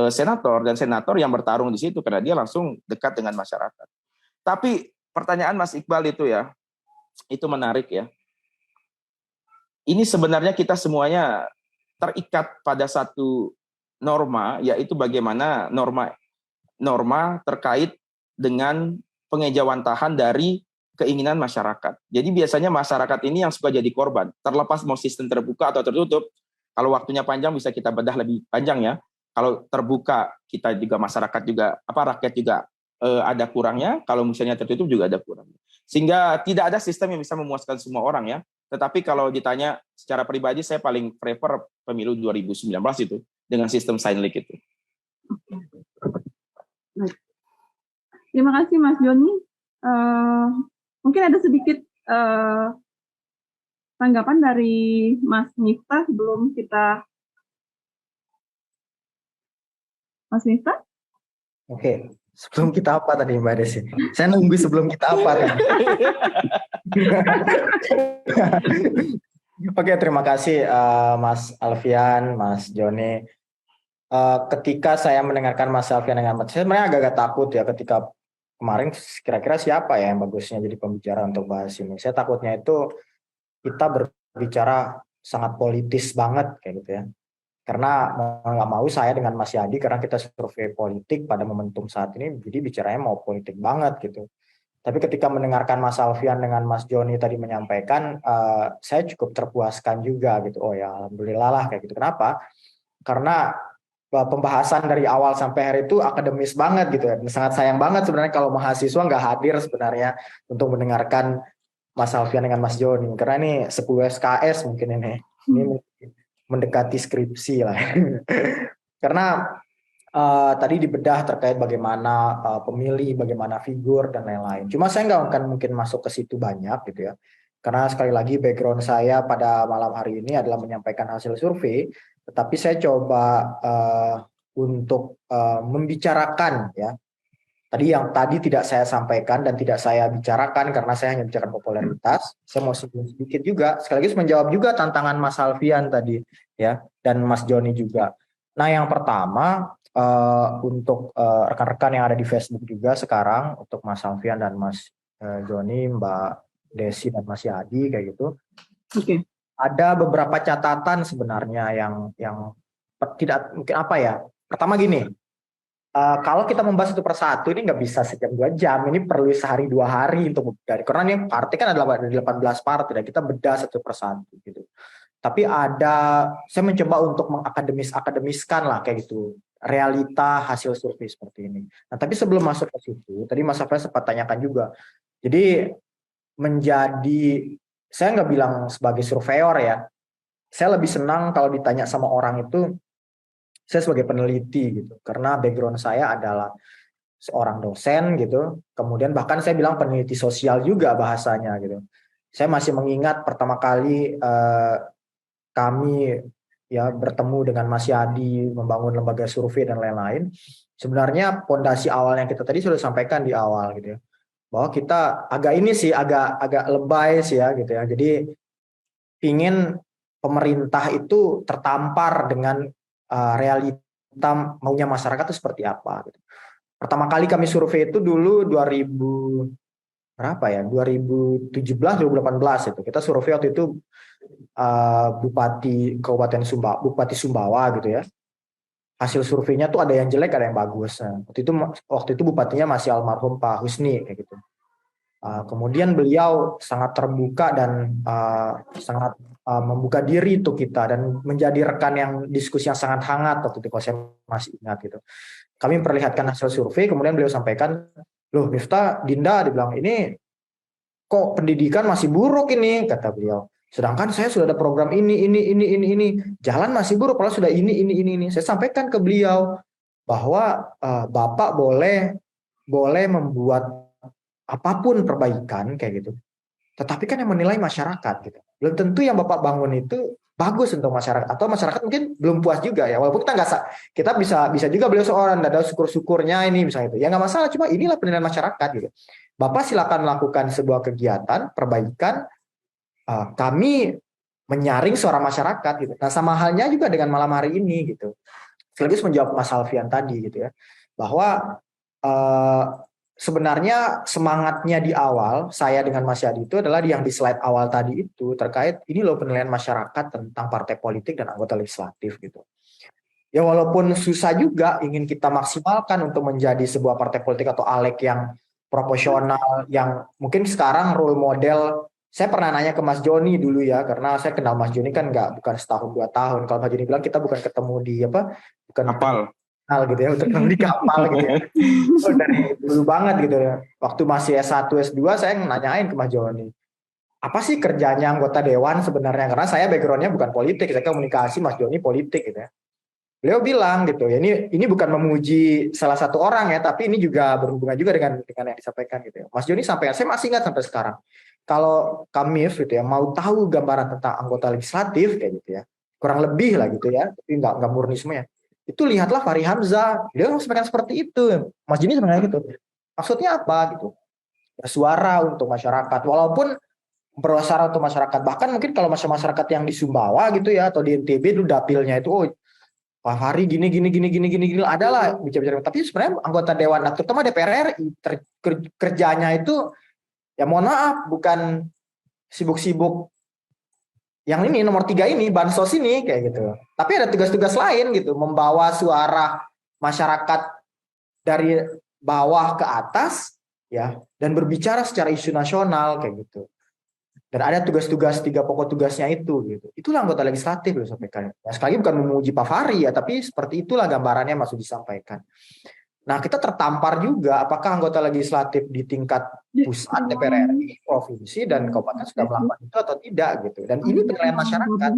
senator, dan senator yang bertarung di situ karena dia langsung dekat dengan masyarakat. Tapi pertanyaan Mas Iqbal itu ya, itu menarik ya. Ini sebenarnya kita semuanya terikat pada satu norma, yaitu bagaimana norma terkait dengan pengejawantahan dari keinginan masyarakat. Jadi biasanya masyarakat ini yang suka jadi korban, terlepas mau sistem terbuka atau tertutup. Kalau waktunya panjang bisa kita bedah lebih panjang ya. Kalau terbuka kita juga masyarakat juga rakyat juga ada kurangnya. Kalau misalnya tertutup juga ada kurangnya. Sehingga tidak ada sistem yang bisa memuaskan semua orang ya. Tetapi kalau ditanya secara pribadi saya paling prefer pemilu 2019 itu dengan sistem Sainlik itu. Terima kasih Mas Joni. Mungkin ada sedikit tanggapan dari Mas Miftah sebelum kita. Mas Miftah? Oke, sebelum kita apa tadi Mbak Desi? Saya nunggu sebelum kita apa tadi. Oke, terima kasih Mas Alfian, Mas Joni. Ketika saya mendengarkan Mas Alfian dengan saya sebenarnya agak-agak takut ya ketika kemarin kira-kira siapa ya yang bagusnya jadi pembicara untuk bahas ini. Saya takutnya itu kita berbicara sangat politis banget kayak gitu ya. Karena mau nggak mau saya dengan Mas Yadi, karena kita survei politik pada momentum saat ini, jadi bicaranya mau politik banget gitu. Tapi ketika mendengarkan Mas Alfian dengan Mas Joni tadi menyampaikan, saya cukup terpuaskan juga gitu. Oh ya, alhamdulillah lah kayak gitu. Kenapa? Karena pembahasan dari awal sampai akhir itu akademis banget gitu ya. Sangat sayang banget sebenarnya kalau mahasiswa nggak hadir sebenarnya untuk mendengarkan Mas Alfian dengan Mas Joni. Karena ini 10 SKS mungkin ini. Ini mendekati skripsi lah. Karena tadi dibedah terkait bagaimana pemilih, bagaimana figur dan lain-lain. Cuma saya nggak akan mungkin masuk ke situ banyak gitu ya. Karena sekali lagi background saya pada malam hari ini adalah menyampaikan hasil survei, tetapi saya coba untuk membicarakan ya. Tadi tidak saya sampaikan dan tidak saya bicarakan karena saya hanya bicarakan popularitas. Saya mau sedikit juga sekaligus menjawab juga tantangan Mas Alfian tadi ya dan Mas Joni juga. Nah, yang pertama untuk rekan-rekan yang ada di Facebook juga sekarang untuk Mas Alfian dan Mas Joni, Mbak Desi dan Mas Yadi kayak gitu. Oke. Ada beberapa catatan sebenarnya yang tidak mungkin apa ya. Pertama gini, kalau kita membahas satu persatu ini nggak bisa sejam 2 jam, ini perlu sehari 2 hari untuk bedah. Karena ini partai kan adalah 18 partai dan kita bedah satu persatu gitu. Tapi saya mencoba untuk mengakademiskan lah kayak gitu realita hasil survei seperti ini. Nah, tapi sebelum masuk ke situ, tadi Mas Afra sempat tanyakan juga. Jadi saya nggak bilang sebagai surveyor ya. Saya lebih senang kalau ditanya sama orang itu saya sebagai peneliti gitu, karena background saya adalah seorang dosen gitu, kemudian bahkan saya bilang peneliti sosial juga bahasanya gitu. Saya masih mengingat pertama kali kami ya bertemu dengan Mas Yadi membangun lembaga survei dan lain-lain. Sebenarnya pondasi awalnya kita tadi sudah sampaikan di awal gitu ya, bahwa kita agak lebay sih ya gitu ya. Jadi ingin pemerintah itu tertampar dengan realita maunya masyarakat itu seperti apa gitu. Pertama kali kami survei itu dulu 2017 2018 itu. Kita survei waktu itu Bupati Kabupaten Sumbawa, Bupati Sumbawa gitu ya. Hasil surveinya tuh ada yang jelek, ada yang bagus. Nah, waktu itu bupatinya masih almarhum Pak Husni kayak gitu. Kemudian beliau sangat terbuka dan sangat membuka diri untuk kita dan menjadi rekan yang diskusi yang sangat hangat waktu itu, kalau saya masih ingat gitu. Kami memperlihatkan hasil survei, kemudian beliau sampaikan, loh Miftah, Dinda, dibilang ini kok pendidikan masih buruk ini, kata beliau. Sedangkan saya sudah ada program ini, jalan masih buruk, padahal sudah ini. Saya sampaikan ke beliau bahwa Bapak boleh membuat apapun perbaikan kayak gitu. Tetapi kan yang menilai masyarakat gitu. Belum tentu yang Bapak bangun itu bagus untuk masyarakat, atau masyarakat mungkin belum puas juga ya. Walaupun kita bisa juga beliau seorang ada syukur-syukurnya ini misalnya itu. Ya nggak masalah, cuma inilah penilaian masyarakat gitu. Bapak silakan melakukan sebuah kegiatan perbaikan, kami menyaring suara masyarakat gitu. Nah, sama halnya juga dengan malam hari ini gitu. Sekaligus menjawab Mas Alfian tadi gitu ya. Bahwa sebenarnya semangatnya di awal saya dengan Mas Yadi itu adalah yang di slide awal tadi itu terkait ini loh penilaian masyarakat tentang partai politik dan anggota legislatif gitu. Ya walaupun susah juga ingin kita maksimalkan untuk menjadi sebuah partai politik atau ALEG yang proporsional, yang mungkin sekarang role model. Saya pernah nanya ke Mas Joni dulu ya, karena saya kenal Mas Joni kan bukan setahun 2 tahun. Kalau Mas Joni bilang kita bukan ketemu di bukan kapal gitu ya, untuk di kapal gitu ya. Oh, dari dulu banget gitu ya. Waktu masih S1, S2 saya nanyain ke Mas Joni, apa sih kerjanya anggota dewan sebenarnya? Karena saya backgroundnya bukan politik, saya komunikasi, Mas Joni politik gitu ya. Beliau bilang gitu ya, ini bukan memuji salah satu orang ya, tapi ini juga berhubungan juga dengan yang disampaikan gitu ya. Mas Joni sampaikan, saya masih ingat sampai sekarang. Kalau kami gitu ya mau tahu gambaran tentang anggota legislatif kayak gitu ya, kurang lebih lah gitu ya, tapi nggak murni semuanya. Itu lihatlah Fahri Hamzah, dia sampaikan seperti itu. Mas Joni sebenarnya gitu. Maksudnya apa gitu? Bersuara untuk masyarakat, walaupun bersuara untuk masyarakat. Bahkan mungkin kalau masyarakat yang di Sumbawa gitu ya atau di NTB dulu dapilnya itu, oh Pak Fahri gini adalah bicara-bicara. Tapi sebenarnya anggota dewan, terutama DPR RI kerjanya itu ya mohon maaf bukan sibuk-sibuk yang ini nomor 3 ini bansos ini kayak gitu. Tapi ada tugas-tugas lain gitu, membawa suara masyarakat dari bawah ke atas ya dan berbicara secara isu nasional kayak gitu. Dan ada tugas-tugas 3 pokok tugasnya itu gitu. Itulah anggota legislatif loh sampaikan. Nah, sekali bukan memuji Pak Fahri ya, tapi seperti itulah gambarannya masuk disampaikan. Nah, kita tertampar juga apakah anggota legislatif di tingkat pusat DPR RI, provinsi dan kabupaten sudah melakukan itu atau tidak gitu. Dan ini penilaian masyarakat.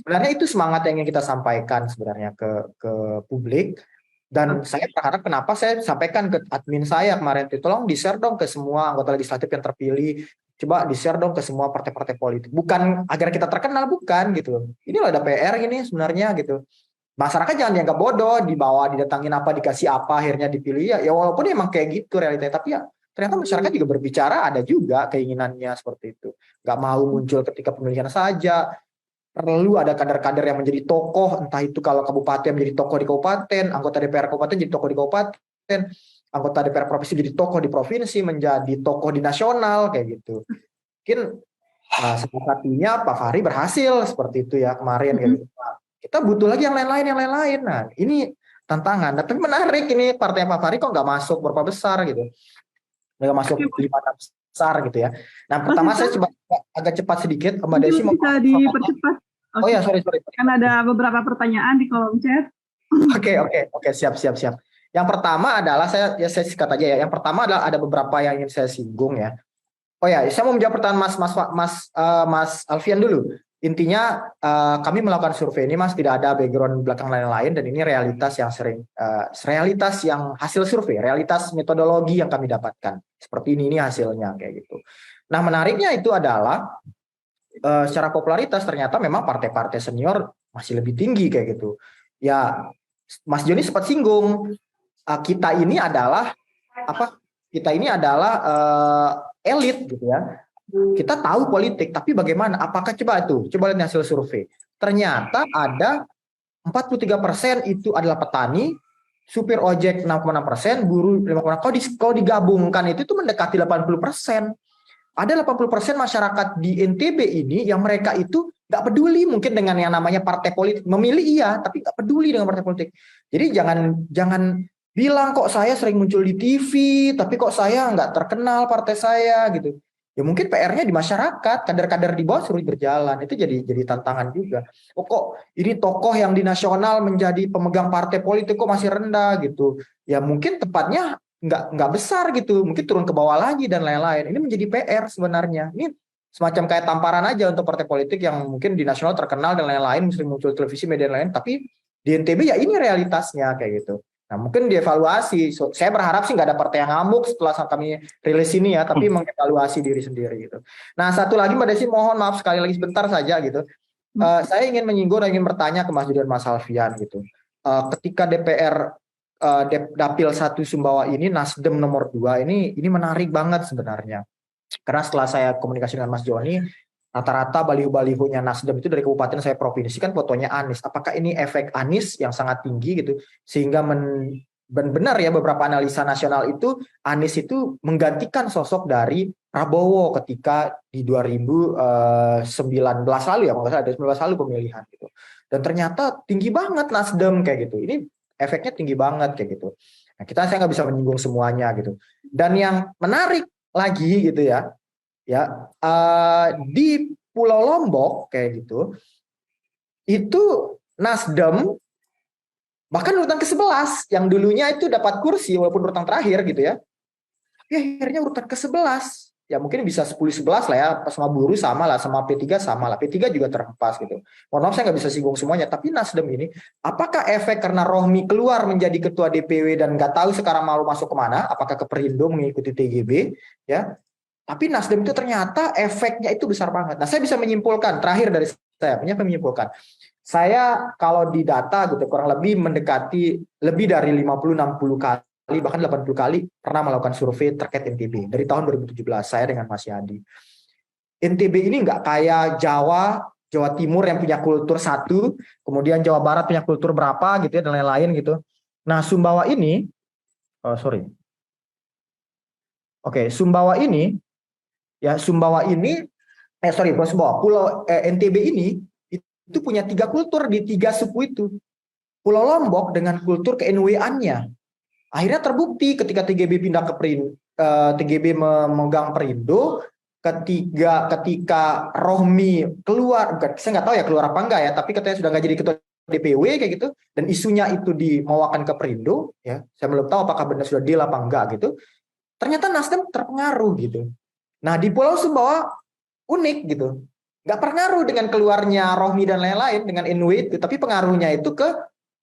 Sebenarnya itu semangat yang ingin kita sampaikan sebenarnya ke publik. Dan saya berharap kenapa saya sampaikan ke admin saya kemarin itu, tolong di-share dong ke semua anggota legislatif yang terpilih. Coba di-share dong ke semua partai-partai politik. Bukan agar kita terkenal, bukan gitu. Ini loh ada PR ini sebenarnya gitu. Masyarakat jangan dianggap bodoh, dibawa, didatangin apa, dikasih apa, akhirnya dipilih ya walaupun emang kayak gitu realitanya, tapi ya ternyata masyarakat juga berbicara, ada juga keinginannya seperti itu. Nggak mau muncul ketika pemilihan saja, perlu ada kader-kader yang menjadi tokoh, entah itu kalau kabupaten menjadi tokoh di kabupaten, anggota DPR kabupaten jadi tokoh di kabupaten, anggota DPR provinsi jadi tokoh di provinsi, menjadi tokoh di nasional, kayak gitu. Mungkin salah satunya Pak Fahri berhasil seperti itu ya kemarin gitu. Kita butuh lagi yang lain-lain. Nah, ini tantangan. Tapi menarik ini partai Pak Fahri kok nggak masuk berapa besar gitu. Nggak masuk 5 besar gitu ya. Nah, pertama saya coba agak cepat sedikit. Mbak Desi mau bisa dipercepat. Oh ya, sorry. Kan ada beberapa pertanyaan di kolom chat. Oke, siap. Yang pertama adalah saya sikat aja ya. Yang pertama adalah ada beberapa yang ingin saya singgung ya. Oh ya, saya mau menjawab pertanyaan Mas Alfian dulu. Intinya kami melakukan survei ini Mas tidak ada background belakang lain-lain dan ini realitas yang realitas yang hasil survei, realitas metodologi yang kami dapatkan. Seperti ini hasilnya kayak gitu. Nah, menariknya itu adalah secara popularitas ternyata memang partai-partai senior masih lebih tinggi kayak gitu. Ya, Mas Joni sempat singgung kita ini adalah apa? Kita ini adalah elit gitu ya. Kita tahu politik, tapi bagaimana? Apakah coba lihat hasil survei. Ternyata ada 43% itu adalah petani, supir ojek 6,6%, buruh 5,6%. Kalau digabungkan itu mendekati 80%. Ada 80% masyarakat di NTB ini yang mereka itu nggak peduli mungkin dengan yang namanya partai politik. Memilih iya, tapi nggak peduli dengan partai politik. Jadi jangan bilang kok saya sering muncul di TV, tapi kok saya nggak terkenal partai saya gitu. Ya mungkin PR-nya di masyarakat, kader-kader di bawah suruh berjalan. Itu jadi tantangan juga. Oh kok ini tokoh yang di nasional menjadi pemegang partai politik kok masih rendah gitu. Ya mungkin tepatnya nggak besar gitu. Mungkin turun ke bawah lagi dan lain-lain. Ini menjadi PR sebenarnya. Ini semacam kayak tamparan aja untuk partai politik yang mungkin di nasional terkenal dan lain-lain, sering muncul televisi, media lain. Tapi di NTB ya ini realitasnya kayak gitu. Nah mungkin dievaluasi. Saya berharap sih nggak ada partai yang ngamuk setelah kami rilis ini ya, tapi mengevaluasi diri sendiri gitu. Nah satu lagi Mbak Desi, mohon maaf sekali lagi sebentar saja gitu. Saya ingin menyinggung dan ingin bertanya ke Mas Judi dan Mas Alfian gitu. Ketika DPR Dapil 1 Sumbawa ini Nasdem nomor 2 ini menarik banget sebenarnya. Karena setelah saya komunikasi dengan Mas Joni, rata-rata baliho-balihonya Nasdem itu dari kabupaten saya provinsi kan fotonya Anies. Apakah ini efek Anies yang sangat tinggi gitu sehingga benar ya beberapa analisa nasional itu Anies itu menggantikan sosok dari Prabowo ketika di 2019 lalu ya, kalau saya 2019 lalu pemilihan gitu. Dan ternyata tinggi banget Nasdem kayak gitu. Ini efeknya tinggi banget kayak gitu. Nah, saya nggak bisa menyinggung semuanya gitu. Dan yang menarik lagi gitu ya, di Pulau Lombok kayak gitu, itu Nasdem bahkan urutan ke-11 yang dulunya itu dapat kursi walaupun urutan terakhir gitu ya, tapi akhirnya urutan ke-11. Ya mungkin bisa 10-11 lah ya, sama buruh sama lah, sama P3 sama lah, P3 juga terhempas gitu. Mohon maaf saya nggak bisa singgung semuanya, tapi Nasdem ini, apakah efek karena Rohmi keluar menjadi ketua DPW dan nggak tahu sekarang mau masuk kemana, apakah ke Perindo mengikuti TGB, ya. Tapi Nasdem itu ternyata efeknya itu besar banget. Nah saya bisa menyimpulkan, terakhir dari saya, menyimpulkan. Saya kalau di data gitu, kurang lebih mendekati lebih dari 50-60 kali, bahkan 80 kali pernah melakukan survei terkait NTB dari tahun 2017 saya dengan Mas Yadi. NTB ini nggak kayak Jawa Timur yang punya kultur satu, kemudian Jawa Barat punya kultur berapa gitu ya dan lain-lain gitu. Nah Sumbawa ini, Sumbawa ini Pulau Sumbawa, Pulau NTB ini itu punya 3 kultur di 3 suku itu. Pulau Lombok dengan kultur ke-NWA-nya. Akhirnya terbukti ketika TGB pindah ke TGB memegang Perindo, ketika Rohmi keluar, saya nggak tahu ya keluar apa enggak ya, tapi katanya sudah nggak jadi ketua DPW kayak gitu, dan isunya itu dimawakan ke Perindo, ya, saya belum tahu apakah benar sudah deal apa enggak gitu. Ternyata Nasdem terpengaruh gitu. Nah di Pulau Sumbawa unik gitu, nggak pengaruh dengan keluarnya Rohmi dan lain-lain dengan NW itu, tapi pengaruhnya itu ke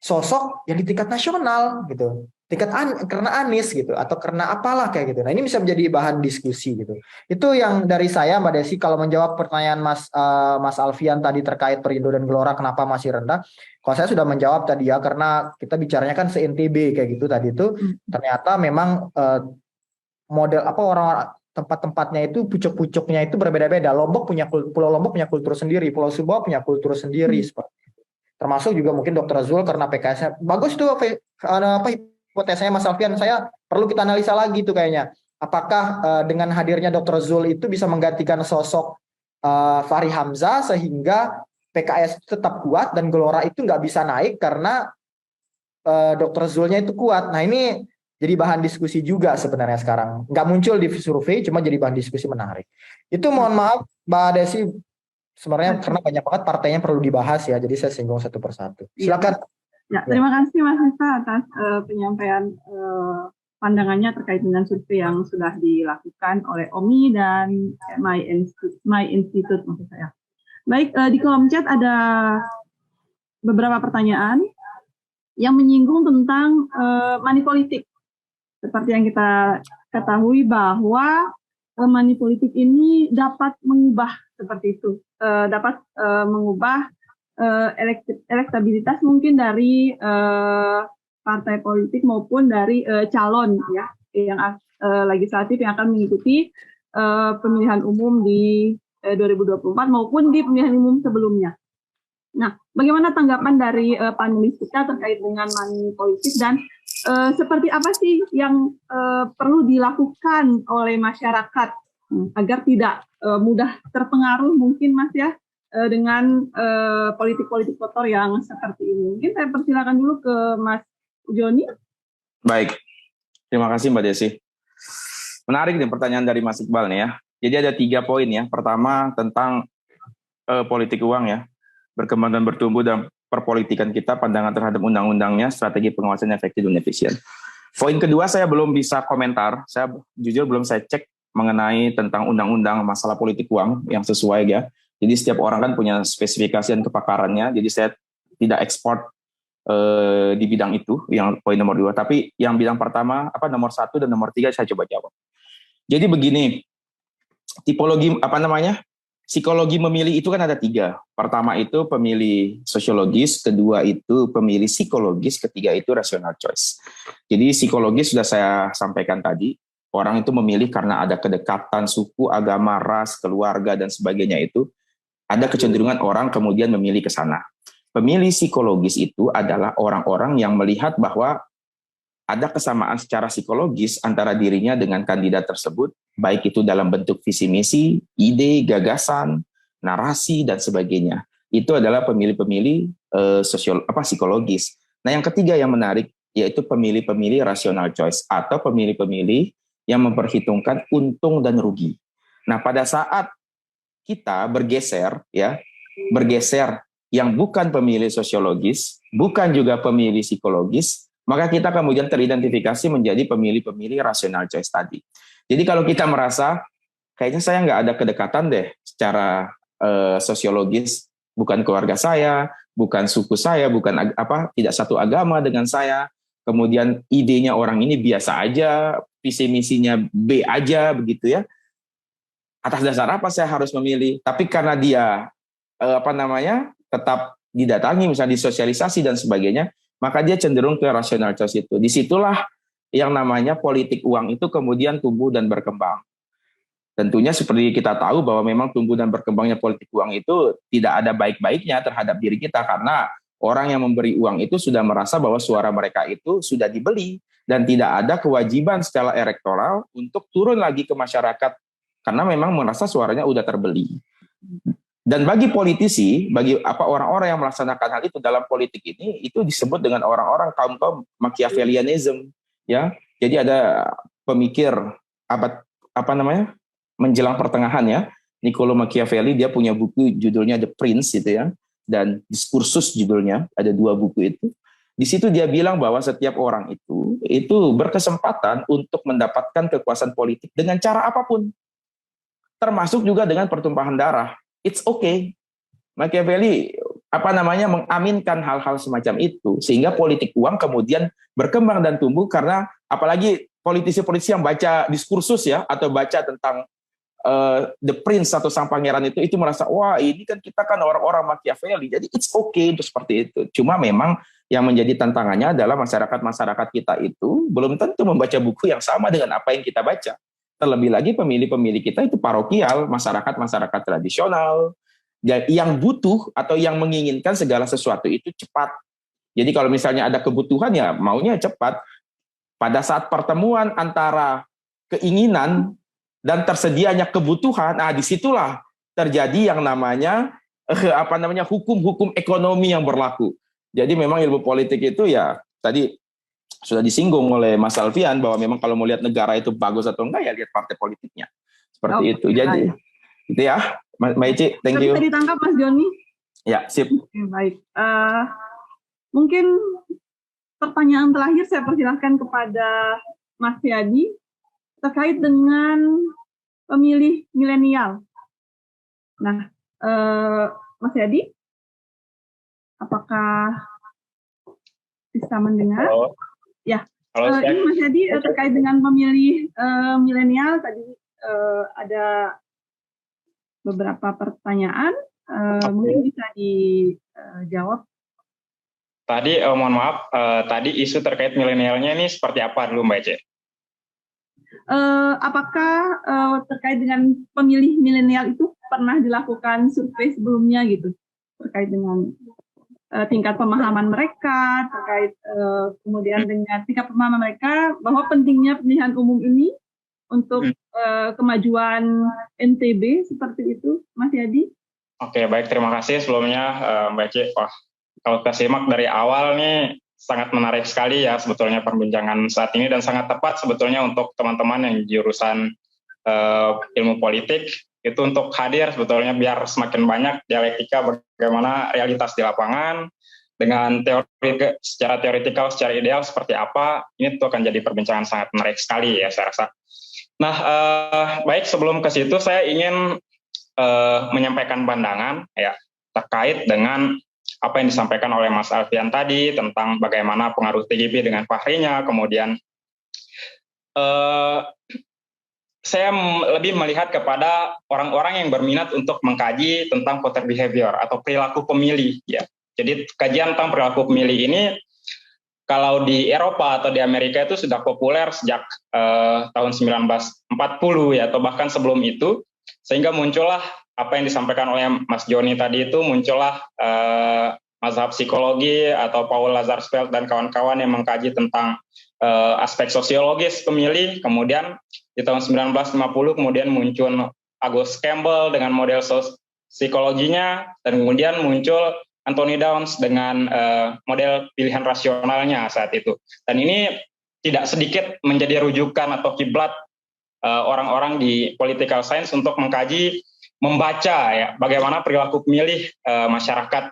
sosok yang di tingkat nasional gitu, karena Anies gitu atau karena apalah kayak gitu. Nah ini bisa menjadi bahan diskusi gitu. Itu yang dari saya Mbak Desi. Kalau menjawab pertanyaan Mas Alfian tadi terkait Perindo dan Gelora kenapa masih rendah, kalau saya sudah menjawab tadi ya, karena kita bicaranya kan se-NTB kayak gitu tadi itu, ternyata memang model apa orang tempat-tempatnya itu pucuk-pucuknya itu berbeda-beda. Pulau Lombok punya kultur sendiri, Pulau Sumbawa punya kultur sendiri seperti itu. Termasuk juga mungkin Dr. Zul karena PKS-nya bagus tuh hipotesanya Mas Alfian. Saya perlu kita analisa lagi tuh kayaknya. Apakah dengan hadirnya Dr. Zul itu bisa menggantikan sosok Fahri Hamzah sehingga PKS tetap kuat dan Gelora itu nggak bisa naik karena Dr. Zulnya itu kuat. Nah ini jadi bahan diskusi juga sebenarnya sekarang. Nggak muncul di survei, cuma jadi bahan diskusi menarik. Itu mohon maaf Mbak Desi, sebenarnya karena banyak banget partainya perlu dibahas ya, jadi saya singgung satu persatu. Silakan. Ya, terima kasih Mas Miftah atas penyampaian pandangannya terkait dengan survei yang sudah dilakukan oleh OMI dan My Institute maksud saya. Baik, di kolom chat ada beberapa pertanyaan yang menyinggung tentang money politik. Seperti yang kita ketahui bahwa money politik ini dapat mengubah seperti itu, dapat mengubah elektabilitas mungkin dari partai politik maupun dari calon ya yang legislatif yang akan mengikuti pemilihan umum di 2024 maupun di pemilihan umum sebelumnya. Nah, bagaimana tanggapan dari panelis kita terkait dengan money politik dan seperti apa sih yang perlu dilakukan oleh masyarakat agar tidak mudah terpengaruh mungkin Mas ya dengan politik-politik kotor yang seperti ini. Mungkin saya persilakan dulu ke Mas Joni. Baik, terima kasih Mbak Desi. Menarik nih pertanyaan dari Mas Iqbal nih ya. Jadi ada 3 poin ya. Pertama tentang politik uang ya, berkembang dan bertumbuh dan perpolitikan kita, pandangan terhadap undang-undangnya, strategi pengawasan efektif dan efisien. Poin kedua saya belum bisa komentar, saya jujur belum saya cek mengenai tentang undang-undang masalah politik uang yang sesuai ya. Jadi setiap orang kan punya spesifikasi dan kepakarannya, jadi saya tidak ekspor di bidang itu, yang poin nomor 2. Tapi yang bidang pertama, nomor 1 dan nomor 3 saya coba jawab. Jadi begini, tipologi psikologi memilih itu kan ada 3. Pertama itu pemilih sosiologis, kedua itu pemilih psikologis, ketiga itu rational choice. Jadi psikologis sudah saya sampaikan tadi, orang itu memilih karena ada kedekatan suku, agama, ras, keluarga, dan sebagainya itu, ada kecenderungan orang kemudian memilih ke sana. Pemilih psikologis itu adalah orang-orang yang melihat bahwa ada kesamaan secara psikologis antara dirinya dengan kandidat tersebut, baik itu dalam bentuk visi misi, ide, gagasan, narasi, dan sebagainya. Itu adalah pemilih-pemilih psikologis. Nah yang ketiga yang menarik, yaitu pemilih-pemilih rational choice, atau pemilih-pemilih yang memperhitungkan untung dan rugi. Nah pada saat kita bergeser yang bukan pemilih sosiologis, bukan juga pemilih psikologis, maka kita kemudian teridentifikasi menjadi pemilih-pemilih rational choice tadi. Jadi kalau kita merasa, kayaknya saya nggak ada kedekatan deh secara sosiologis, bukan keluarga saya, bukan suku saya, bukan tidak satu agama dengan saya, kemudian idenya orang ini biasa aja, visi misinya B aja, begitu ya. Atas dasar apa saya harus memilih? Tapi karena dia tetap didatangi, misalnya disosialisasi dan sebagainya, maka dia cenderung ke rational choice itu. Disitulah yang namanya politik uang itu kemudian tumbuh dan berkembang. Tentunya seperti kita tahu bahwa memang tumbuh dan berkembangnya politik uang itu tidak ada baik-baiknya terhadap diri kita, karena orang yang memberi uang itu sudah merasa bahwa suara mereka itu sudah dibeli dan tidak ada kewajiban secara elektoral untuk turun lagi ke masyarakat karena memang merasa suaranya udah terbeli. Dan bagi politisi, bagi orang-orang yang melaksanakan hal itu dalam politik ini, itu disebut dengan orang-orang kaum Machiavellianism, ya. Jadi ada pemikir abad menjelang pertengahan ya, Niccolo Machiavelli, dia punya buku judulnya The Prince gitu ya, dan Diskursus judulnya, ada 2 buku itu. Di situ dia bilang bahwa setiap orang itu berkesempatan untuk mendapatkan kekuasaan politik dengan cara apapun, termasuk juga dengan pertumpahan darah. It's okay. Machiavelli mengaminkan hal-hal semacam itu, sehingga politik uang kemudian berkembang dan tumbuh, karena apalagi politisi-politisi yang baca diskursus ya, atau baca tentang The Prince atau sang pangeran itu merasa, wah ini kan kita kan orang-orang Machiavelli, jadi it's okay untuk seperti itu. Cuma memang yang menjadi tantangannya adalah masyarakat kita itu belum tentu membaca buku yang sama dengan apa yang kita baca. Terlebih lagi pemilih-pemilih kita itu parokial, masyarakat tradisional, yang butuh atau yang menginginkan segala sesuatu itu cepat. Jadi kalau misalnya ada kebutuhan ya maunya cepat. Pada saat pertemuan antara keinginan dan tersedianya kebutuhan, disitulah terjadi yang namanya hukum-hukum ekonomi yang berlaku. Jadi memang ilmu politik itu ya tadi sudah disinggung oleh Mas Alfian bahwa memang kalau mau lihat negara itu bagus atau enggak ya lihat partai politiknya. Seperti itu. Jadi itu ya, Mbak Ici, thank you. Bisa ditangkap Mas Joni? Ya, sip. Oke, baik. Mungkin pertanyaan terakhir saya persilahkan kepada Mas Yadi terkait dengan pemilih milenial. Nah, Mas Yadi, apakah bisa mendengar? Halo. Ya, Halo, ini Mas Yadi terkait dengan pemilih milenial tadi ada beberapa pertanyaan, mungkin bisa dijawab. Tadi mohon maaf, tadi isu terkait milenialnya ini seperti apa dulu Mbak Ece? Apakah terkait dengan pemilih milenial itu pernah dilakukan survei sebelumnya gitu terkait dengan tingkat pemahaman mereka, terkait kemudian dengan tingkat pemahaman mereka bahwa pentingnya pemilihan umum ini untuk kemajuan NTB seperti itu, Mas Yadi? Oke, baik, terima kasih sebelumnya Mbak Ece. Wah, kalau kita simak dari awal nih sangat menarik sekali ya sebetulnya perbincangan saat ini, dan sangat tepat sebetulnya untuk teman-teman yang jurusan ilmu politik itu untuk hadir sebetulnya biar semakin banyak dialektika bagaimana realitas di lapangan dengan teori secara teoritikal, secara ideal seperti apa. Ini tuh akan jadi perbincangan sangat menarik sekali ya saya rasa. Nah, baik, sebelum ke situ saya ingin menyampaikan pandangan ya terkait dengan apa yang disampaikan oleh Mas Alfian tadi tentang bagaimana pengaruh TGP dengan Fahrinya. Kemudian saya lebih melihat kepada orang-orang yang berminat untuk mengkaji tentang voter behavior atau perilaku pemilih ya. Jadi kajian tentang perilaku pemilih ini kalau di Eropa atau di Amerika itu sudah populer sejak tahun 1940 ya, atau bahkan sebelum itu, sehingga muncullah apa yang disampaikan oleh Mas Joni tadi itu, muncullah mazhab psikologi atau Paul Lazarsfeld dan kawan-kawan yang mengkaji tentang aspek sosiologis pemilih. Kemudian di tahun 1950 kemudian muncul August Campbell dengan model psikologinya, dan kemudian muncul Anthony Downs dengan model pilihan rasionalnya saat itu. Dan ini tidak sedikit menjadi rujukan atau kiblat orang-orang di political science untuk mengkaji, membaca ya bagaimana perilaku pemilih masyarakat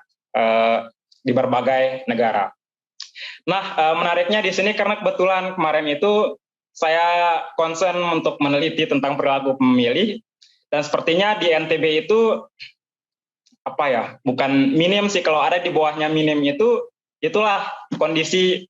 di berbagai negara. Nah, menariknya di sini karena kebetulan kemarin itu saya concern untuk meneliti tentang perilaku pemilih, dan sepertinya di NTB itu bukan minim sih, kalau ada di bawahnya minim itulah kondisi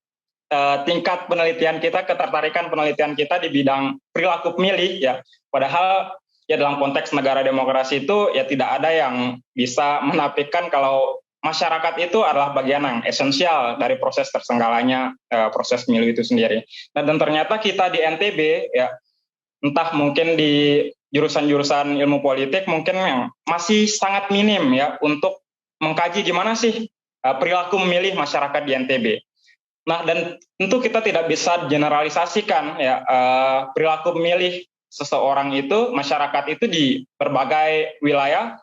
tingkat penelitian kita, ketertarikan penelitian kita di bidang perilaku pemilih ya. Padahal ya dalam konteks negara demokrasi itu ya tidak ada yang bisa menafikan kalau masyarakat itu adalah bagian yang esensial dari proses tersenggalanya proses pemilu itu sendiri. Dan ternyata kita di NTB ya, entah mungkin di jurusan-jurusan ilmu politik mungkin yang masih sangat minim ya untuk mengkaji gimana sih perilaku memilih masyarakat di NTB. Nah, dan tentu kita tidak bisa generalisasikan ya perilaku memilih seseorang itu, masyarakat itu di berbagai wilayah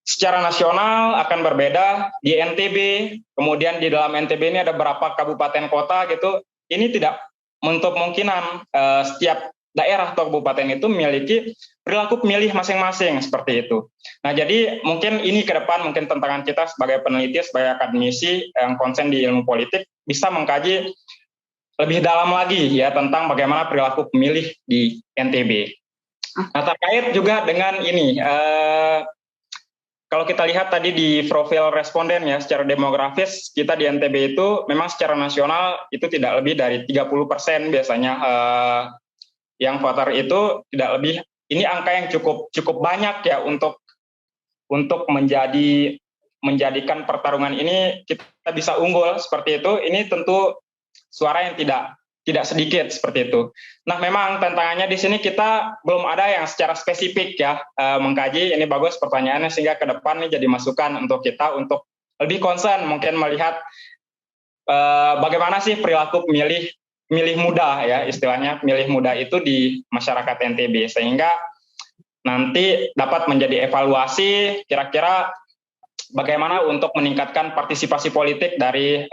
secara nasional akan berbeda di NTB, kemudian di dalam NTB ini ada berapa kabupaten kota gitu. Ini tidak menutup kemungkinan setiap daerah atau kabupaten itu memiliki perilaku pemilih masing-masing seperti itu. Nah, jadi mungkin ini ke depan mungkin tantangan kita sebagai peneliti, sebagai akademisi yang konsen di ilmu politik bisa mengkaji lebih dalam lagi ya tentang bagaimana perilaku pemilih di NTB. Nah, terkait juga dengan ini, kalau kita lihat tadi di profil responden ya, secara demografis kita di NTB itu memang secara nasional itu tidak lebih dari 30% biasanya yang voter itu tidak lebih. Ini angka yang cukup banyak ya untuk menjadikan pertarungan ini kita bisa unggul seperti itu. Ini tentu suara yang tidak sedikit seperti itu. Nah, memang tantangannya di sini kita belum ada yang secara spesifik ya mengkaji. Ini bagus pertanyaannya sehingga ke depan ini jadi masukan untuk kita untuk lebih concern mungkin melihat bagaimana sih perilaku pemilih muda ya, istilahnya pemilih muda itu di masyarakat NTB, sehingga nanti dapat menjadi evaluasi kira-kira bagaimana untuk meningkatkan partisipasi politik dari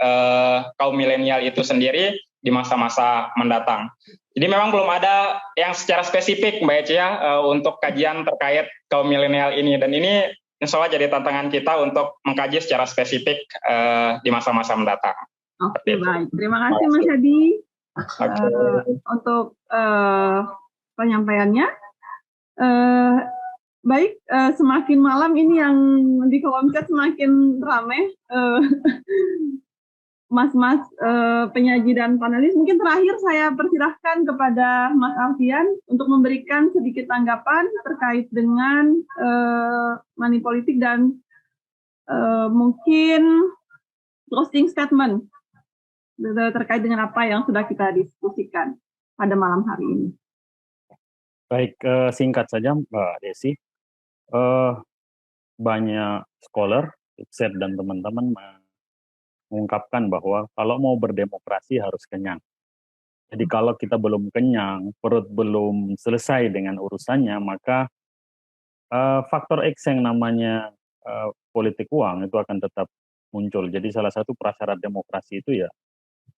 kaum milenial itu sendiri di masa-masa mendatang. Jadi memang belum ada yang secara spesifik Mbak Eci ya untuk kajian terkait kaum milenial ini, dan ini insya Allah jadi tantangan kita untuk mengkaji secara spesifik di masa-masa mendatang. Oke, baik. Terima kasih Mas Hadi untuk penyampaiannya. Baik, semakin malam ini yang di kolom chat semakin ramai. Mas-mas penyaji dan panelis, mungkin terakhir saya persilahkan kepada Mas Alfian untuk memberikan sedikit tanggapan terkait dengan money politik dan mungkin closing statement terkait dengan apa yang sudah kita diskusikan pada malam hari ini. Baik, singkat saja Mbak Desi. Banyak scholar, Set dan teman-teman mengungkapkan bahwa kalau mau berdemokrasi harus kenyang. Jadi kalau kita belum kenyang, perut belum selesai dengan urusannya, maka faktor X yang namanya politik uang itu akan tetap muncul. Jadi salah satu prasyarat demokrasi itu ya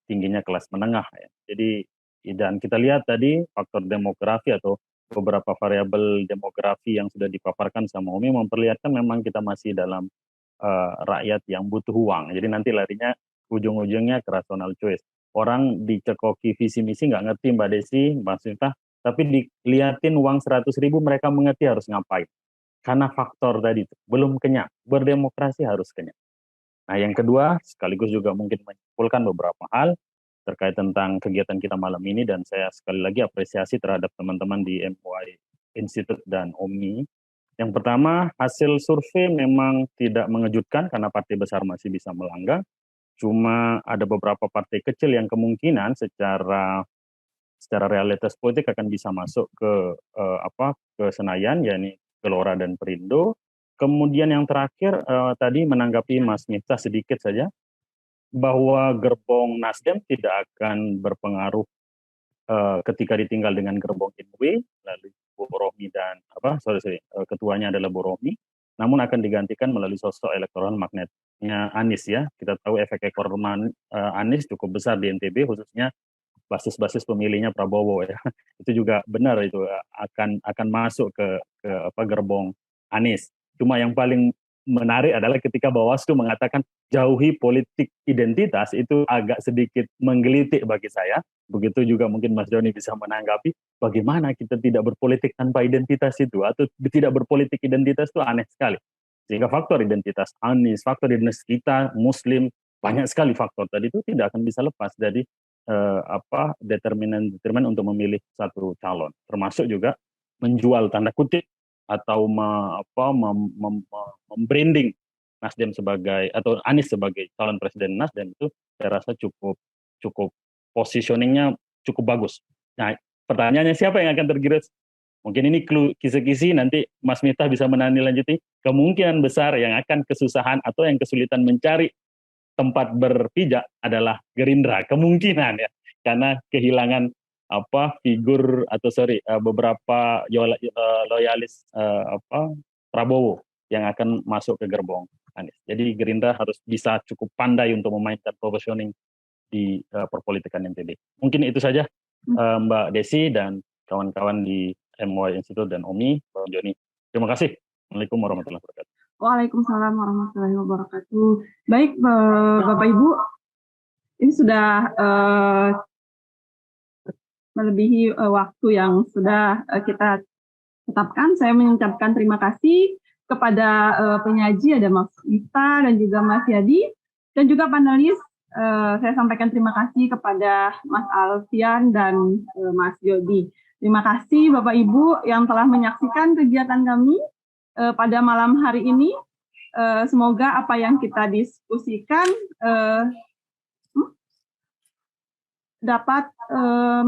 tingginya kelas menengah ya. Jadi dan kita lihat tadi faktor demografi atau beberapa variabel demografi yang sudah dipaparkan sama Umi memperlihatkan memang kita masih dalam rakyat yang butuh uang. Jadi nanti larinya ujung-ujungnya ke rational choice. Orang dicekoki visi misi nggak ngerti Mbak Desi, Mbak Sinta, tapi dilihatin uang 100.000 mereka mengerti harus ngapain. Karena faktor tadi itu belum kenyang. Berdemokrasi harus kenyang. Nah, yang kedua, sekaligus juga mungkin menyimpulkan beberapa hal terkait tentang kegiatan kita malam ini, dan saya sekali lagi apresiasi terhadap teman-teman di MUI Institute dan OMI. Yang pertama, hasil survei memang tidak mengejutkan karena partai besar masih bisa melanggang. Cuma ada beberapa partai kecil yang kemungkinan secara realitas politik akan bisa masuk ke Senayan, yakni Gelora dan Perindo. Kemudian yang terakhir tadi menanggapi Mas Miftah sedikit saja, bahwa gerbong Nasdem tidak akan berpengaruh ketika ditinggal dengan gerbong Inwe, lalu Bu Rohmi dan ketuanya adalah Bu Rohmi, namun akan digantikan melalui sosok elektoral magnetnya Anies ya. Kita tahu efek ekor Anies cukup besar di NTB, khususnya basis-basis pemilihnya Prabowo ya. Itu juga benar, itu akan masuk ke gerbong Anies. Cuma yang paling menarik adalah ketika Bawaslu mengatakan jauhi politik identitas, itu agak sedikit menggelitik bagi saya. Begitu juga mungkin Mas Doni bisa menanggapi bagaimana kita tidak berpolitik tanpa identitas itu, atau tidak berpolitik identitas itu aneh sekali. Sehingga faktor identitas Anies, faktor identitas kita Muslim, banyak sekali faktor tadi itu tidak akan bisa lepas dari determinan untuk memilih satu calon, termasuk juga menjual tanda kutip atau membranding Nasdem sebagai atau Anies sebagai calon presiden Nasdem, itu saya rasa cukup positioningnya cukup bagus. Nah, pertanyaannya siapa yang akan tergiret? Mungkin ini kisi-kisi, nanti Mas Miftah bisa menandalanjuti. Kemungkinan besar yang akan kesusahan atau yang kesulitan mencari tempat berpijak adalah Gerindra, kemungkinan ya, karena kehilangan figur atau beberapa loyalis Prabowo yang akan masuk ke gerbong Anies. Jadi Gerindra harus bisa cukup pandai untuk memainkan positioning di perpolitikan NTB. Mungkin itu saja Mbak Desi dan kawan-kawan di MY Institute dan OMI, Bang Joni. Terima kasih. Assalamualaikum warahmatullahi wabarakatuh. Waalaikumsalam warahmatullahi wabarakatuh. Baik, Bapak Ibu, ini sudah melebihi waktu yang sudah kita tetapkan. Saya mengucapkan terima kasih kepada penyaji, ada Mas Miftah dan juga Mas Yadi, dan juga panelis. Saya sampaikan terima kasih kepada Mas Alfian dan Mas Jody. Terima kasih Bapak Ibu yang telah menyaksikan kegiatan kami pada malam hari ini. Semoga apa yang kita diskusikan dapat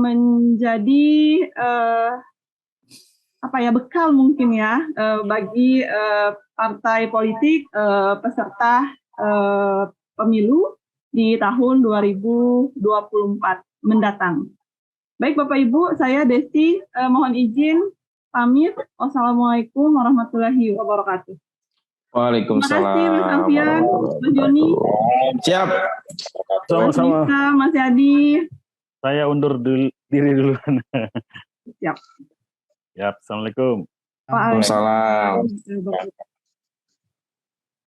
menjadi bekal mungkin ya bagi partai politik peserta pemilu di tahun 2024 mendatang. Baik Bapak Ibu, saya Desi mohon izin pamit. Wassalamualaikum warahmatullahi wabarakatuh. Waalaikumsalam. Terima kasih Mas Alfian, Mas Joni. Siap. Sama-sama. Mas Yadi. Saya undur diri dulu. Siap. Assalamualaikum. Waalaikumsalam. Waalaikumsalam.